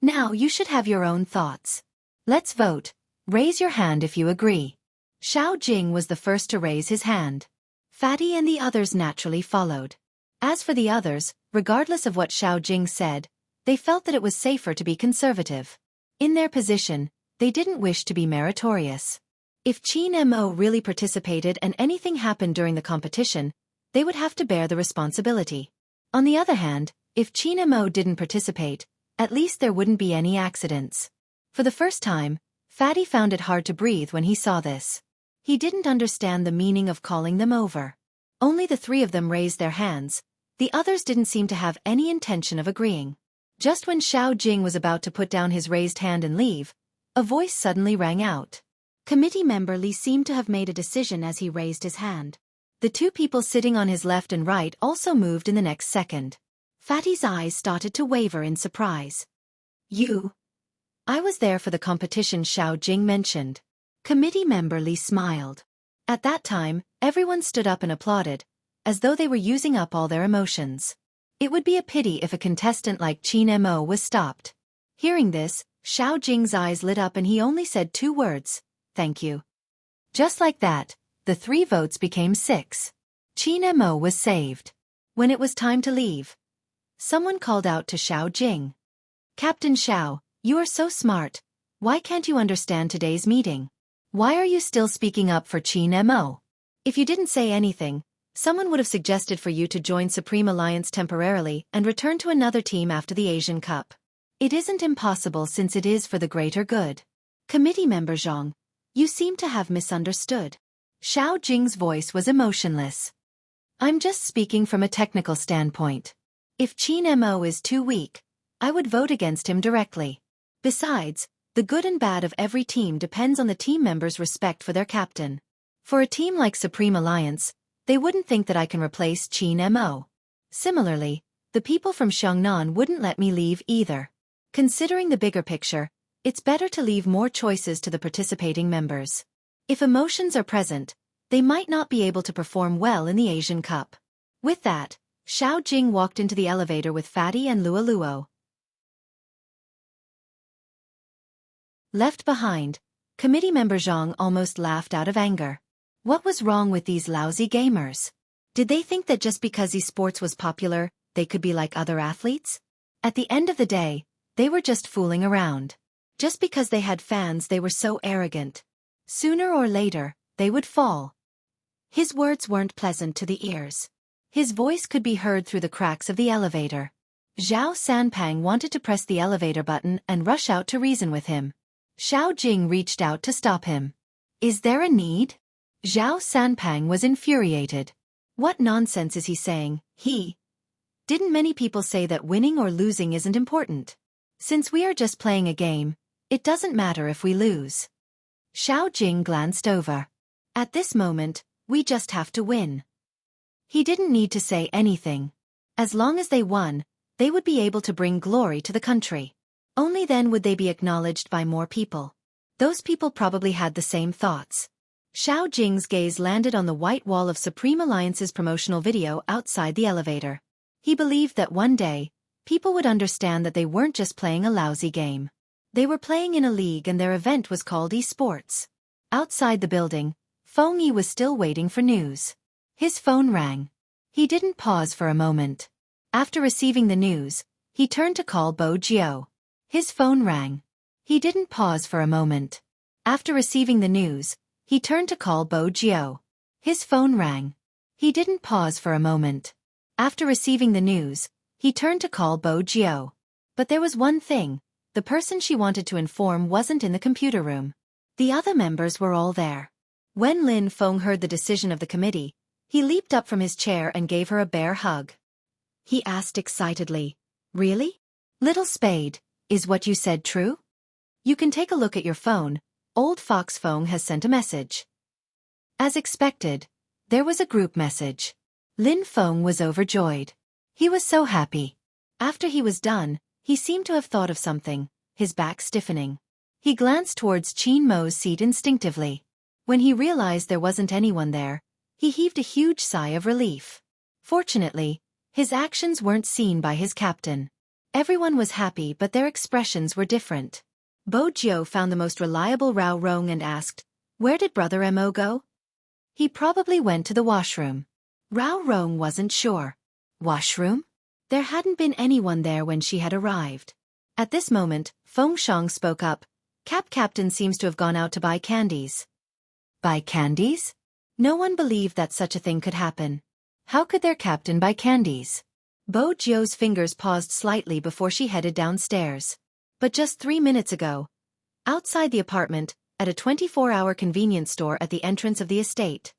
Now you should have your own thoughts. Let's vote. Raise your hand if you agree. Xiao Jing was the first to raise his hand. Fatty and the others naturally followed. As for the others, regardless of what Xiao Jing said, they felt that it was safer to be conservative. In their position, they didn't wish to be meritorious. If Qin Mo really participated and anything happened during the competition, they would have to bear the responsibility. On the other hand, if Qin Mo didn't participate, at least there wouldn't be any accidents. For the first time, Fatty found it hard to breathe when he saw this. He didn't understand the meaning of calling them over. Only the three of them raised their hands. The others didn't seem to have any intention of agreeing. Just when Xiao Jing was about to put down his raised hand and leave, a voice suddenly rang out. Committee member Li seemed to have made a decision as he raised his hand. The two people sitting on his left and right also moved in the next second. Fatty's eyes started to waver in surprise. You? I was there for the competition, Xiao Jing mentioned. Committee member Li smiled. At that time, everyone stood up and applauded, as though they were using up all their emotions. It would be a pity if a contestant like Qin Mo was stopped. Hearing this, Xiao Jing's eyes lit up and he only said 2 words, "Thank you." Just like that, the 3 votes became 6. Qin Mo was saved. When it was time to leave, someone called out to Xiao Jing. "Captain Xiao, you are so smart. Why can't you understand today's meeting? Why are you still speaking up for Qin Mo? If you didn't say anything, someone would have suggested for you to join Supreme Alliance temporarily and return to another team after the Asian Cup. It isn't impossible since it is for the greater good." Committee member Zhang, you seem to have misunderstood. Xiao Jing's voice was emotionless. I'm just speaking from a technical standpoint. If Qin Mo is too weak, I would vote against him directly. Besides, the good and bad of every team depends on the team members' respect for their captain. For a team like Supreme Alliance, they wouldn't think that I can replace Qin Mo. Similarly, the people from Xiangnan wouldn't let me leave either. Considering the bigger picture, it's better to leave more choices to the participating members. If emotions are present, they might not be able to perform well in the Asian Cup. With that, Xiao Jing walked into the elevator with Fatty and Luo Luo. Left behind, committee member Zhang almost laughed out of anger. What was wrong with these lousy gamers? Did they think that just because esports was popular, they could be like other athletes? At the end of the day, they were just fooling around. Just because they had fans, they were so arrogant. Sooner or later, they would fall. His words weren't pleasant to the ears. His voice could be heard through the cracks of the elevator. Zhao Sanpang wanted to press the elevator button and rush out to reason with him. Xiao Jing reached out to stop him. Is there a need? Zhao Sanpang was infuriated. What nonsense is he saying? Didn't many people say that winning or losing isn't important? Since we are just playing a game, it doesn't matter if we lose. Xiao Jing glanced over. At this moment, we just have to win. He didn't need to say anything. As long as they won, they would be able to bring glory to the country. Only then would they be acknowledged by more people. Those people probably had the same thoughts. Xiao Jing's gaze landed on the white wall of Supreme Alliance's promotional video outside the elevator. He believed that one day, people would understand that they weren't just playing a lousy game. They were playing in a league and their event was called esports. Outside the building, Feng Yi was still waiting for news. His phone rang. He didn't pause for a moment. After receiving the news, he turned to call Bo Jiao. His phone rang. He didn't pause for a moment. After receiving the news, he turned to call Bo Jiao. His phone rang. He didn't pause for a moment. After receiving the news, he turned to call Bo Jiao. But there was one thing, the person she wanted to inform wasn't in the computer room. The other members were all there. When Lin Feng heard the decision of the committee, he leaped up from his chair and gave her a bear hug. He asked excitedly, "Really? Little Spade, is what you said true? You can take a look at your phone, Old Fox Feng has sent a message." As expected, there was a group message. Lin Feng was overjoyed. He was so happy. After he was done, he seemed to have thought of something, his back stiffening. He glanced towards Qin Mo's seat instinctively. When he realized there wasn't anyone there, He heaved a huge sigh of relief. Fortunately, his actions weren't seen by his captain. Everyone was happy, but their expressions were different. Bojo found the most reliable Rao Rong and asked, "Where did Brother Mo go?" "He probably went to the washroom." Rao Rong wasn't sure. Washroom? There hadn't been anyone there when she had arrived. At this moment, Feng Shang spoke up. Captain seems to have gone out to buy candies." Buy candies? No one believed that such a thing could happen. How could their captain buy candies? Bojo's fingers paused slightly before she headed downstairs. But just 3 minutes ago, outside the apartment, at a 24-hour convenience store at the entrance of the estate.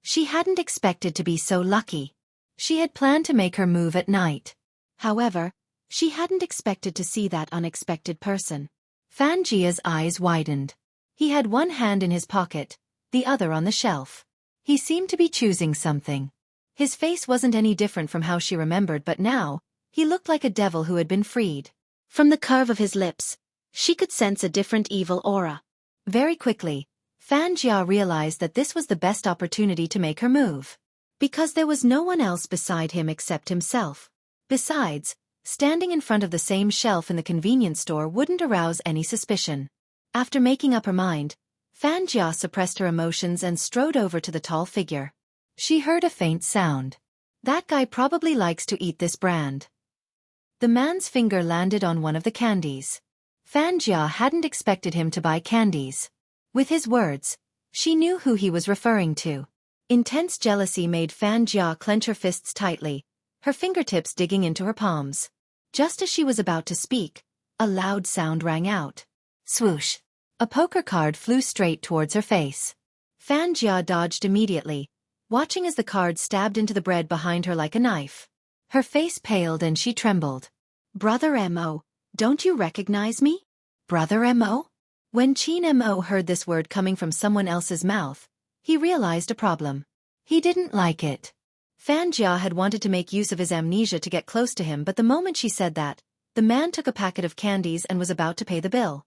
She hadn't expected to be so lucky. She had planned to make her move at night. However, she hadn't expected to see that unexpected person. Fan Jia's eyes widened. He had one hand in his pocket, the other on the shelf. He seemed to be choosing something. His face wasn't any different from how she remembered, but now, he looked like a devil who had been freed. From the curve of his lips, she could sense a different evil aura. Very quickly, Fan Jia realized that this was the best opportunity to make her move. Because there was no one else beside him except himself. Besides, standing in front of the same shelf in the convenience store wouldn't arouse any suspicion. After making up her mind, Fan Jia suppressed her emotions and strode over to the tall figure. She heard a faint sound. That guy probably likes to eat this brand. The man's finger landed on one of the candies. Fan Jia hadn't expected him to buy candies. With his words, she knew who he was referring to. Intense jealousy made Fan Jia clench her fists tightly, her fingertips digging into her palms. Just as she was about to speak, a loud sound rang out. Swoosh! A poker card flew straight towards her face. Fan Jia dodged immediately, watching as the card stabbed into the bread behind her like a knife. Her face paled and she trembled. "Brother Mo, don't you recognize me?" Brother Mo? When Qin Mo heard this word coming from someone else's mouth, he realized a problem. He didn't like it. Fan Jia had wanted to make use of his amnesia to get close to him, but the moment she said that, the man took a packet of candies and was about to pay the bill.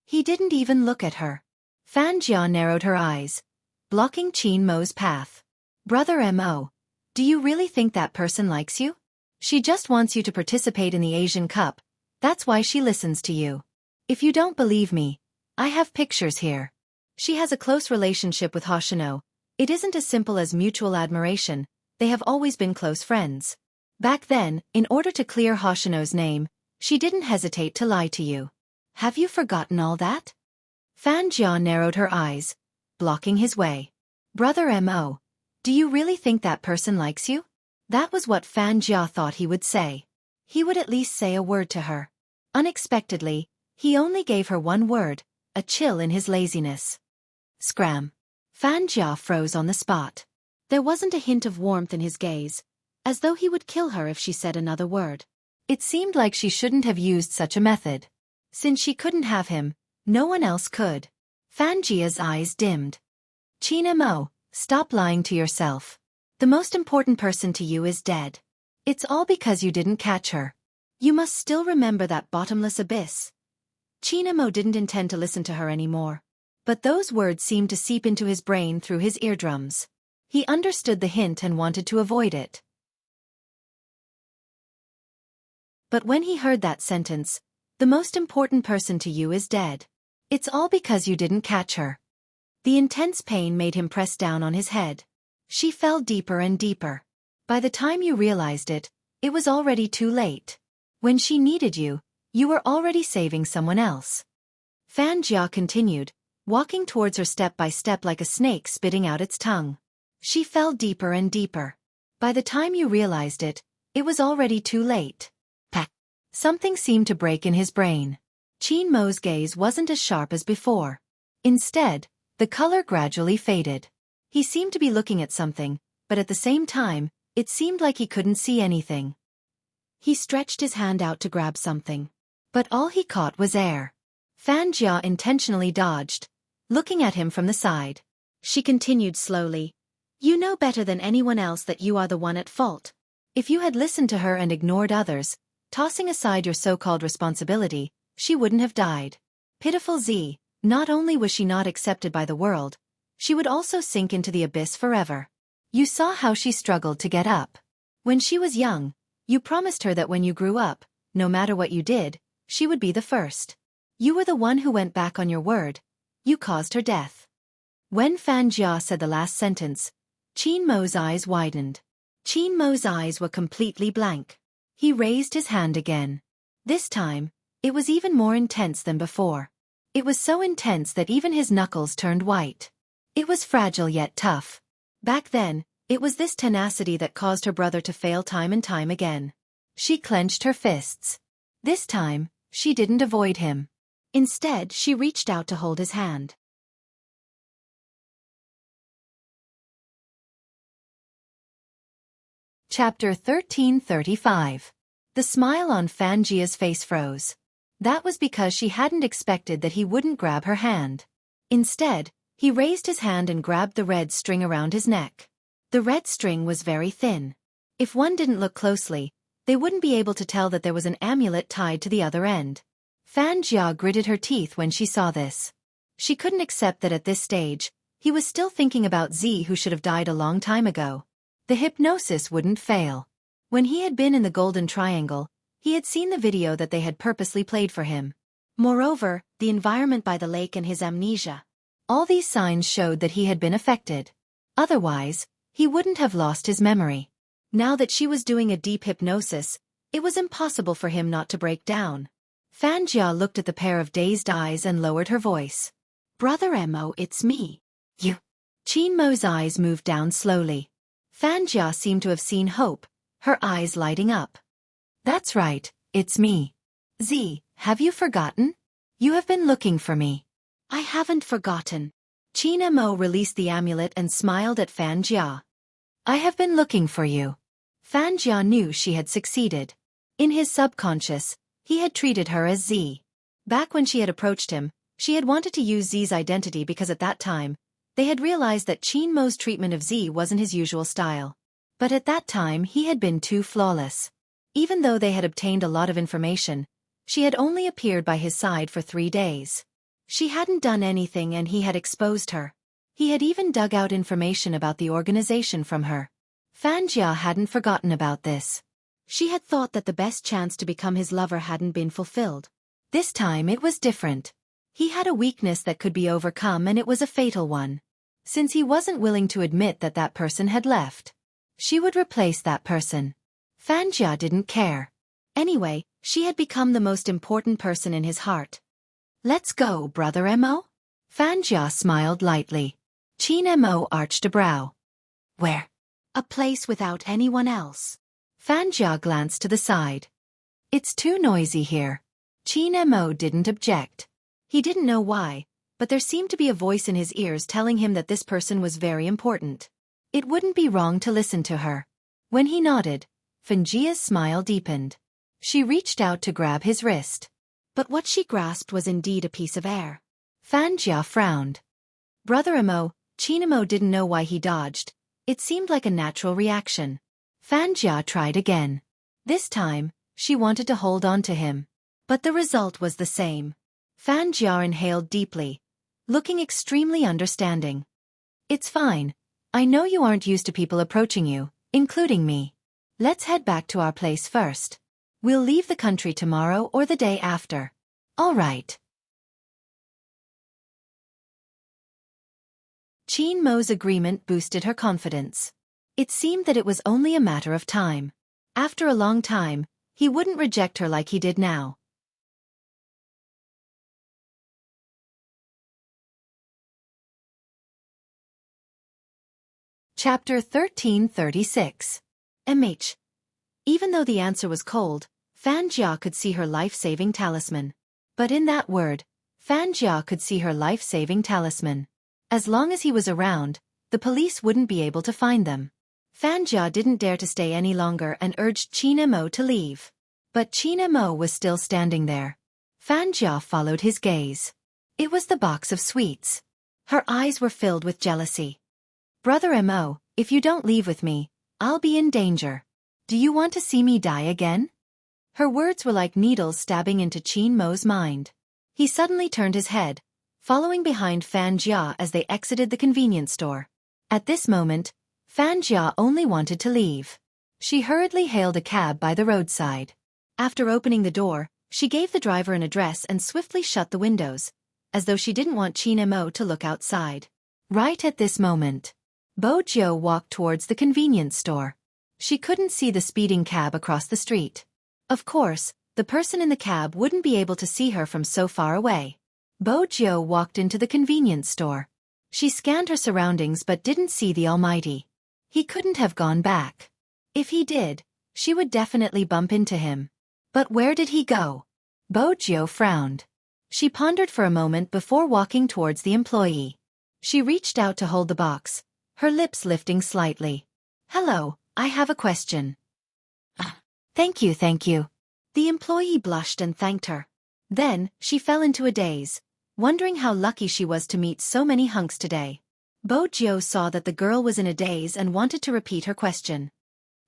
He didn't even look at her. Fan Jia narrowed her eyes, blocking Qin Mo's path. "Brother Mo, do you really think that person likes you? She just wants you to participate in the Asian Cup, that's why she listens to you. If you don't believe me, I have pictures here. She has a close relationship with Hoshino. It isn't as simple as mutual admiration, they have always been close friends. Back then, in order to clear Hoshino's name, she didn't hesitate to lie to you. Have you forgotten all that?" Fan Jia narrowed her eyes, blocking his way. "Brother Mo, do you really think that person likes you?" That was what Fan Jia thought he would say. He would at least say a word to her. Unexpectedly, he only gave her one word, a chill in his laziness. Scram. Fan Jia froze on the spot. There wasn't a hint of warmth in his gaze, as though he would kill her if she said another word. It seemed like she shouldn't have used such a method. Since she couldn't have him, no one else could. Fan Jia's eyes dimmed. "Qin Mo, stop lying to yourself. The most important person to you is dead. It's all because you didn't catch her. You must still remember that bottomless abyss." Qin Mo didn't intend to listen to her anymore. But those words seemed to seep into his brain through his eardrums. He understood the hint and wanted to avoid it. But when he heard that sentence, "The most important person to you is dead. It's all because you didn't catch her." The intense pain made him press down on his head. She fell deeper and deeper. By the time you realized it, it was already too late. When she needed you, you were already saving someone else. Fan Jia continued, walking towards her step by step like a snake spitting out its tongue. She fell deeper and deeper. By the time you realized it, it was already too late. Pack. Something seemed to break in his brain. Qin Mo's gaze wasn't as sharp as before. Instead, the color gradually faded. He seemed to be looking at something, but at the same time, it seemed like he couldn't see anything. He stretched his hand out to grab something. But all he caught was air. Fan Jia intentionally dodged, looking at him from the side. She continued slowly. "You know better than anyone else that you are the one at fault. If you had listened to her and ignored others, tossing aside your so-called responsibility, she wouldn't have died. Pitiful Z, Not only was she not accepted by the world, she would also sink into the abyss forever. You saw how she struggled to get up. When she was young, you promised her that when you grew up, no matter what you did, she would be the first. You were the one who went back on your word. You caused her death. When Fan Jia said the last sentence, Qin Mo's eyes widened. Qin Mo's eyes were completely blank. He raised his hand again. This time, it was even more intense than before. It was so intense that even his knuckles turned white. It was fragile yet tough. Back then, it was this tenacity that caused her brother to fail time and time again. She clenched her fists. This time, she didn't avoid him. Instead, she reached out to hold his hand. Chapter 1335. The smile on Fan Jia's face froze. That was because she hadn't expected that he wouldn't grab her hand. Instead, he raised his hand and grabbed the red string around his neck. The red string was very thin. If one didn't look closely, they wouldn't be able to tell that there was an amulet tied to the other end. Fan Jia gritted her teeth when she saw this. She couldn't accept that at this stage, he was still thinking about Z, who should have died a long time ago. The hypnosis wouldn't fail. When he had been in the Golden Triangle, he had seen the video that they had purposely played for him. Moreover, the environment by the lake and his amnesia. All these signs showed that he had been affected. Otherwise, he wouldn't have lost his memory. Now that she was doing a deep hypnosis, it was impossible for him not to break down. Fan Jia looked at the pair of dazed eyes and lowered her voice. "Brother Mo, it's me. You." Qin Mo's eyes moved down slowly. Fan Jia seemed to have seen hope, her eyes lighting up. "That's right, it's me. Z, have you forgotten? You have been looking for me." "I haven't forgotten." Qin Mo released the amulet and smiled at Fan Jia. "I have been looking for you." Fan Jia knew she had succeeded. In his subconscious, he had treated her as Z. Back when she had approached him, she had wanted to use Z's identity because at that time, they had realized that Qin Mo's treatment of Z wasn't his usual style. But at that time he had been too flawless. Even though they had obtained a lot of information, she had only appeared by his side for 3 days. She hadn't done anything and he had exposed her. He had even dug out information about the organization from her. Fan Jia hadn't forgotten about this. She had thought that the best chance to become his lover hadn't been fulfilled. This time it was different. He had a weakness that could be overcome and it was a fatal one. Since he wasn't willing to admit that that person had left, she would replace that person. Fan Jia didn't care. Anyway, she had become the most important person in his heart. "Let's go, Brother Mo?" Fan Jia smiled lightly. Qin Mo arched a brow. "Where?" "A place without anyone else." Fan Jia glanced to the side. "It's too noisy here." Qin Mo didn't object. He didn't know why, but there seemed to be a voice in his ears telling him that this person was very important. It wouldn't be wrong to listen to her. When he nodded, Fan Jia's smile deepened. She reached out to grab his wrist. But what she grasped was indeed a piece of air. Fan Jia frowned. Brother Mo, Qin Mo didn't know why he dodged. It seemed like a natural reaction. Fan Jia tried again. This time, she wanted to hold on to him. But the result was the same. Fan Jia inhaled deeply, looking extremely understanding. "It's fine. I know you aren't used to people approaching you, including me. Let's head back to our place first. We'll leave the country tomorrow or the day after." "All right." Qin Mo's agreement boosted her confidence. It seemed that it was only a matter of time. After a long time, he wouldn't reject her like he did now. Chapter 1336. MH. Even though the answer was cold, Fan Jia could see her life-saving talisman. But in that word, Fan Jia could see her life-saving talisman. As long as he was around, the police wouldn't be able to find them. Fan Jia didn't dare to stay any longer and urged Qin Mo to leave. But Qin Mo was still standing there. Fan Jia followed his gaze. It was the box of sweets. Her eyes were filled with jealousy. "Brother Mo, if you don't leave with me, I'll be in danger. Do you want to see me die again?" Her words were like needles stabbing into Qin Mo's mind. He suddenly turned his head, following behind Fan Jia as they exited the convenience store. At this moment, Fan Jia only wanted to leave. She hurriedly hailed a cab by the roadside. After opening the door, she gave the driver an address and swiftly shut the windows, as though she didn't want Qin Mo to look outside. Right at this moment, Bo Jiu walked towards the convenience store. She couldn't see the speeding cab across the street. Of course, the person in the cab wouldn't be able to see her from so far away. Bo Jiu walked into the convenience store. She scanned her surroundings but didn't see the Almighty. He couldn't have gone back. If he did, she would definitely bump into him. But where did he go? Bo Jiu frowned. She pondered for a moment before walking towards the employee. She reached out to hold the box, her lips lifting slightly. "Hello, I have a question." Thank you. The employee blushed and thanked her. Then, she fell into a daze, wondering how lucky she was to meet so many hunks today. Bo Jiu saw that the girl was in a daze and wanted to repeat her question.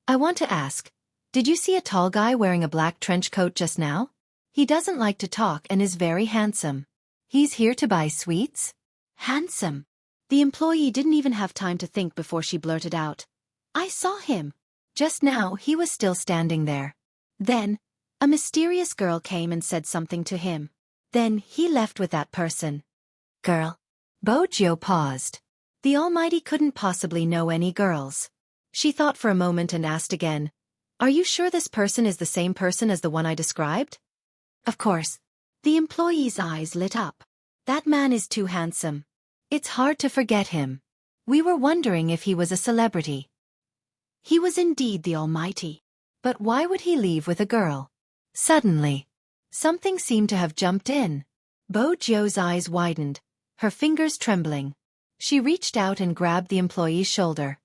"I want to ask, did you see a tall guy wearing a black trench coat just now? He doesn't like to talk and is very handsome. He's here to buy sweets?" Handsome. The employee didn't even have time to think before she blurted out, "I saw him. Just now he was still standing there." Then, a mysterious girl came and said something to him. Then he left with that person. Girl? Bo Jiu paused. The Almighty couldn't possibly know any girls. She thought for a moment and asked again, "Are you sure this person is the same person as the one I described?" Of course. The employee's eyes lit up. That man is too handsome. It's hard to forget him. We were wondering if he was a celebrity. He was indeed the Almighty. But why would he leave with a girl? Suddenly, something seemed to have jumped in. Bo Jiu's eyes widened, her fingers trembling. She reached out and grabbed the employee's shoulder.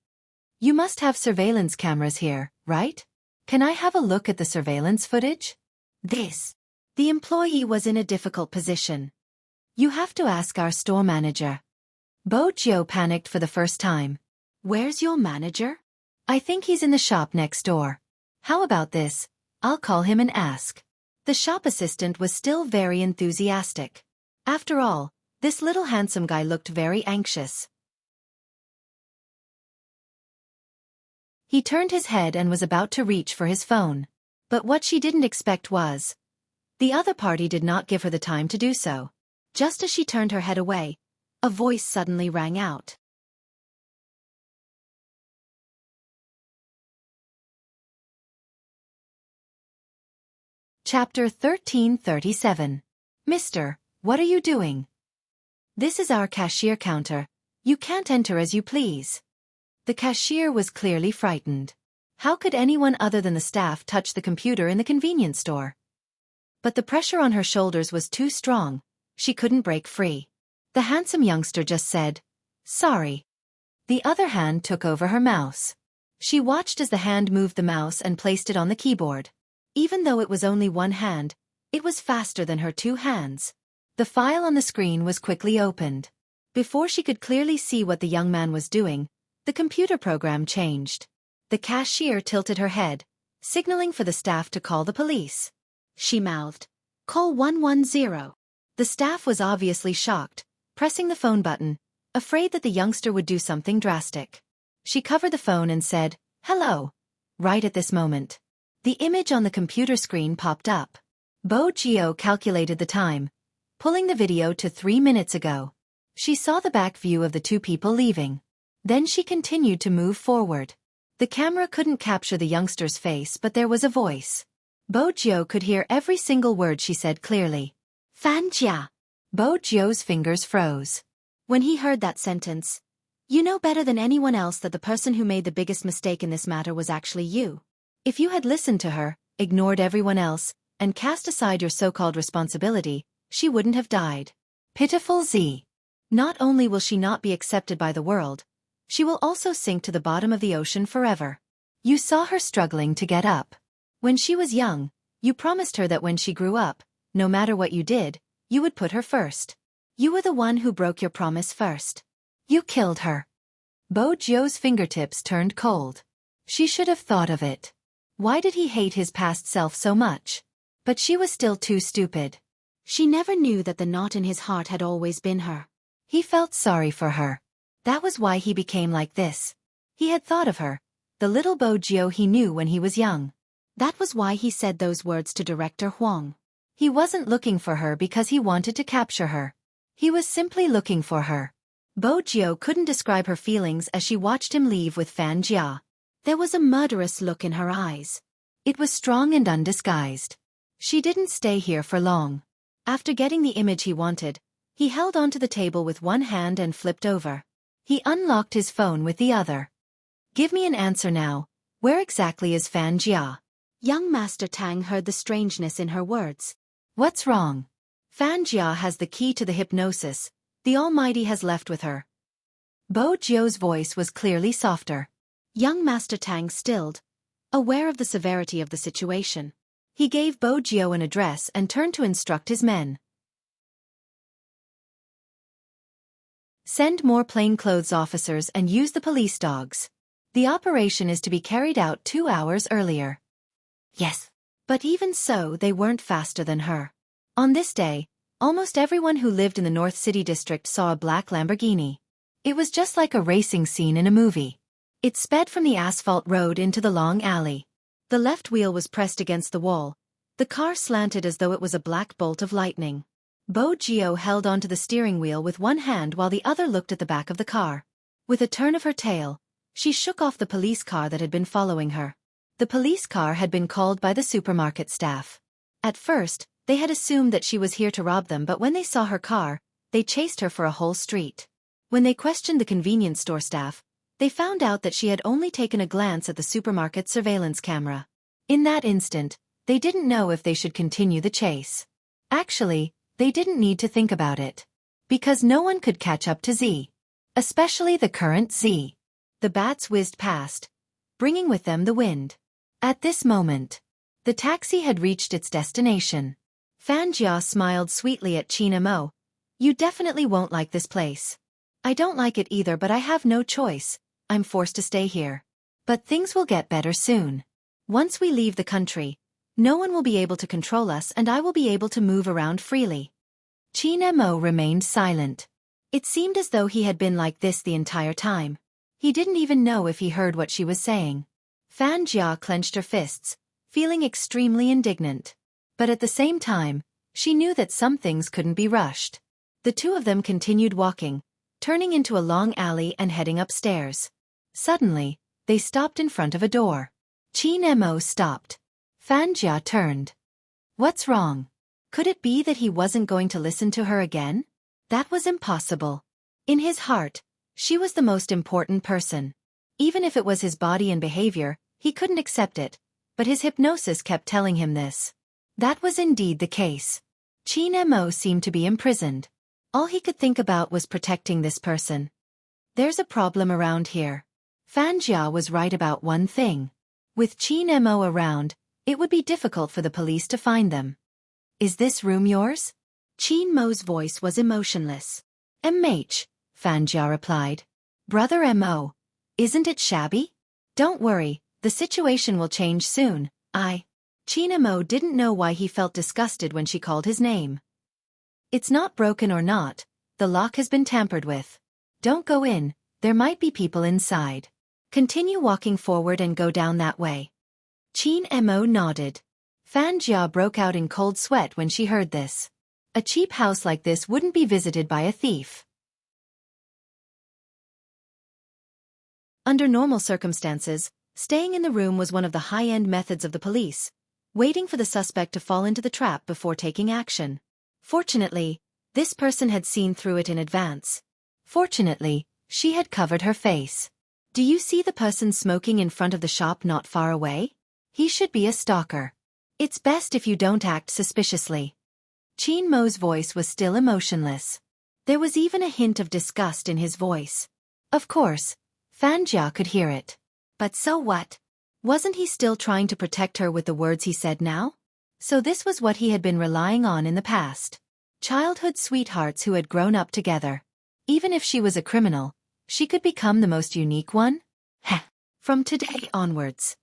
"You must have surveillance cameras here, right? Can I have a look at the surveillance footage?" The employee was in a difficult position. "You have to ask our store manager." Bo Jiu panicked for the first time. "Where's your manager?" "I think he's in the shop next door." "How about this? I'll call him and ask." The shop assistant was still very enthusiastic. After all, this little handsome guy looked very anxious. He turned his head and was about to reach for his phone. But what she didn't expect was, the other party did not give her the time to do so. Just as she turned her head away, a voice suddenly rang out. Chapter 1337. "Mister, what are you doing?" "This is our cashier counter. You can't enter as you please." The cashier was clearly frightened. How could anyone other than the staff touch the computer in the convenience store? But the pressure on her shoulders was too strong. She couldn't break free. The handsome youngster just said, "Sorry." The other hand took over her mouse. She watched as the hand moved the mouse and placed it on the keyboard. Even though it was only one hand, it was faster than her two hands. The file on the screen was quickly opened. Before she could clearly see what the young man was doing, the computer program changed. The cashier tilted her head, signaling for the staff to call the police. She mouthed, "Call 110. The staff was obviously shocked, pressing the phone button, afraid that the youngster would do something drastic. She covered the phone and said, "Hello." Right at this moment, the image on the computer screen popped up. Bo Jiu calculated the time, pulling the video to 3 minutes ago. She saw the back view of the two people leaving. Then she continued to move forward. The camera couldn't capture the youngster's face, but there was a voice. Bo Jiu could hear every single word she said clearly. "Fan Jia." Bo Jiu's fingers froze. When he heard that sentence, "You know better than anyone else that the person who made the biggest mistake in this matter was actually you. If you had listened to her, ignored everyone else, and cast aside your so-called responsibility, she wouldn't have died. Pitiful Z. Not only will she not be accepted by the world, she will also sink to the bottom of the ocean forever. You saw her struggling to get up. When she was young, you promised her that when she grew up, no matter what you did, you would put her first. You were the one who broke your promise first. You killed her." Bo Jiu's fingertips turned cold. She should have thought of it. Why did he hate his past self so much? But she was still too stupid. She never knew that the knot in his heart had always been her. He felt sorry for her. That was why he became like this. He had thought of her, the little Bojio he knew when he was young. That was why he said those words to Director Huang. He wasn't looking for her because he wanted to capture her. He was simply looking for her. Bojio couldn't describe her feelings as she watched him leave with Fan Jia. There was a murderous look in her eyes. It was strong and undisguised. She didn't stay here for long. After getting the image he wanted, he held onto the table with one hand and flipped over. He unlocked his phone with the other. Give me an answer now. Where exactly is Fan Jia? Young Master Tang heard the strangeness in her words. What's wrong? Fan Jia has the key to the hypnosis. The Almighty has left with her. Bojio's voice was clearly softer. Young Master Tang stilled, aware of the severity of the situation. He gave Bojio an address and turned to instruct his men. Send more plainclothes officers and use the police dogs. The operation is to be carried out 2 hours earlier. Yes. But even so, they weren't faster than her. On this day, almost everyone who lived in the North City district saw a black Lamborghini. It was just like a racing scene in a movie. It sped from the asphalt road into the long alley. The left wheel was pressed against the wall. The car slanted as though it was a black bolt of lightning. Bojio held onto the steering wheel with one hand while the other looked at the back of the car. With a turn of her tail, she shook off the police car that had been following her. The police car had been called by the supermarket staff. At first, they had assumed that she was here to rob them, but when they saw her car, they chased her for a whole street. When they questioned the convenience store staff, they found out that she had only taken a glance at the supermarket surveillance camera. In that instant, they didn't know if they should continue the chase. Actually, they didn't need to think about it. Because no one could catch up to Z. Especially the current Z. The bats whizzed past, bringing with them the wind. At this moment, the taxi had reached its destination. Fan Jia smiled sweetly at China Mo. You definitely won't like this place. I don't like it either, but I have no choice. I'm forced to stay here. But things will get better soon. Once we leave the country, no one will be able to control us and I will be able to move around freely. China Mo remained silent. It seemed as though he had been like this the entire time. He didn't even know if he heard what she was saying. Fan Jia clenched her fists, feeling extremely indignant. But at the same time, she knew that some things couldn't be rushed. The two of them continued walking, turning into a long alley and heading upstairs. Suddenly, they stopped in front of a door. Qin Mo stopped. Fan Jia turned. What's wrong? Could it be that he wasn't going to listen to her again? That was impossible. In his heart, she was the most important person. Even if it was his body and behavior, he couldn't accept it, but his hypnosis kept telling him this. That was indeed the case. Qin Mo seemed to be imprisoned. All he could think about was protecting this person. There's a problem around here. Fan Jia was right about one thing. With Qin Mo around, it would be difficult for the police to find them. Is this room yours? Qin Mo's voice was emotionless. MH, Fan Jia replied. Brother Mo, isn't it shabby? Don't worry, the situation will change soon. Qin Mo didn't know why he felt disgusted when she called his name. It's not broken or not, the lock has been tampered with. Don't go in, there might be people inside. Continue walking forward and go down that way. Qin Mo nodded. Fan Jia broke out in cold sweat when she heard this. A cheap house like this wouldn't be visited by a thief. Under normal circumstances, staying in the room was one of the high-end methods of the police, waiting for the suspect to fall into the trap before taking action. Fortunately, this person had seen through it in advance. Fortunately, she had covered her face. Do you see the person smoking in front of the shop not far away? He should be a stalker. It's best if you don't act suspiciously. Qin Mo's voice was still emotionless. There was even a hint of disgust in his voice. Of course, Fan Jia could hear it. But so what? Wasn't he still trying to protect her with the words he said now? So this was what he had been relying on in the past. Childhood sweethearts who had grown up together. Even if she was a criminal, she could become the most unique one? Heh. From today onwards.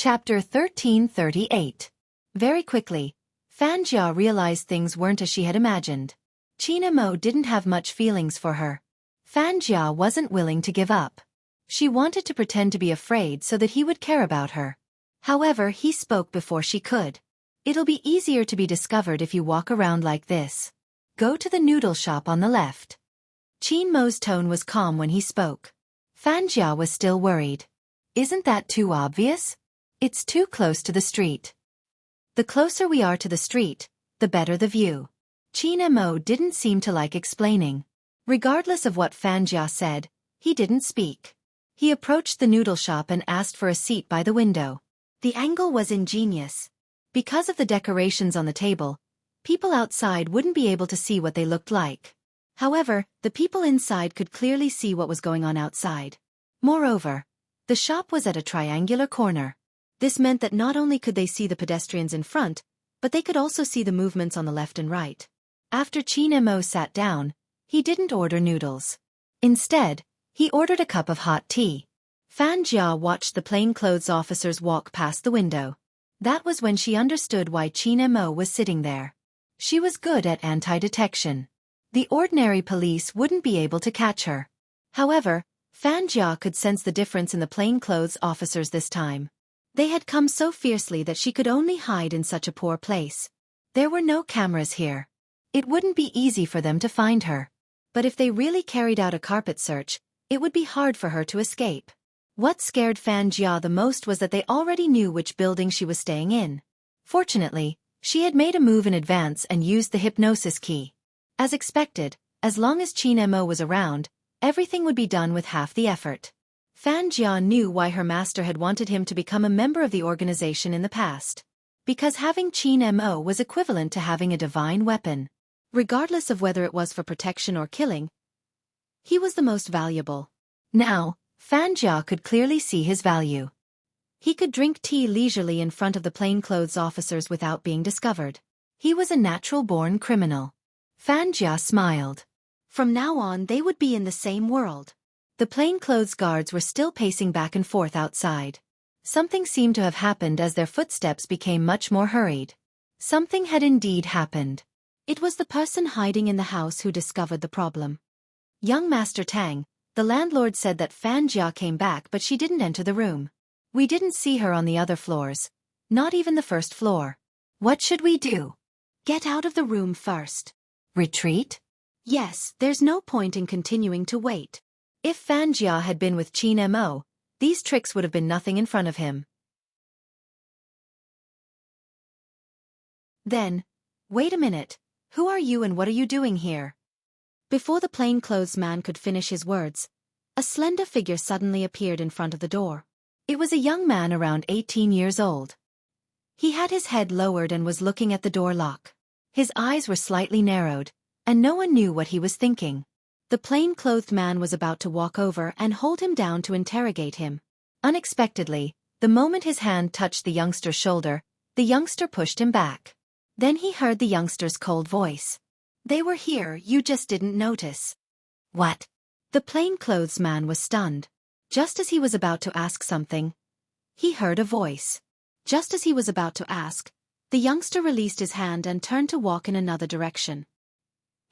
Chapter 1338. Very quickly, Fan Jia realized things weren't as she had imagined. Qin Mo didn't have much feelings for her. Fan Jia wasn't willing to give up. She wanted to pretend to be afraid so that he would care about her. However, he spoke before she could. It'll be easier to be discovered if you walk around like this. Go to the noodle shop on the left. Qin Mo's tone was calm when he spoke. Fan Jia was still worried. Isn't that too obvious? It's too close to the street. The closer we are to the street, the better the view. Qin Mo didn't seem to like explaining. Regardless of what Fan Jia said, he didn't speak. He approached the noodle shop and asked for a seat by the window. The angle was ingenious. Because of the decorations on the table, people outside wouldn't be able to see what they looked like. However, the people inside could clearly see what was going on outside. Moreover, the shop was at a triangular corner. This meant that not only could they see the pedestrians in front, but they could also see the movements on the left and right. After Qin Mo sat down, he didn't order noodles. Instead, he ordered a cup of hot tea. Fan Jia watched the plainclothes officers walk past the window. That was when she understood why Qin Mo was sitting there. She was good at anti-detection. The ordinary police wouldn't be able to catch her. However, Fan Jia could sense the difference in the plainclothes officers this time. They had come so fiercely that she could only hide in such a poor place. There were no cameras here. It wouldn't be easy for them to find her. But if they really carried out a carpet search, it would be hard for her to escape. What scared Fan Jia the most was that they already knew which building she was staying in. Fortunately, she had made a move in advance and used the hypnosis key. As expected, as long as Qin Mo was around, everything would be done with half the effort. Fan Jia knew why her master had wanted him to become a member of the organization in the past. Because having Qin Mo was equivalent to having a divine weapon. Regardless of whether it was for protection or killing, he was the most valuable. Now, Fan Jia could clearly see his value. He could drink tea leisurely in front of the plainclothes officers without being discovered. He was a natural-born criminal. Fan Jia smiled. From now on they would be in the same world. The plainclothes guards were still pacing back and forth outside. Something seemed to have happened as their footsteps became much more hurried. Something had indeed happened. It was the person hiding in the house who discovered the problem. Young Master Tang, the landlord, said that Fan Jia came back but she didn't enter the room. We didn't see her on the other floors. Not even the first floor. What should we do? Get out of the room first. Retreat? Yes, there's no point in continuing to wait. If Fan Jia had been with Qin Mo, these tricks would have been nothing in front of him. Then, wait a minute, who are you and what are you doing here? Before the plainclothes man could finish his words, a slender figure suddenly appeared in front of the door. It was a young man around 18 years old. He had his head lowered and was looking at the door lock. His eyes were slightly narrowed, and no one knew what he was thinking. The plain-clothed man was about to walk over and hold him down to interrogate him. Unexpectedly, the moment his hand touched the youngster's shoulder, the youngster pushed him back. Then he heard the youngster's cold voice. They were here, you just didn't notice. What? The plain-clothes man was stunned. Just as he was about to ask something, he heard a voice. Just as he was about to ask, the youngster released his hand and turned to walk in another direction.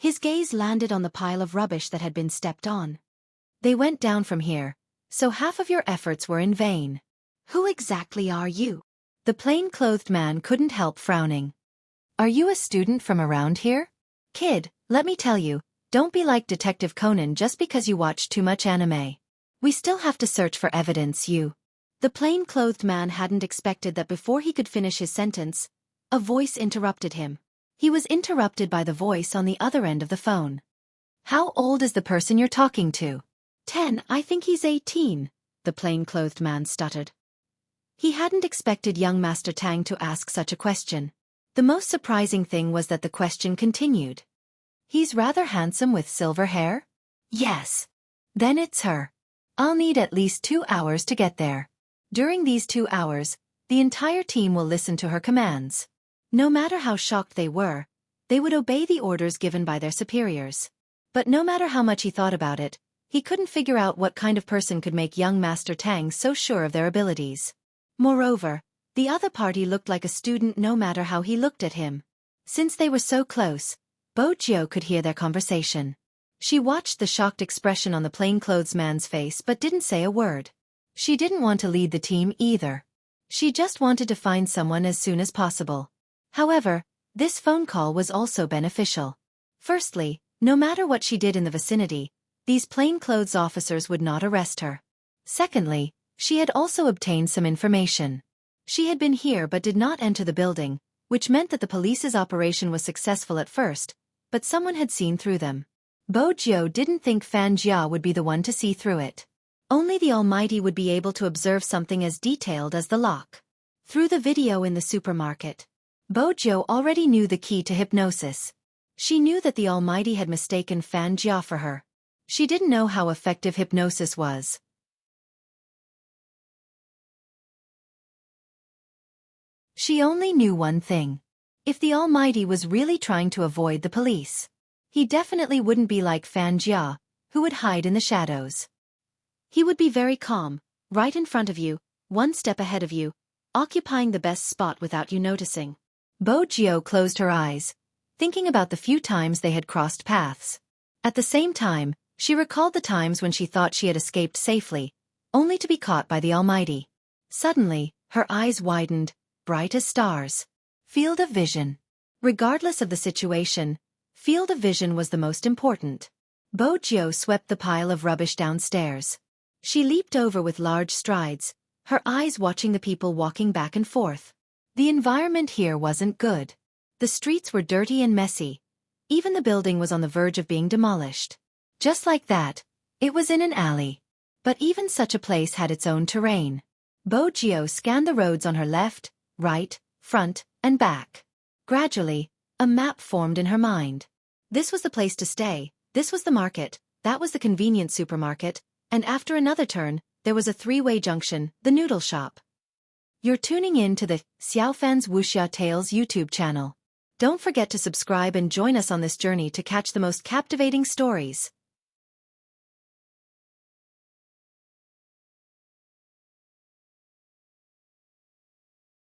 His gaze landed on the pile of rubbish that had been stepped on. They went down from here, so half of your efforts were in vain. Who exactly are you? The plain-clothed man couldn't help frowning. Are you a student from around here? Kid, let me tell you, don't be like Detective Conan just because you watch too much anime. We still have to search for evidence, you. The plain-clothed man hadn't expected that before he could finish his sentence, a voice interrupted him. He was interrupted by the voice on the other end of the phone. How old is the person you're talking to? 10, I think he's 18, the plain-clothed man stuttered. He hadn't expected young Master Tang to ask such a question. The most surprising thing was that the question continued. He's rather handsome with silver hair? Yes. Then it's her. I'll need at least 2 hours to get there. During these 2 hours, the entire team will listen to her commands. No matter how shocked they were, they would obey the orders given by their superiors. But no matter how much he thought about it, he couldn't figure out what kind of person could make young Master Tang so sure of their abilities. Moreover, the other party looked like a student no matter how he looked at him. Since they were so close, Wuxia could hear their conversation. She watched the shocked expression on the plainclothes man's face but didn't say a word. She didn't want to lead the team either. She just wanted to find someone as soon as possible. However, this phone call was also beneficial. Firstly, no matter what she did in the vicinity, these plainclothes officers would not arrest her. Secondly, she had also obtained some information. She had been here but did not enter the building, which meant that the police's operation was successful at first, but someone had seen through them. Wuxia didn't think Fan Jia would be the one to see through it. Only the Almighty would be able to observe something as detailed as the lock. Through the video in the supermarket, Wuxia already knew the key to hypnosis. She knew that the Almighty had mistaken Fan Jia for her. She didn't know how effective hypnosis was. She only knew one thing. If the Almighty was really trying to avoid the police, he definitely wouldn't be like Fan Jia, who would hide in the shadows. He would be very calm, right in front of you, one step ahead of you, occupying the best spot without you noticing. Wuxia closed her eyes, thinking about the few times they had crossed paths. At the same time, she recalled the times when she thought she had escaped safely, only to be caught by the Almighty. Suddenly, her eyes widened, bright as stars. Field of vision. Regardless of the situation, field of vision was the most important. Wuxia swept the pile of rubbish downstairs. She leaped over with large strides, her eyes watching the people walking back and forth. The environment here wasn't good. The streets were dirty and messy. Even the building was on the verge of being demolished. Just like that, it was in an alley. But even such a place had its own terrain. Wuxia scanned the roads on her left, right, front, and back. Gradually, a map formed in her mind. This was the place to stay, this was the market, that was the convenience supermarket, and after another turn, there was a three-way junction, the noodle shop. You're tuning in to the Xiaofan's Wuxia Tales YouTube channel. Don't forget to subscribe and join us on this journey to catch the most captivating stories.